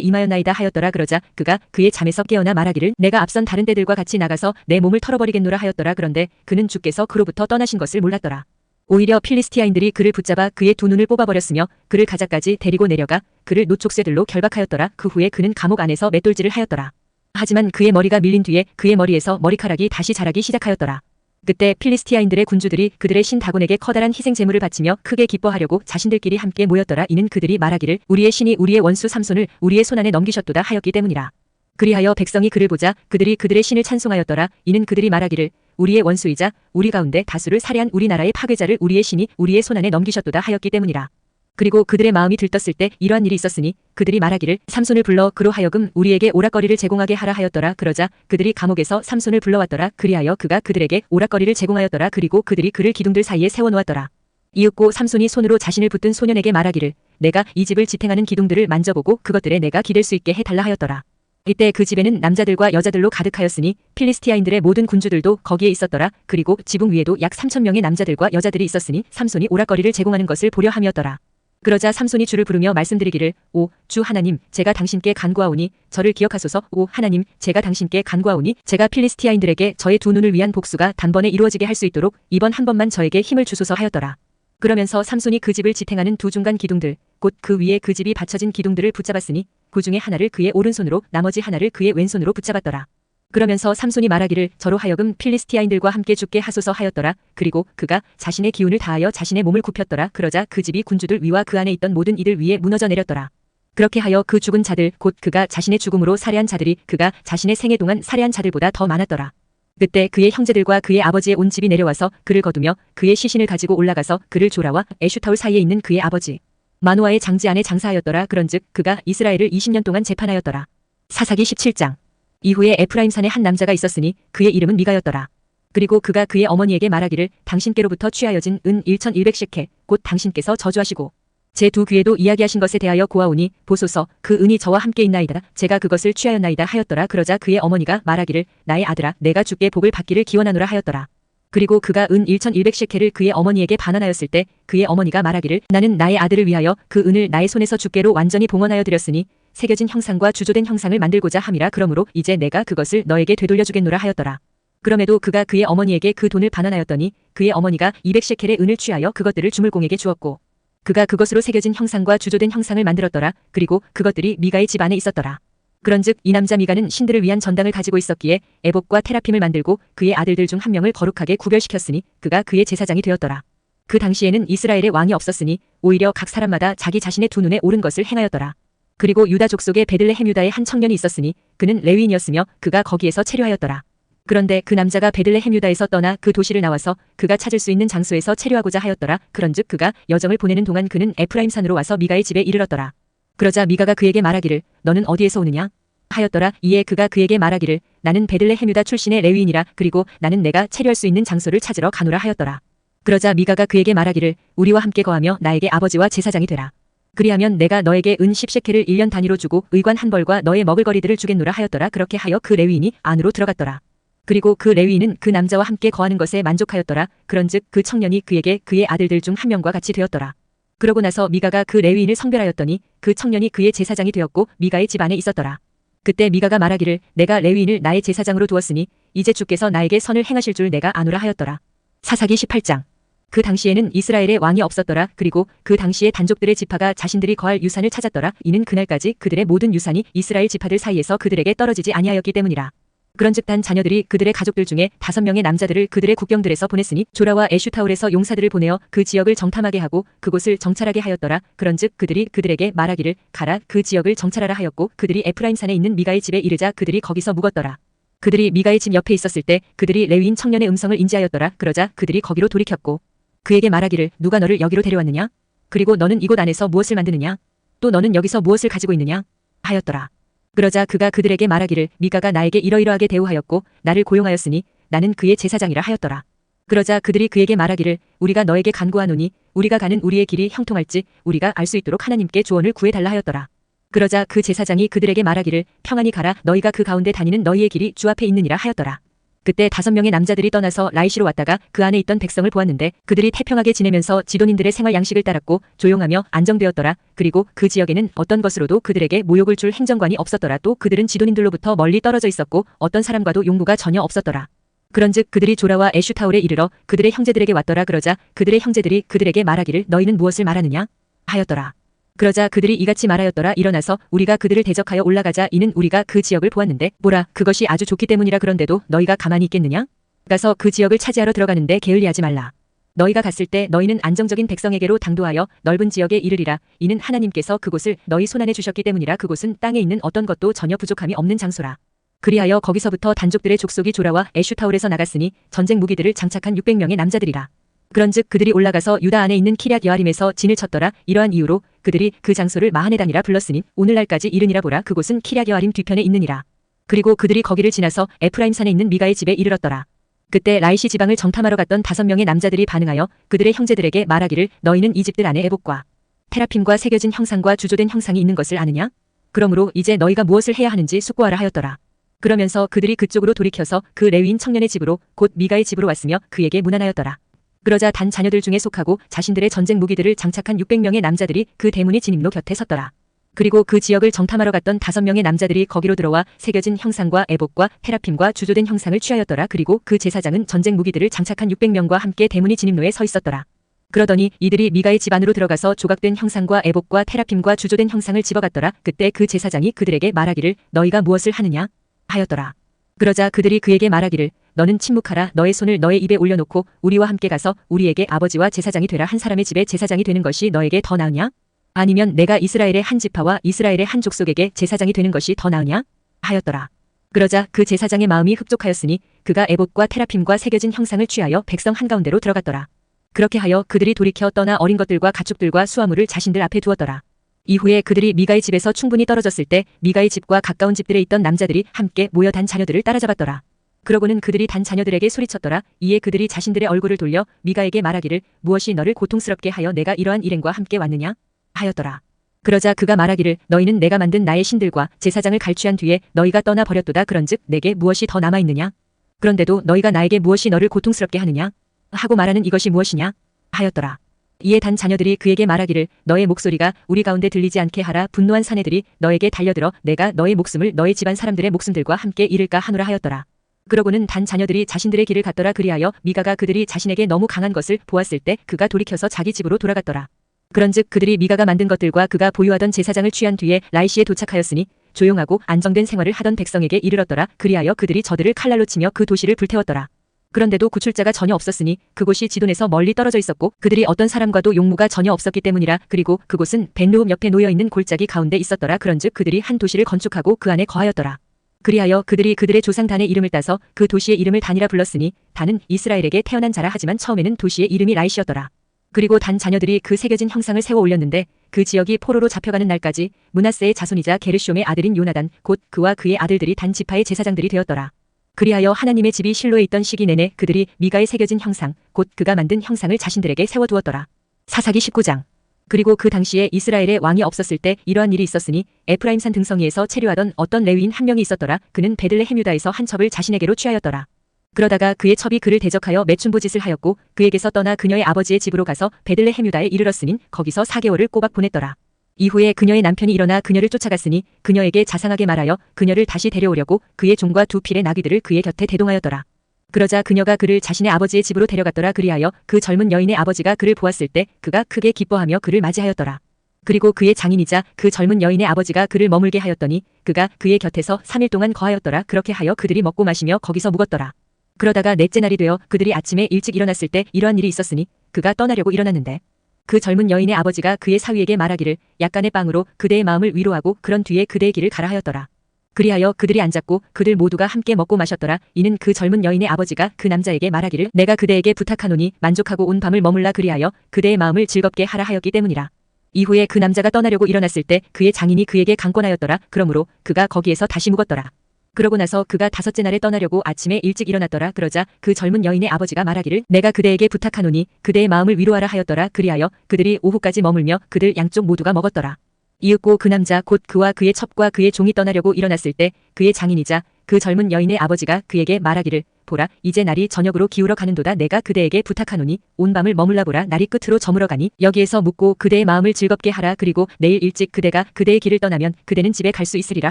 임하였나이다 하였더라. 그러자 그가 그의 잠에서 깨어나 말하기를 내가 앞선 다른 때들과 같이 나가서 내 몸을 털어버리겠노라 하였더라. 그런데 그는 주께서 그로부터 떠나신 것을 몰랐더라. 오히려 필리스티아인들이 그를 붙잡아 그의 두 눈을 뽑아버렸으며 그를 가자까지 데리고 내려가 그를 노촉쇠들로 결박하였더라. 그 후에 그는 감옥 안에서 맷돌질을 하였더라. 하지만 그의 머리가 밀린 뒤에 그의 머리에서 머리카락이 다시 자라기 시작하였더라. 그때 필리스티아인들의 군주들이 그들의 신 다곤에게 커다란 희생 제물을 바치며 크게 기뻐하려고 자신들끼리 함께 모였더라. 이는 그들이 말하기를 우리의 신이 우리의 원수 삼손을 우리의 손안에 넘기셨도다 하였기 때문이라. 그리하여 백성이 그를 보자 그들이 그들의 신을 찬송하였더라. 이는 그들이 말하기를 우리의 원수이자 우리 가운데 다수를 살해한 우리나라의 파괴자를 우리의 신이 우리의 손안에 넘기셨도다 하였기 때문이라. 그리고 그들의 마음이 들떴을 때 이러한 일이 있었으니 그들이 말하기를 삼손을 불러 그로 하여금 우리에게 오락거리를 제공하게 하라 하였더라. 그러자 그들이 감옥에서 삼손을 불러왔더라. 그리하여 그가 그들에게 오락거리를 제공하였더라. 그리고 그들이 그를 기둥들 사이에 세워놓았더라. 이윽고 삼손이 손으로 자신을 붙든 소년에게 말하기를 내가 이 집을 지탱하는 기둥들을 만져보고 그것들에 내가 기댈 수 있게 해달라 하였더라. 이때 그 집에는 남자들과 여자들로 가득하였으니 필리스티아인들의 모든 군주들도 거기에 있었더라. 그리고 지붕 위에도 약 3,000명의 남자들과 여자들이 있었으니 삼손이 오락거리를 제공하는 것을 보려 함이었더라. 그러자 삼손이 주를 부르며 말씀드리기를 오 주 하나님 제가 당신께 간구하오니 저를 기억하소서. 오 하나님 제가 당신께 간구하오니 제가 필리스티아인들에게 저의 두 눈을 위한 복수가 단번에 이루어지게 할 수 있도록 이번 한 번만 저에게 힘을 주소서 하였더라. 그러면서 삼손이 그 집을 지탱하는 두 중간 기둥들 곧 그 위에 그 집이 받쳐진 기둥들을 붙잡았으니 그 중에 하나를 그의 오른손으로 나머지 하나를 그의 왼손으로 붙잡았더라. 그러면서 삼손이 말하기를 저로 하여금 필리스티아인들과 함께 죽게 하소서 하였더라. 그리고 그가 자신의 기운을 다하여 자신의 몸을 굽혔더라. 그러자 그 집이 군주들 위와 그 안에 있던 모든 이들 위에 무너져 내렸더라. 그렇게 하여 그 죽은 자들 곧 그가 자신의 죽음으로 살해한 자들이 그가 자신의 생애 동안 살해한 자들보다 더 많았더라. 그때 그의 형제들과 그의 아버지의 온 집이 내려와서 그를 거두며 그의 시신을 가지고 올라가서 그를 조라와 에슈타올 사이에 있는 그의 아버지 마노아의 장지 안에 장사하였더라. 그런즉 그가 이스라엘을 20년 동안 재판하였더라. 사사기 17장. 이후에 에프라임산에 한 남자가 있었으니 그의 이름은 미가였더라. 그리고 그가 그의 어머니에게 말하기를 당신께로부터 취하여진 은 1,100셰켈 곧 당신께서 저주하시고 제 두 귀에도 이야기하신 것에 대하여 고하오니 보소서 그 은이 저와 함께 있나이다. 제가 그것을 취하였나이다 하였더라. 그러자 그의 어머니가 말하기를 나의 아들아 내가 주께 복을 받기를 기원하노라 하였더라. 그리고 그가 은 1,100셰켈을 그의 어머니에게 반환하였을 때 그의 어머니가 말하기를 나는 나의 아들을 위하여 그 은을 나의 손에서 주께로 완전히 봉헌하여 드렸으니 새겨진 형상과 주조된 형상을 만들고자 함이라. 그러므로 이제 내가 그것을 너에게 되돌려 주겠노라 하였더라. 그럼에도 그가 그의 어머니에게 그 돈을 반환하였더니 그의 어머니가 200셰켈의 은을 취하여 그것들을 주물공에게 주었고 그가 그것으로 새겨진 형상과 주조된 형상을 만들었더라. 그리고 그것들이 미가의 집 안에 있었더라. 그런즉 이 남자 미가는 신들을 위한 전당을 가지고 있었기에 에봇과 테라핌을 만들고 그의 아들들 중 한 명을 거룩하게 구별시켰으니 그가 그의 제사장이 되었더라. 그 당시에는 이스라엘의 왕이 없었으니 오히려 각 사람마다 자기 자신의 두 눈에 옳은 것을 행하였더라. 그리고 유다 족속의 베들레헴 유다에 한 청년이 있었으니 그는 레위인이었으며 그가 거기에서 체류하였더라. 그런데 그 남자가 베들레헴 유다에서 떠나 그 도시를 나와서 그가 찾을 수 있는 장소에서 체류하고자 하였더라. 그런즉 그가 여정을 보내는 동안 그는 에프라임 산으로 와서 미가의 집에 이르렀더라. 그러자 미가가 그에게 말하기를 너는 어디에서 오느냐 하였더라. 이에 그가 그에게 말하기를 나는 베들레헴 유다 출신의 레위인이라. 그리고 나는 내가 체류할 수 있는 장소를 찾으러 가노라 하였더라. 그러자 미가가 그에게 말하기를 우리와 함께 거하며 나에게 아버지와 제사장이 되라. 그리하면 내가 너에게 은 10셰켈을 1년 단위로 주고 의관 한 벌과 너의 먹을 거리들을 주겠노라 하였더라. 그렇게 하여 그 레위인이 안으로 들어갔더라. 그리고 그 레위인은 그 남자와 함께 거하는 것에 만족하였더라. 그런즉 그 청년이 그에게 그의 아들들 중 한 명과 같이 되었더라. 그러고 나서 미가가 그 레위인을 성별하였더니 그 청년이 그의 제사장이 되었고 미가의 집 안에 있었더라. 그때 미가가 말하기를 내가 레위인을 나의 제사장으로 두었으니 이제 주께서 나에게 선을 행하실 줄 내가 아노라 하였더라. 사사기 18장. 그 당시에는 이스라엘에 왕이 없었더라. 그리고 그 당시에 단족들의 지파가 자신들이 거할 유산을 찾았더라. 이는 그날까지 그들의 모든 유산이 이스라엘 지파들 사이에서 그들에게 떨어지지 아니하였기 때문이라. 그런즉 단 자녀들이 그들의 가족들 중에 5명의 남자들을 그들의 국경들에서 보냈으니 조라와 에슈타올에서 용사들을 보내어 그 지역을 정탐하게 하고 그곳을 정찰하게 하였더라. 그런즉 그들이 그들에게 말하기를 가라 그 지역을 정찰하라 하였고 그들이 에프라임산에 있는 미가의 집에 이르자 그들이 거기서 묵었더라. 그들이 미가의 집 옆에 있었을 때 그들이 레위인 청년의 음성을 인지하였더라. 그러자 그들이 거기로 돌이켰고 그에게 말하기를 누가 너를 여기로 데려왔느냐? 그리고 너는 이곳 안에서 무엇을 만드느냐? 또 너는 여기서 무엇을 가지고 있느냐? 하였더라. 그러자 그가 그들에게 말하기를 미가가 나에게 이러이러하게 대우하였고 나를 고용하였으니 나는 그의 제사장이라 하였더라. 그러자 그들이 그에게 말하기를 우리가 너에게 간구하노니 우리가 가는 우리의 길이 형통할지 우리가 알 수 있도록 하나님께 조언을 구해달라 하였더라. 그러자 그 제사장이 그들에게 말하기를 평안히 가라 너희가 그 가운데 다니는 너희의 길이 주 앞에 있느니라 하였더라. 그때 5명의 남자들이 떠나서 라이시로 왔다가 그 안에 있던 백성을 보았는데 그들이 태평하게 지내면서 지도민들의 생활 양식을 따랐고 조용하며 안정되었더라. 그리고 그 지역에는 어떤 것으로도 그들에게 모욕을 줄 행정관이 없었더라. 또 그들은 지도민들로부터 멀리 떨어져 있었고 어떤 사람과도 용무가 전혀 없었더라. 그런즉 그들이 조라와 에슈타올에 이르러 그들의 형제들에게 왔더라. 그러자 그들의 형제들이 그들에게 말하기를 너희는 무엇을 말하느냐? 하였더라. 그러자 그들이 이같이 말하였더라. 일어나서 우리가 그들을 대적하여 올라가자. 이는 우리가 그 지역을 보았는데 보라 그것이 아주 좋기 때문이라. 그런데도 너희가 가만히 있겠느냐? 가서 그 지역을 차지하러 들어가는데 게을리하지 말라. 너희가 갔을 때 너희는 안정적인 백성에게로 당도하여 넓은 지역에 이르리라. 이는 하나님께서 그곳을 너희 손안에 주셨기 때문이라. 그곳은 땅에 있는 어떤 것도 전혀 부족함이 없는 장소라. 그리하여 거기서부터 단족들의 족속이 조라와 에슈타올에서 나갔으니 전쟁 무기들을 장착한 600명의 남자들이라. 그런즉 그들이 올라가서 유다 안에 있는 키럇 여아림에서 진을 쳤더라. 이러한 이유로 그들이 그 장소를 마하네단이라 불렀으니 오늘날까지 이르니라. 보라 그곳은 키럇 여아림 뒤편에 있느니라. 그리고 그들이 거기를 지나서 에프라임산에 있는 미가의 집에 이르렀더라. 그때 라이시 지방을 정탐하러 갔던 5명의 남자들이 반응하여 그들의 형제들에게 말하기를 너희는 이 집들 안에 에봇과 테라핌과 새겨진 형상과 주조된 형상이 있는 것을 아느냐? 그러므로 이제 너희가 무엇을 해야 하는지 숙고하라 하였더라. 그러면서 그들이 그쪽으로 돌이켜서 그 레위인 청년의 집으로 곧 미가의 집으로 왔으며 그에게 문안하였더라. 그러자 단 자녀들 중에 속하고 자신들의 전쟁 무기들을 장착한 600명의 남자들이 그 대문의 진입로 곁에 섰더라. 그리고 그 지역을 정탐하러 갔던 5명의 남자들이 거기로 들어와 새겨진 형상과 에봇과 테라핌과 주조된 형상을 취하였더라. 그리고 그 제사장은 전쟁 무기들을 장착한 600명과 함께 대문의 진입로에 서 있었더라. 그러더니 이들이 미가의 집 안으로 들어가서 조각된 형상과 에봇과 테라핌과 주조된 형상을 집어갔더라. 그때 그 제사장이 그들에게 말하기를 너희가 무엇을 하느냐? 하였더라. 그러자 그들이 그에게 말하기를 너는 침묵하라. 너의 손을 너의 입에 올려놓고 우리와 함께 가서 우리에게 아버지와 제사장이 되라. 한 사람의 집에 제사장이 되는 것이 너에게 더 나으냐? 아니면 내가 이스라엘의 한 지파와 이스라엘의 한 족속에게 제사장이 되는 것이 더 나으냐? 하였더라. 그러자 그 제사장의 마음이 흡족하였으니 그가 에봇과 테라핌과 새겨진 형상을 취하여 백성 한가운데로 들어갔더라. 그렇게 하여 그들이 돌이켜 떠나 어린 것들과 가축들과 수화물을 자신들 앞에 두었더라. 이후에 그들이 미가의 집에서 충분히 떨어졌을 때 미가의 집과 가까운 집들에 있던 남자들이 함께 모여 단 자녀들을 따라잡았더라. 그러고는 그들이 단 자녀들에게 소리쳤더라. 이에 그들이 자신들의 얼굴을 돌려 미가에게 말하기를 무엇이 너를 고통스럽게 하여 내가 이러한 일행과 함께 왔느냐? 하였더라. 그러자 그가 말하기를 너희는 내가 만든 나의 신들과 제사장을 갈취한 뒤에 너희가 떠나 버렸도다. 그런즉 내게 무엇이 더 남아있느냐? 그런데도 너희가 나에게 무엇이 너를 고통스럽게 하느냐? 하고 말하는 이것이 무엇이냐? 하였더라. 이에 단 자녀들이 그에게 말하기를 너의 목소리가 우리 가운데 들리지 않게 하라. 분노한 사내들이 너에게 달려들어 내가 너의 목숨을 너의 집안 사람들의 목숨들과 함께 잃을까 하노라 하였더라. 그러고는 단 자녀들이 자신들의 길을 갔더라. 그리하여 미가가 그들이 자신에게 너무 강한 것을 보았을 때 그가 돌이켜서 자기 집으로 돌아갔더라. 그런즉 그들이 미가가 만든 것들과 그가 보유하던 제사장을 취한 뒤에 라이시에 도착하였으니 조용하고 안정된 생활을 하던 백성에게 이르렀더라. 그리하여 그들이 저들을 칼날로 치며 그 도시를 불태웠더라. 그런데도 구출자가 전혀 없었으니 그곳이 지돈에서 멀리 떨어져 있었고 그들이 어떤 사람과도 용무가 전혀 없었기 때문이라. 그리고 그곳은 벤르홈 옆에 놓여있는 골짜기 가운데 있었더라. 그런즉 그들이 한 도시를 건축하고 그 안에 거하였더라. 그리하여 그들이 그들의 조상 단의 이름을 따서 그 도시의 이름을 단이라 불렀으니 단은 이스라엘에게 태어난 자라. 하지만 처음에는 도시의 이름이 라이시였더라. 그리고 단 자녀들이 그 새겨진 형상을 세워 올렸는데 그 지역이 포로로 잡혀가는 날까지 므낫세의 자손이자 게르숑의 아들인 요나단 곧 그와 그의 아들들이 단 지파의 제사장들이 되었더라. 그리하여 하나님의 집이 실로에 있던 시기 내내 그들이 미가의 새겨진 형상 곧 그가 만든 형상을 자신들에게 세워두었더라. 사사기 19장. 그리고 그 당시에 이스라엘에 왕이 없었을 때 이러한 일이 있었으니 에프라임산 등성이에서 체류하던 어떤 레위인 한 명이 있었더라. 그는 베들레헴 유다에서 한 첩을 자신에게로 취하였더라. 그러다가 그의 첩이 그를 대적하여 매춘부짓을 하였고 그에게서 떠나 그녀의 아버지의 집으로 가서 베들레헴 유다에 이르렀으니 거기서 4개월을 꼬박 보냈더라. 이후에 그녀의 남편이 일어나 그녀를 쫓아갔으니 그녀에게 자상하게 말하여 그녀를 다시 데려오려고 그의 종과 두 필의 나귀들을 그의 곁에 대동하였더라. 그러자 그녀가 그를 자신의 아버지의 집으로 데려갔더라. 그리하여 그 젊은 여인의 아버지가 그를 보았을 때 그가 크게 기뻐하며 그를 맞이하였더라. 그리고 그의 장인이자 그 젊은 여인의 아버지가 그를 머물게 하였더니 그가 그의 곁에서 3일 동안 거하였더라. 그렇게 하여 그들이 먹고 마시며 거기서 묵었더라. 그러다가 넷째 날이 되어 그들이 아침에 일찍 일어났을 때 이러한 일이 있었으니 그가 떠나려고 일어났는데 그 젊은 여인의 아버지가 그의 사위에게 말하기를 약간의 빵으로 그대의 마음을 위로하고 그런 뒤에 그대의 길을 가라 하였더라. 그리하여 그들이 앉았고 그들 모두가 함께 먹고 마셨더라. 이는 그 젊은 여인의 아버지가 그 남자에게 말하기를 내가 그대에게 부탁하노니 만족하고 온 밤을 머물라 그리하여 그대의 마음을 즐겁게 하라 하였기 때문이라. 이후에 그 남자가 떠나려고 일어났을 때 그의 장인이 그에게 강권하였더라. 그러므로 그가 거기에서 다시 묵었더라. 그러고 나서 그가 다섯째 날에 떠나려고 아침에 일찍 일어났더라. 그러자 그 젊은 여인의 아버지가 말하기를 내가 그대에게 부탁하노니 그대의 마음을 위로하라 하였더라. 그리하여 그들이 오후까지 머물며 그들 양쪽 모두가 먹었더라. 이윽고 그 남자 곧 그와 그의 첩과 그의 종이 떠나려고 일어났을 때 그의 장인이자 그 젊은 여인의 아버지가 그에게 말하기를 보라 이제 날이 저녁으로 기울어 가는도다. 내가 그대에게 부탁하노니 온 밤을 머물라. 보라 날이 끝으로 저물어 가니 여기에서 묵고 그대의 마음을 즐겁게 하라. 그리고 내일 일찍 그대가 그대의 길을 떠나면 그대는 집에 갈 수 있으리라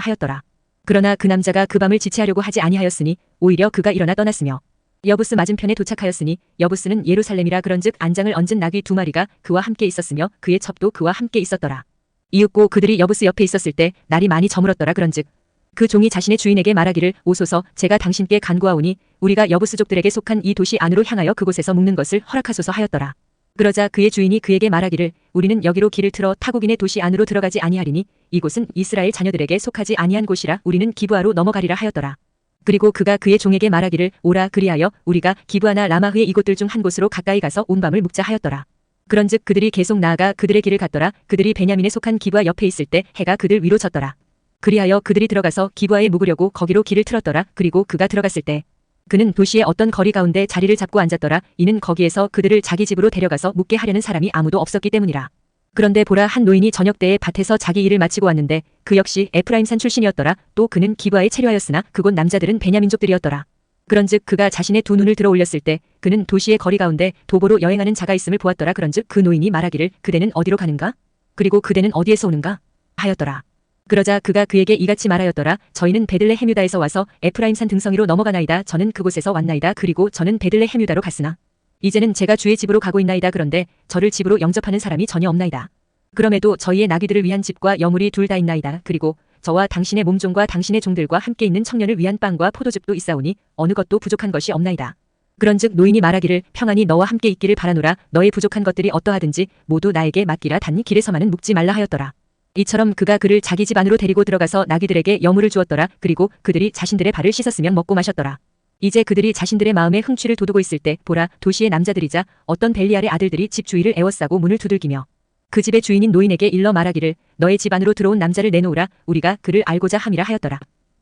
하였더라. 그러나 그 남자가 그 밤을 지체하려고 하지 아니하였으니 오히려 그가 일어나 떠났으며 여부스 맞은편에 도착하였으니 여부스는 예루살렘이라. 그런즉 안장을 얹은 나귀 2마리가 그와 함께 있었으며 그의 첩도 그와 함께 있었더라. 이윽고 그들이 여부스 옆에 있었을 때 날이 많이 저물었더라. 그런즉 그 종이 자신의 주인에게 말하기를 오소서 제가 당신께 간구하오니 우리가 여부스족들에게 속한 이 도시 안으로 향하여 그곳에서 묵는 것을 허락하소서 하였더라. 그러자 그의 주인이 그에게 말하기를 우리는 여기로 길을 틀어 타국인의 도시 안으로 들어가지 아니하리니 이곳은 이스라엘 자녀들에게 속하지 아니한 곳이라. 우리는 기브아로 넘어가리라 하였더라. 그리고 그가 그의 종에게 말하기를 오라. 그리하여 우리가 기브아나 라마흐의 이곳들 중 한 곳으로 가까이 가서 온 밤을 묵자 하였더라. 그런즉 그들이 계속 나아가 그들의 길을 갔더라. 그들이 베냐민에 속한 기브아 옆에 있을 때 해가 그들 위로 졌더라. 그리하여 그들이 들어가서 기브아에 묵으려고 거기로 길을 틀었더라. 그리고 그가 들어갔을 때 그는 도시의 어떤 거리 가운데 자리를 잡고 앉았더라. 이는 거기에서 그들을 자기 집으로 데려가서 묵게 하려는 사람이 아무도 없었기 때문이라. 그런데 보라 한 노인이 저녁 때에 밭에서 자기 일을 마치고 왔는데 그 역시 에프라임산 출신이었더라. 또 그는 기브아에 체류하였으나 그곳 남자들은 베냐민족들이었더라. 그런즉 그가 자신의 두 눈을 들어 올렸을 때 그는 도시의 거리 가운데 도보로 여행하는 자가 있음을 보았더라. 그런즉 그 노인이 말하기를 그대는 어디로 가는가? 그리고 그대는 어디에서 오는가? 하였더라. 그러자 그가 그에게 이같이 말하였더라. 저희는 베들레헴 유다에서 와서 에프라임산 등성이로 넘어가나이다. 저는 그곳에서 왔나이다. 그리고 저는 베들레헴 유다로 갔으나 이제는 제가 주의 집으로 가고 있나이다. 그런데 저를 집으로 영접하는 사람이 전혀 없나이다. 그럼에도 저희의 나귀들을 위한 집과 여물이 둘 다 있나이다. 그리고 저와 당신의 몸종과 당신의 종들과 함께 있는 청년을 위한 빵과 포도즙도 있사오니 어느 것도 부족한 것이 없나이다. 그런즉 노인이 말하기를 평안히 너와 함께 있기를 바라노라. 너의 부족한 것들이 어떠하든지 모두 나에게 맡기라. 단 길에서만은 묵지 말라 하였더라. 이처럼 그가 그를 자기 집 안으로 데리고 들어가서 나귀들에게 여물을 주었더라. 그리고 그들이 자신들의 발을 씻었으면 먹고 마셨더라. 이제 그들이 자신들의 마음에 흥취를 돋우고 있을 때 보라 도시의 남자들이자 어떤 벨리알의 아들들이 집 주위를 에워싸고 문을 두들기며 그 집의 주인인 노인에게 일러 말하기를 너의 집 안으로 들어온 남자를 내놓으라. 우리가 그를 알고자 함이라 하였더라.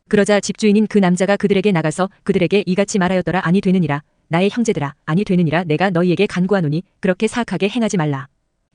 그러자 집주인인 그 남자가 그들에게 나가서 그들에게 이같이 말하였더라. 아니 되느니라. 나의 형제들아 아니 되느니라. 내가 너희에게 간구하노니 그렇게 사악하게 행하지 말라.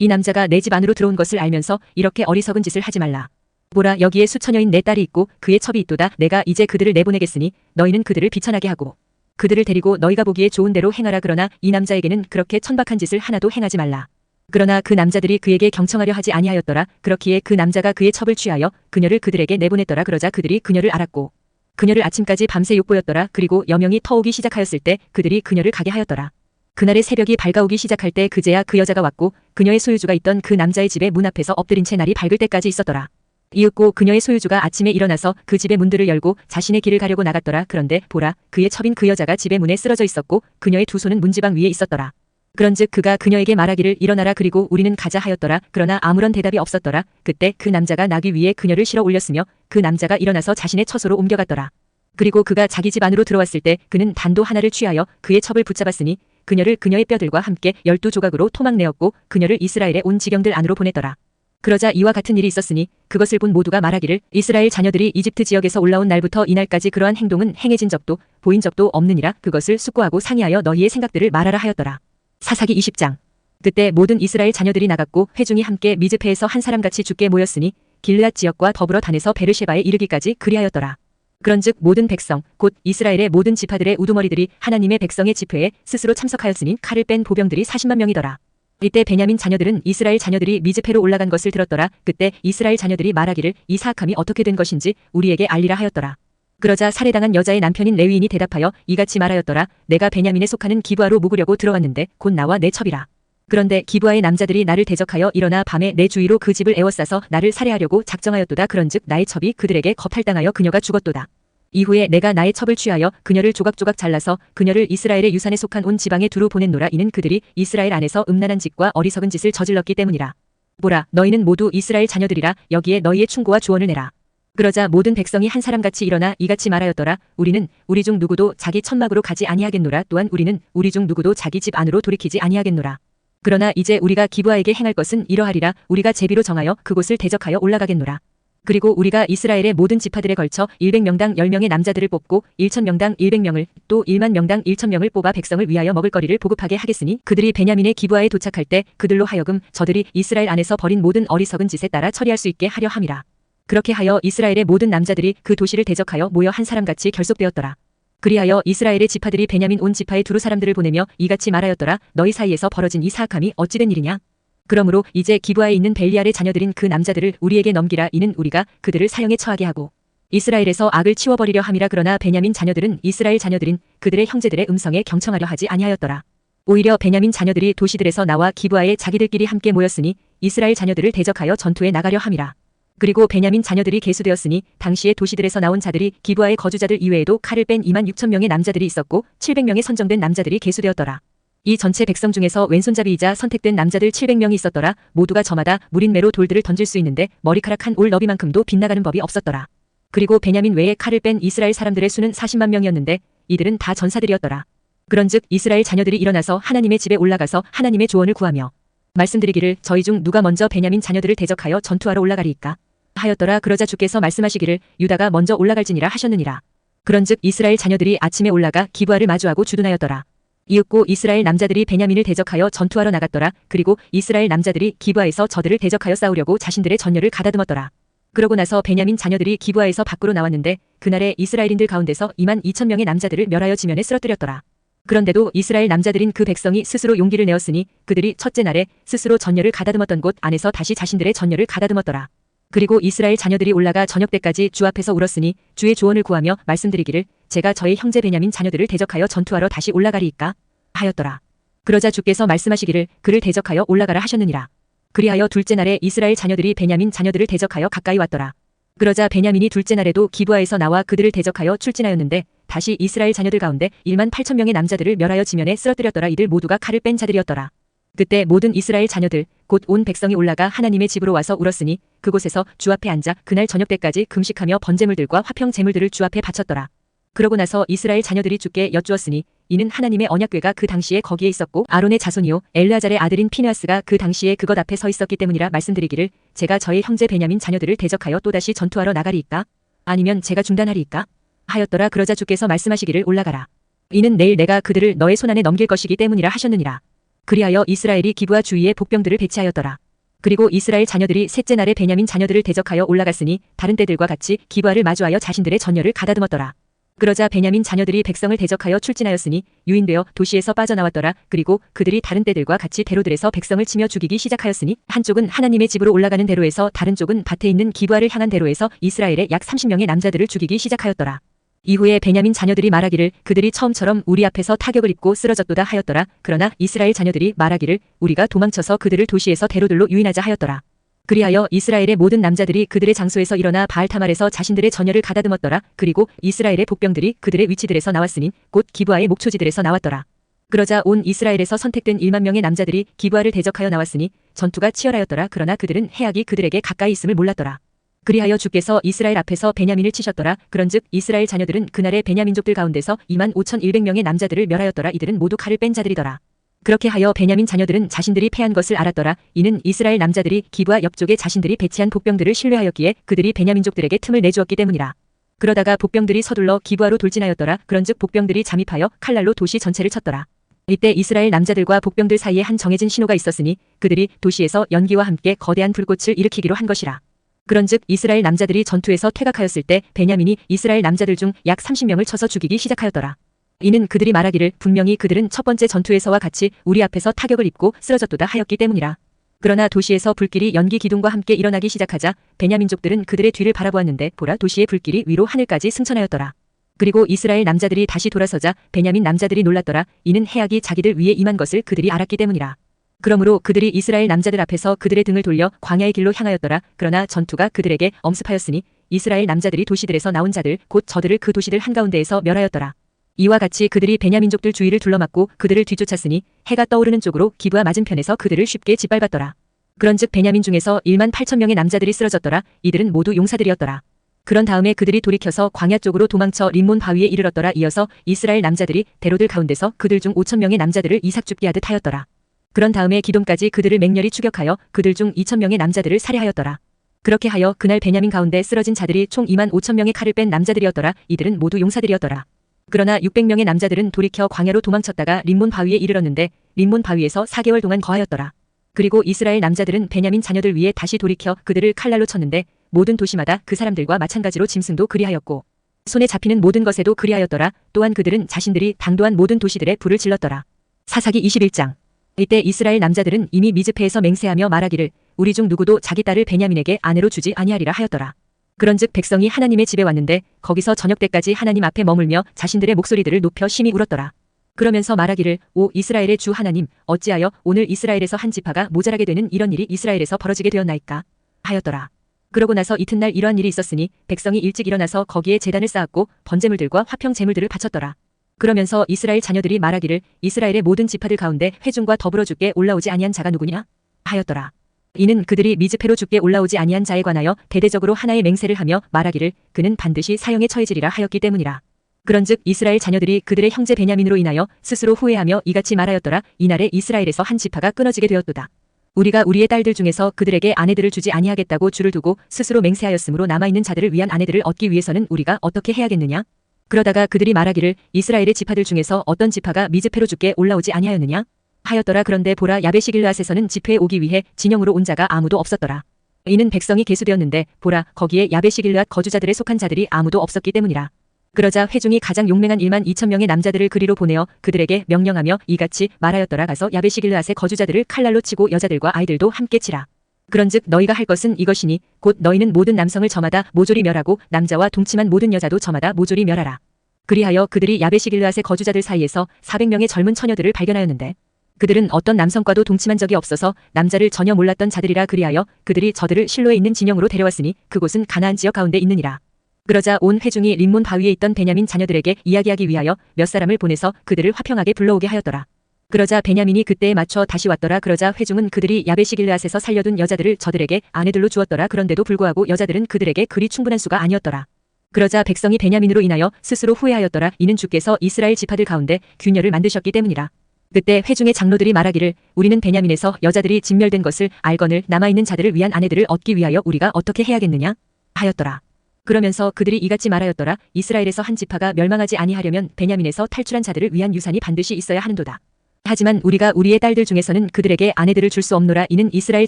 이 남자가 내 집 안으로 들어온 것을 알면서 이렇게 어리석은 짓을 하지 말라. 보라 여기에 수처녀인 내 딸이 있고 그의 첩이 있도다. 내가 이제 그들을 내보내겠으니 너희는 그들을 비천하게 하고 그들을 데리고 너희가 보기에 좋은 대로 행하라. 그러나 이 남자에게는 그렇게 천박한 짓을 하나도 행하지 말라. 그러나 그 남자들이 그에게 경청하려 하지 아니하였더라. 그렇기에 그 남자가 그의 첩을 취하여 그녀를 그들에게 내보냈더라. 그러자 그들이 그녀를 알았고 그녀를 아침까지 밤새 욕보였더라. 그리고 여명이 터오기 시작하였을 때 그들이 그녀를 가게 하였더라. 그날의 새벽이 밝아오기 시작할 때 그제야 그 여자가 왔고 그녀의 소유주가 있던 그 남자의 집의 문 앞에서 엎드린 채 날이 밝을 때까지 있었더라. 이윽고 그녀의 소유주가 아침에 일어나서 그 집의 문들을 열고 자신의 길을 가려고 나갔더라. 그런데 보라 그의 첩인 그 여자가 집의 문에 쓰러져 있었고 그녀의 두 손은 문지방 위에 있었더라. 그런즉 그가 그녀에게 말하기를 일어나라. 그리고 우리는 가자 하였더라. 그러나 아무런 대답이 없었더라. 그때 그 남자가 나귀 위에 그녀를 실어 올렸으며 그 남자가 일어나서 자신의 처소로 옮겨갔더라. 그리고 그가 자기 집 안으로 들어왔을 때 그는 단도 하나를 취하여 그의 첩을 붙잡았으니 그녀를 그녀의 뼈들과 함께 12조각으로 토막내었고 그녀를 이스라엘의 온 지경들 안으로 보냈더라. 그러자 이와 같은 일이 있었으니 그것을 본 모두가 말하기를 이스라엘 자녀들이 이집트 지역에서 올라온 날부터 이날까지 그러한 행동은 행해진 적도 보인 적도 없느니라. 그것을 숙고하고 상의하여 너희의 생각들을 말하라 하였더라. 사사기 20장. 그때 모든 이스라엘 자녀들이 나갔고 회중이 함께 미즈페에서 한 사람같이 죽게 모였으니 길르앗 지역과 더불어 단에서 베르셰바에 이르기까지 그리하였더라. 그런즉 모든 백성 곧 이스라엘의 모든 지파들의 우두머리들이 하나님의 백성의 집회에 스스로 참석하였으니 칼을 뺀 보병들이 40만 명이더라. 이때 베냐민 자녀들은 이스라엘 자녀들이 미즈페로 올라간 것을 들었더라. 그때 이스라엘 자녀들이 말하기를 이 사악함이 어떻게 된 것인지 우리에게 알리라 하였더라. 그러자 살해당한 여자의 남편인 레위인이 대답하여 이같이 말하였더라. 내가 베냐민에 속하는 기브아로 묵으려고 들어왔는데 곧 나와 내 첩이라. 그런데 기브아의 남자들이 나를 대적하여 일어나 밤에 내 주위로 그 집을 에워싸서 나를 살해하려고 작정하였도다. 그런즉 나의 첩이 그들에게 거팔당하여 그녀가 죽었도다. 이후에 내가 나의 첩을 취하여 그녀를 조각조각 잘라서 그녀를 이스라엘의 유산에 속한 온 지방에 두루 보냈노라. 이는 그들이 이스라엘 안에서 음란한 짓과 어리석은 짓을 저질렀기 때문이라. 보라, 너희는 모두 이스라엘 자녀들이라. 여기에 너희의 충고와 조언을 내라. 그러자 모든 백성이 한 사람같이 일어나 이같이 말하였더라. 우리는 우리 중 누구도 자기 천막으로 가지 아니하겠노라. 또한 우리는 우리 중 누구도 자기 집 안으로 돌이키지 아니하겠노라. 그러나 이제 우리가 기브아에게 행할 것은 이러하리라. 우리가 제비로 정하여 그곳을 대적하여 올라가겠노라. 그리고 우리가 이스라엘의 모든 지파들에 걸쳐 100명당 10명의 남자들을 뽑고 1000명당 100명을 또 100,000명당 1000명을 뽑아 백성을 위하여 먹을 거리를 보급하게 하겠으니 그들이 베냐민의 기브아에 도착할 때 그들로 하여금 저들이 이스라엘 안에서 벌인 모든 어리석은 짓에 따라 처리할 수 있게 하려 함이라. 그렇게 하여 이스라엘의 모든 남자들이 그 도시를 대적하여 모여 한 사람같이 결속되었더라. 그리하여 이스라엘의 지파들이 베냐민 온 지파의 두루 사람들을 보내며 이같이 말하였더라. 너희 사이에서 벌어진 이 사악함이 어찌된 일이냐? 그러므로 이제 기브아에 있는 벨리알의 자녀들인 그 남자들을 우리에게 넘기라. 이는 우리가 그들을 사형에 처하게 하고 이스라엘에서 악을 치워버리려 함이라. 그러나 베냐민 자녀들은 이스라엘 자녀들인 그들의 형제들의 음성에 경청하려 하지 아니하였더라. 오히려 베냐민 자녀들이 도시들에서 나와 기브아에 자기들끼리 함께 모였으니 이스라엘 자녀들을 대적하여 전투에 나가려 함이라. 그리고 베냐민 자녀들이 계수되었으니 당시에 도시들에서 나온 자들이 기브아의 거주자들 이외에도 칼을 뺀 26,000명의 남자들이 있었고 700명의 선정된 남자들이 계수되었더라. 이 전체 백성 중에서 왼손잡이이자 선택된 남자들 700명이 있었더라. 모두가 저마다 무린매로 돌들을 던질 수 있는데 머리카락 한 올 너비만큼도 빗나가는 법이 없었더라. 그리고 베냐민 외에 칼을 뺀 이스라엘 사람들의 수는 40만 명이었는데 이들은 다 전사들이었더라. 그런즉 이스라엘 자녀들이 일어나서 하나님의 집에 올라가서 하나님의 조언을 구하며 말씀드리기를 저희 중 누가 먼저 베냐민 자녀들을 대적하여 전투하러 올라가리이까 하였더라. 그러자 주께서 말씀하시기를 유다가 먼저 올라갈지니라 하셨느니라. 그런즉 이스라엘 자녀들이 아침에 올라가 기브아를 마주하고 주둔하였더라. 이윽고 이스라엘 남자들이 베냐민을 대적하여 전투하러 나갔더라. 그리고 이스라엘 남자들이 기브아에서 저들을 대적하여 싸우려고 자신들의 전열을 가다듬었더라. 그러고 나서 베냐민 자녀들이 기브아에서 밖으로 나왔는데 그날에 이스라엘인들 가운데서 22,000명의 남자들을 멸하여 지면에 쓰러뜨렸더라. 그런데도 이스라엘 남자들인 그 백성이 스스로 용기를 내었으니 그들이 첫째 날에 스스로 전열을 가다듬었던 곳 안에서 다시 자신들의 전열을 가다듬었더라. 그리고 이스라엘 자녀들이 올라가 저녁 때까지 주 앞에서 울었으니 주의 조언을 구하며 말씀드리기를 제가 저의 형제 베냐민 자녀들을 대적하여 전투하러 다시 올라가리이까 하였더라. 그러자 주께서 말씀하시기를 그를 대적하여 올라가라 하셨느니라. 그리하여 둘째 날에 이스라엘 자녀들이 베냐민 자녀들을 대적하여 가까이 왔더라. 그러자 베냐민이 둘째 날에도 기브아에서 나와 그들을 대적하여 출진하였는데 다시 이스라엘 자녀들 가운데 18,000명의 남자들을 멸하여 지면에 쓰러뜨렸더라. 이들 모두가 칼을 뺀 자들이었더라. 그때 모든 이스라엘 자녀들 곧 온 백성이 올라가 하나님의 집으로 와서 울었으니 그곳에서 주 앞에 앉아 그날 저녁 때까지 금식하며 번제물들과 화평 제물들을 주 앞에 바쳤더라. 그러고 나서 이스라엘 자녀들이 주께 여쭈었으니 이는 하나님의 언약궤가 그 당시에 거기에 있었고 아론의 자손이요 엘르아잘의 아들인 피느하스가 그 당시에 그것 앞에 서 있었기 때문이라. 말씀드리기를 제가 저의 형제 베냐민 자녀들을 대적하여 또다시 전투하러 나가리이까 아니면 제가 중단하리이까 하였더라. 그러자 주께서 말씀하시기를 올라가라. 이는 내일 내가 그들을 너의 손안에 넘길 것이기 때문이라 하셨느니라. 그리하여 이스라엘이 기브아 주위에 복병들을 배치하였더라. 그리고 이스라엘 자녀들이 셋째 날에 베냐민 자녀들을 대적하여 올라갔으니 다른 때들과 같이 기브아를 마주하여 자신들의 전열을 가다듬었더라. 그러자 베냐민 자녀들이 백성을 대적하여 출진하였으니 유인되어 도시에서 빠져나왔더라. 그리고 그들이 다른 때들과 같이 대로들에서 백성을 치며 죽이기 시작하였으니 한쪽은 하나님의 집으로 올라가는 대로에서 다른 쪽은 밭에 있는 기브아를 향한 대로에서 이스라엘의 약 30명의 남자들을 죽이기 시작하였더라. 이후에 베냐민 자녀들이 말하기를 그들이 처음처럼 우리 앞에서 타격을 입고 쓰러졌도다 하였더라. 그러나 이스라엘 자녀들이 말하기를 우리가 도망쳐서 그들을 도시에서 대로들로 유인하자 하였더라. 그리하여 이스라엘의 모든 남자들이 그들의 장소에서 일어나 바알타말에서 자신들의 전열을 가다듬었더라. 그리고 이스라엘의 복병들이 그들의 위치들에서 나왔으니 곧 기브아의 목초지들에서 나왔더라. 그러자 온 이스라엘에서 선택된 10,000명의 남자들이 기브아를 대적하여 나왔으니 전투가 치열하였더라. 그러나 그들은 해악이 그들에게 가까이 있음을 몰랐더라. 그리하여 주께서 이스라엘 앞에서 베냐민을 치셨더라. 그런즉 이스라엘 자녀들은 그날의 베냐민족들 가운데서 25,100명의 남자들을 멸하였더라. 이들은 모두 칼을 뺀 자들이더라. 그렇게 하여 베냐민 자녀들은 자신들이 패한 것을 알았더라. 이는 이스라엘 남자들이 기브아 옆쪽에 자신들이 배치한 복병들을 신뢰하였기에 그들이 베냐민족들에게 틈을 내주었기 때문이라. 그러다가 복병들이 서둘러 기브아로 돌진하였더라. 그런즉 복병들이 잠입하여 칼날로 도시 전체를 쳤더라. 이때 이스라엘 남자들과 복병들 사이에 한 정해진 신호가 있었으니 그들이 도시에서 연기와 함께 거대한 불꽃을 일으키기로 한 것이라. 그런즉 이스라엘 남자들이 전투에서 퇴각하였을 때 베냐민이 이스라엘 남자들 중 약 30명을 쳐서 죽이기 시작하였더라. 이는 그들이 말하기를 분명히 그들은 첫 번째 전투에서와 같이 우리 앞에서 타격을 입고 쓰러졌도다 하였기 때문이라. 그러나 도시에서 불길이 연기 기둥과 함께 일어나기 시작하자 베냐민족들은 그들의 뒤를 바라보았는데 보라 도시의 불길이 위로 하늘까지 승천하였더라. 그리고 이스라엘 남자들이 다시 돌아서자 베냐민 남자들이 놀랐더라. 이는 해악이 자기들 위에 임한 것을 그들이 알았기 때문이라. 그러므로 그들이 이스라엘 남자들 앞에서 그들의 등을 돌려 광야의 길로 향하였더라. 그러나 전투가 그들에게 엄습하였으니 이스라엘 남자들이 도시들에서 나온 자들 곧 저들을 그 도시들 한가운데에서 멸하였더라. 이와 같이 그들이 베냐민족들 주위를 둘러막고 그들을 뒤쫓았으니 해가 떠오르는 쪽으로 기브아 맞은편에서 그들을 쉽게 짓밟았더라. 그런즉 베냐민 중에서 1만 8천 명의 남자들이 쓰러졌더라. 이들은 모두 용사들이었더라. 그런 다음에 그들이 돌이켜서 광야 쪽으로 도망쳐 림몬 바위에 이르렀더라. 이어서 이스라엘 남자들이 대로들 가운데서 그들 중 5천 명의 남자들을 이삭 죽게 하듯 하였더라. 그런 다음에 기돔까지 그들을 맹렬히 추격하여 그들 중 2천 명의 남자들을 살해하였더라. 그렇게 하여 그날 베냐민 가운데 쓰러진 자들이 총 2만 5천 명의 칼을 뺀 남자들이었더라. 이들은 모두 용사들이었더라. 그러나 600명의 남자들은 돌이켜 광야로 도망쳤다가 림몬 바위에 이르렀는데 림몬 바위에서 4개월 동안 거하였더라. 그리고 이스라엘 남자들은 베냐민 자녀들 위에 다시 돌이켜 그들을 칼날로 쳤는데 모든 도시마다 그 사람들과 마찬가지로 짐승도 그리하였고 손에 잡히는 모든 것에도 그리하였더라. 또한 그들은 자신들이 당도한 모든 도시들에 불을 질렀더라. 사사기 21장. 이때 이스라엘 남자들은 이미 미즈페에서 맹세하며 말하기를 우리 중 누구도 자기 딸을 베냐민에게 아내로 주지 아니하리라 하였더라. 그런즉 백성이 하나님의 집에 왔는데 거기서 저녁 때까지 하나님 앞에 머물며 자신들의 목소리들을 높여 심히 울었더라. 그러면서 말하기를 오 이스라엘의 주 하나님 어찌하여 오늘 이스라엘에서 한 지파가 모자라게 되는 이런 일이 이스라엘에서 벌어지게 되었나이까 하였더라. 그러고 나서 이튿날 이러한 일이 있었으니 백성이 일찍 일어나서 거기에 제단을 쌓았고 번제물들과 화평 제물들을 바쳤더라. 그러면서 이스라엘 자녀들이 말하기를 이스라엘의 모든 지파들 가운데 회중과 더불어 주께 올라오지 아니한 자가 누구냐 하였더라. 이는 그들이 미즈페로 주께 올라오지 아니한 자에 관하여 대대적으로 하나의 맹세를 하며 말하기를 그는 반드시 사형에 처해지리라 하였기 때문이라. 그런즉 이스라엘 자녀들이 그들의 형제 베냐민으로 인하여 스스로 후회하며 이같이 말하였더라. 이날에 이스라엘에서 한 지파가 끊어지게 되었도다. 우리가 우리의 딸들 중에서 그들에게 아내들을 주지 아니하겠다고 주를 두고 스스로 맹세하였으므로 남아있는 자들을 위한 아내들을 얻기 위해서는 우리가 어떻게 해야겠느냐? 그러다가 그들이 말하기를 이스라엘의 지파들 중에서 어떤 지파가 미즈페로 주께 올라오지 아니하였느냐? 하였더라. 그런데 보라 야베시 길르앗에서는 집회에 오기 위해 진영으로 온 자가 아무도 없었더라. 이는 백성이 계수되었는데 보라 거기에 야베시 길르앗 거주자들에 속한 자들이 아무도 없었기 때문이라. 그러자 회중이 가장 용맹한 1만 2천 명의 남자들을 그리로 보내어 그들에게 명령하며 이같이 말하였더라. 가서 야베시 길르앗의 거주자들을 칼날로 치고 여자들과 아이들도 함께 치라. 그런즉 너희가 할 것은 이것이니 곧 너희는 모든 남성을 저마다 모조리 멸하고 남자와 동침한 모든 여자도 저마다 모조리 멸하라. 그리하여 그들이 야베시 길르앗의 거주자들 사이에서 400명의 젊은 처녀들을 발견하였는데 그들은 어떤 남성과도 동침한 적이 없어서 남자를 전혀 몰랐던 자들이라. 그리하여 그들이 저들을 실로에 있는 진영으로 데려왔으니 그곳은 가나안 지역 가운데 있느니라. 그러자 온 회중이 림몬 바위에 있던 베냐민 자녀들에게 이야기하기 위하여 몇 사람을 보내서 그들을 화평하게 불러오게 하였더라. 그러자 베냐민이 그때에 맞춰 다시 왔더라. 그러자 회중은 그들이 야베시 길르앗에서 살려둔 여자들을 저들에게 아내들로 주었더라. 그런데도 불구하고 여자들은 그들에게 그리 충분한 수가 아니었더라. 그러자 백성이 베냐민으로 인하여 스스로 후회하였더라. 이는 주께서 이스라엘 지파들 가운데 균열을 만드셨기 때문이라. 그때 회중의 장로들이 말하기를 우리는 베냐민에서 여자들이 진멸된 것을 알거늘 남아있는 자들을 위한 아내들을 얻기 위하여 우리가 어떻게 해야겠느냐 하였더라. 그러면서 그들이 이같이 말하였더라. 이스라엘에서 한 지파가 멸망하지 아니하려면 베냐민에서 탈출한 자들을 위한 유산이 반드시 있어야 하는도다. 하지만 우리가 우리의 딸들 중에서는 그들에게 아내들을 줄 수 없노라. 이는 이스라엘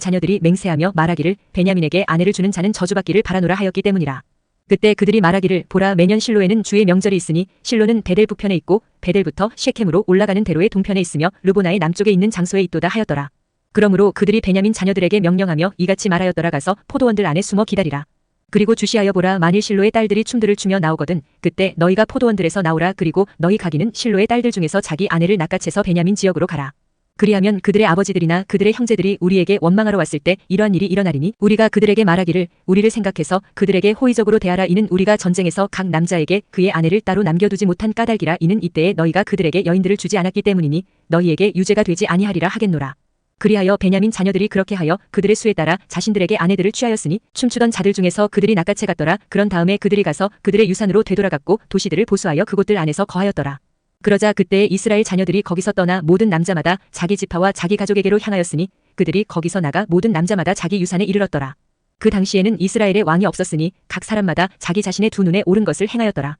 자녀들이 맹세하며 말하기를 베냐민에게 아내를 주는 자는 저주받기를 바라노라 하였기 때문이라. 그때 그들이 말하기를 보라 매년 실로에는 주의 명절이 있으니 실로는 베델 북편에 있고 베델부터 셰켐으로 올라가는 대로의 동편에 있으며 르보나의 남쪽에 있는 장소에 있도다 하였더라. 그러므로 그들이 베냐민 자녀들에게 명령하며 이같이 말하였더라. 가서 포도원들 안에 숨어 기다리라. 그리고 주시하여 보라 만일 실로의 딸들이 춤들을 추며 나오거든 그때 너희가 포도원들에서 나오라. 그리고 너희 가기는 실로의 딸들 중에서 자기 아내를 낚아채서 베냐민 지역으로 가라. 그리하면 그들의 아버지들이나 그들의 형제들이 우리에게 원망하러 왔을 때 이러한 일이 일어나리니 우리가 그들에게 말하기를 우리를 생각해서 그들에게 호의적으로 대하라. 이는 우리가 전쟁에서 각 남자에게 그의 아내를 따로 남겨두지 못한 까닭이라. 이는 이때에 너희가 그들에게 여인들을 주지 않았기 때문이니 너희에게 유죄가 되지 아니하리라 하겠노라. 그리하여 베냐민 자녀들이 그렇게 하여 그들의 수에 따라 자신들에게 아내들을 취하였으니 춤추던 자들 중에서 그들이 낚아채 갔더라. 그런 다음에 그들이 가서 그들의 유산으로 되돌아갔고 도시들을 보수하여 그곳들 안에서 거하였더라. 그러자 그때에 이스라엘 자녀들이 거기서 떠나 모든 남자마다 자기 지파와 자기 가족에게로 향하였으니 그들이 거기서 나가 모든 남자마다 자기 유산에 이르렀더라. 그 당시에는 이스라엘의 왕이 없었으니 각 사람마다 자기 자신의 두 눈에 옳은 것을 행하였더라.